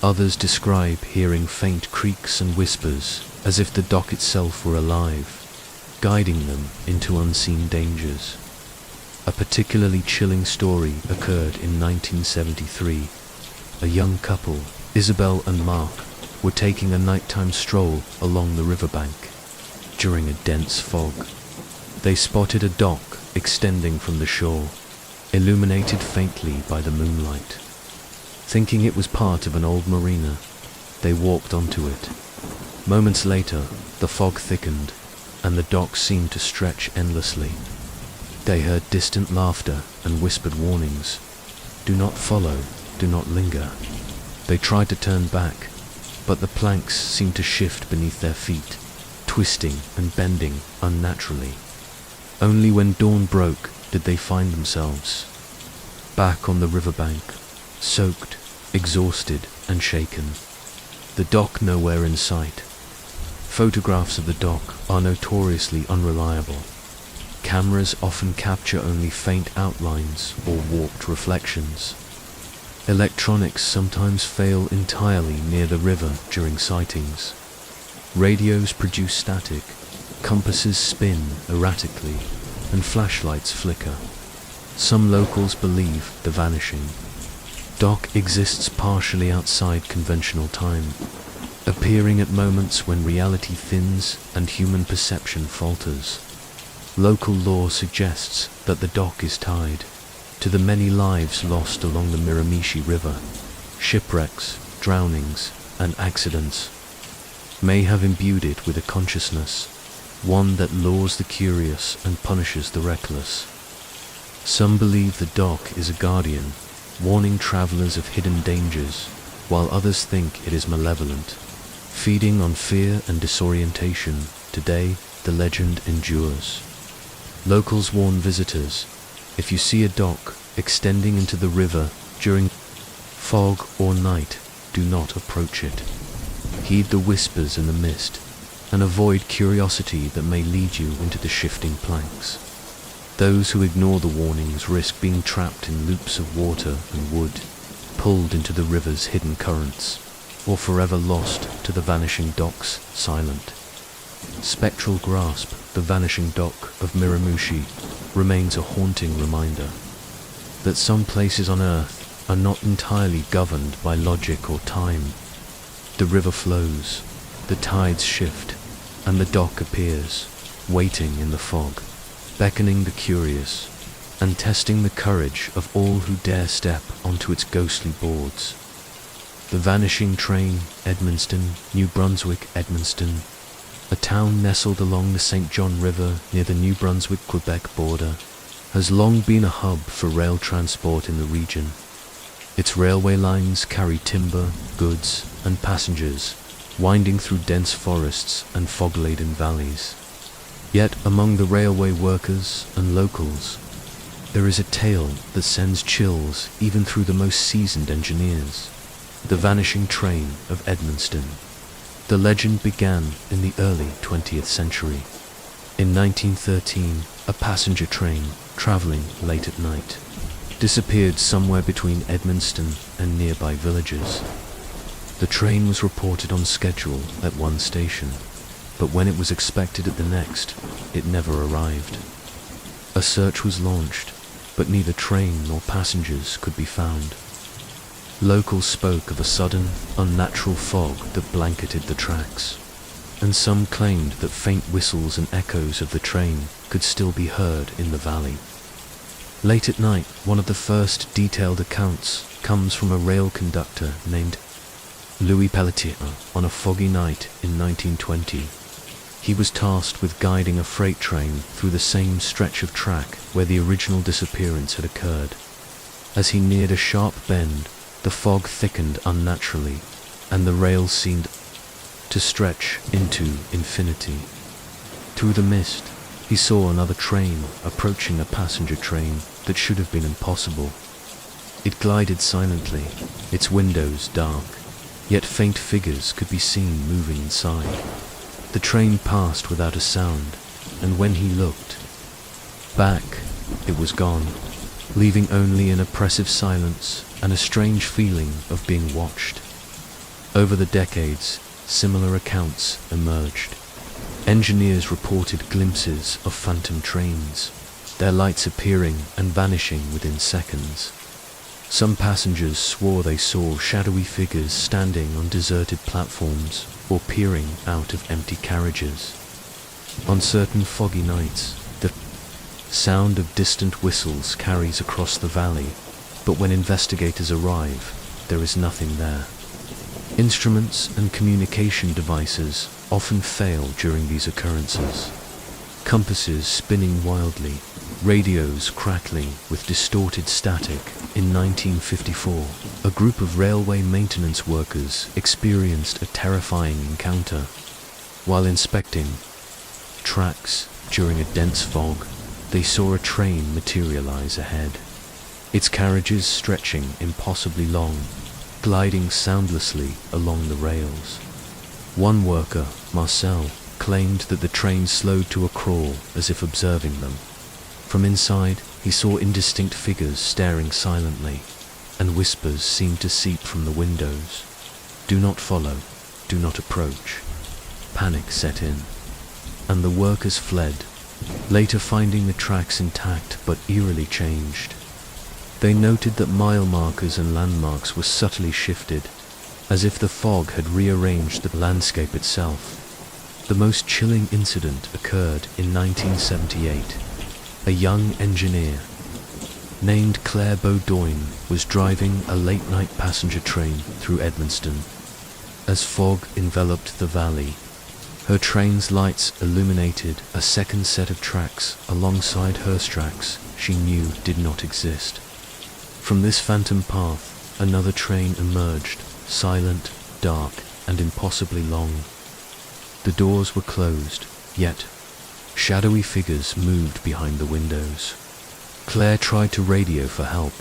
Others describe hearing faint creaks and whispers as if the dock itself were alive, guiding them into unseen dangers. A particularly chilling story occurred in 1973. A young couple, Isabel and Mark, were taking a nighttime stroll along the riverbank. During a dense fog, they spotted a dock extending from the shore, illuminated faintly by the moonlight. Thinking it was part of an old marina, they walked onto it. Moments later, the fog thickened, and the dock seemed to stretch endlessly. They heard distant laughter and whispered warnings. Do not follow, do not linger. They tried to turn back, but the planks seemed to shift beneath their feet, twisting and bending unnaturally. Only when dawn broke did they find themselves back on the riverbank, soaked, exhausted and shaken. The dock nowhere in sight. Photographs of the dock are notoriously unreliable. Cameras often capture only faint outlines or warped reflections. Electronics sometimes fail entirely near the river during sightings. Radios produce static, compasses spin erratically, and flashlights flicker. Some locals believe the vanishing dock exists partially outside conventional time, appearing at moments when reality thins and human perception falters. Local lore suggests that the dock is tied to the many lives lost along the Miramichi River. Shipwrecks, drownings, and accidents may have imbued it with a consciousness, one that lures the curious and punishes the reckless. Some believe the dock is a guardian, warning travelers of hidden dangers, while others think it is malevolent. Feeding on fear and disorientation, today the legend endures. Locals warn visitors, if you see a dock extending into the river during fog or night, do not approach it. Heed the whispers in the mist, and avoid curiosity that may lead you into the shifting planks. Those who ignore the warnings risk being trapped in loops of water and wood, pulled into the river's hidden currents, or forever lost to the vanishing docks silent. Spectral Grasp, the vanishing dock of Miramichi, remains a haunting reminder that some places on Earth are not entirely governed by logic or time. The river flows, the tides shift, and the dock appears, waiting in the fog, beckoning the curious, and testing the courage of all who dare step onto its ghostly boards. The Vanishing Train, Edmundston, New Brunswick, Edmundston, a town nestled along the St. John River near the New Brunswick-Quebec border, has long been a hub for rail transport in the region. Its railway lines carry timber, goods, and passengers, winding through dense forests and fog-laden valleys. Yet among the railway workers and locals, there is a tale that sends chills even through the most seasoned engineers. The Vanishing Train of Edmundston. The legend began in the early 20th century. In 1913, a passenger train traveling late at night disappeared somewhere between Edmundston and nearby villages. The train was reported on schedule at one station, but when it was expected at the next, it never arrived. A search was launched, but neither train nor passengers could be found. Locals spoke of a sudden, unnatural fog that blanketed the tracks, and some claimed that faint whistles and echoes of the train could still be heard in the valley. Late at night, one of the first detailed accounts comes from a rail conductor named Louis Pelletier on a foggy night in 1920. He was tasked with guiding a freight train through the same stretch of track where the original disappearance had occurred. As he neared a sharp bend, the fog thickened unnaturally, and the rails seemed to stretch into infinity. Through the mist, he saw another train approaching a passenger train that should have been impossible. It glided silently, its windows dark, yet faint figures could be seen moving inside. The train passed without a sound, and when he looked back, it was gone, leaving only an oppressive silence and a strange feeling of being watched. Over the decades, similar accounts emerged. Engineers reported glimpses of phantom trains, their lights appearing and vanishing within seconds. Some passengers swore they saw shadowy figures standing on deserted platforms or peering out of empty carriages. On certain foggy nights, the sound of distant whistles carries across the valley, but when investigators arrive, there is nothing there. Instruments and communication devices often fail during these occurrences. Compasses spinning wildly, radios crackling with distorted static. In 1954, a group of railway maintenance workers experienced a terrifying encounter. While inspecting tracks during a dense fog, they saw a train materialize ahead, its carriages stretching impossibly long, gliding soundlessly along the rails. One worker, Marcel, claimed that the train slowed to a crawl as if observing them. From inside, he saw indistinct figures staring silently, and whispers seemed to seep from the windows. "Do not follow, do not approach." Panic set in, and the workers fled, later finding the tracks intact but eerily changed. They noted that mile markers and landmarks were subtly shifted, as if the fog had rearranged the landscape itself. The most chilling incident occurred in 1978. A young engineer named Claire Baudoin was driving a late-night passenger train through Edmundston. As fog enveloped the valley, her train's lights illuminated a second set of tracks alongside her tracks she knew did not exist. From this phantom path, another train emerged, silent, dark, and impossibly long. The doors were closed, yet shadowy figures moved behind the windows. Claire tried to radio for help,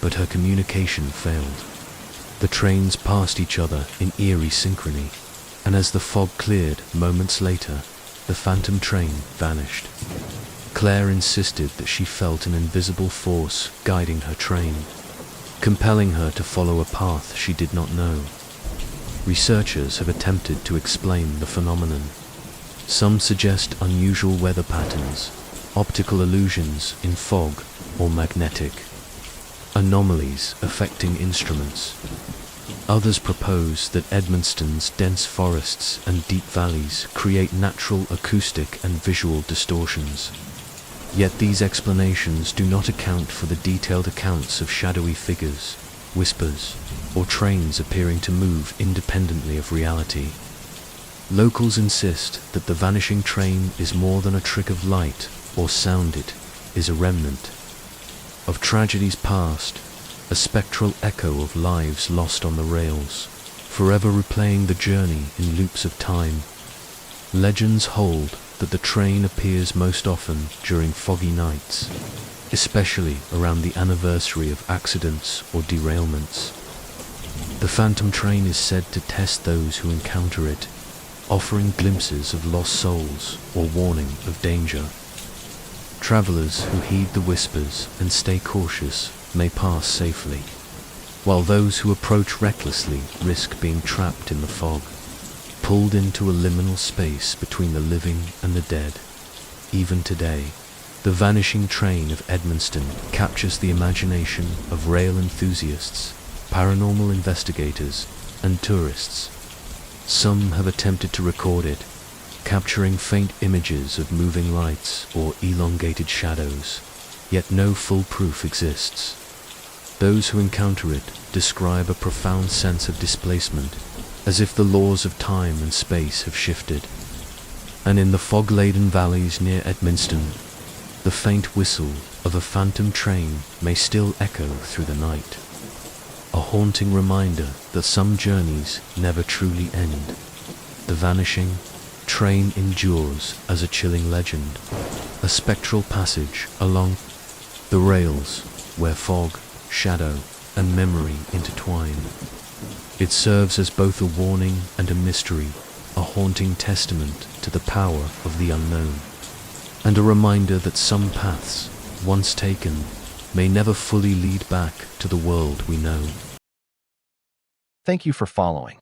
but her communication failed. The trains passed each other in eerie synchrony, and as the fog cleared moments later, the phantom train vanished. Claire insisted that she felt an invisible force guiding her train, compelling her to follow a path she did not know. Researchers have attempted to explain the phenomenon. Some suggest unusual weather patterns, optical illusions in fog, or magnetic anomalies affecting instruments. Others propose that Edmundston's dense forests and deep valleys create natural acoustic and visual distortions. Yet these explanations do not account for the detailed accounts of shadowy figures, whispers, or trains appearing to move independently of reality. Locals insist that the vanishing train is more than a trick of light or sound. It is a remnant of tragedies past, a spectral echo of lives lost on the rails, forever replaying the journey in loops of time. Legends hold that the train appears most often during foggy nights, especially around the anniversary of accidents or derailments. The phantom train is said to test those who encounter it, offering glimpses of lost souls or warning of danger. Travelers who heed the whispers and stay cautious may pass safely, while those who approach recklessly risk being trapped in the fog, pulled into a liminal space between the living and the dead. Even today, the vanishing train of Edmundston captures the imagination of rail enthusiasts, paranormal investigators, and tourists. Some have attempted to record it, capturing faint images of moving lights or elongated shadows, yet no full proof exists. Those who encounter it describe a profound sense of displacement, as if the laws of time and space have shifted. And in the fog-laden valleys near Edmundston, the faint whistle of a phantom train may still echo through the night, a haunting reminder that some journeys never truly end. The vanishing train endures as a chilling legend, a spectral passage along the rails where fog, shadow, and memory intertwine. It serves as both a warning and a mystery, a haunting testament to the power of the unknown, and a reminder that some paths, once taken, may never fully lead back to the world we know. Thank you for following.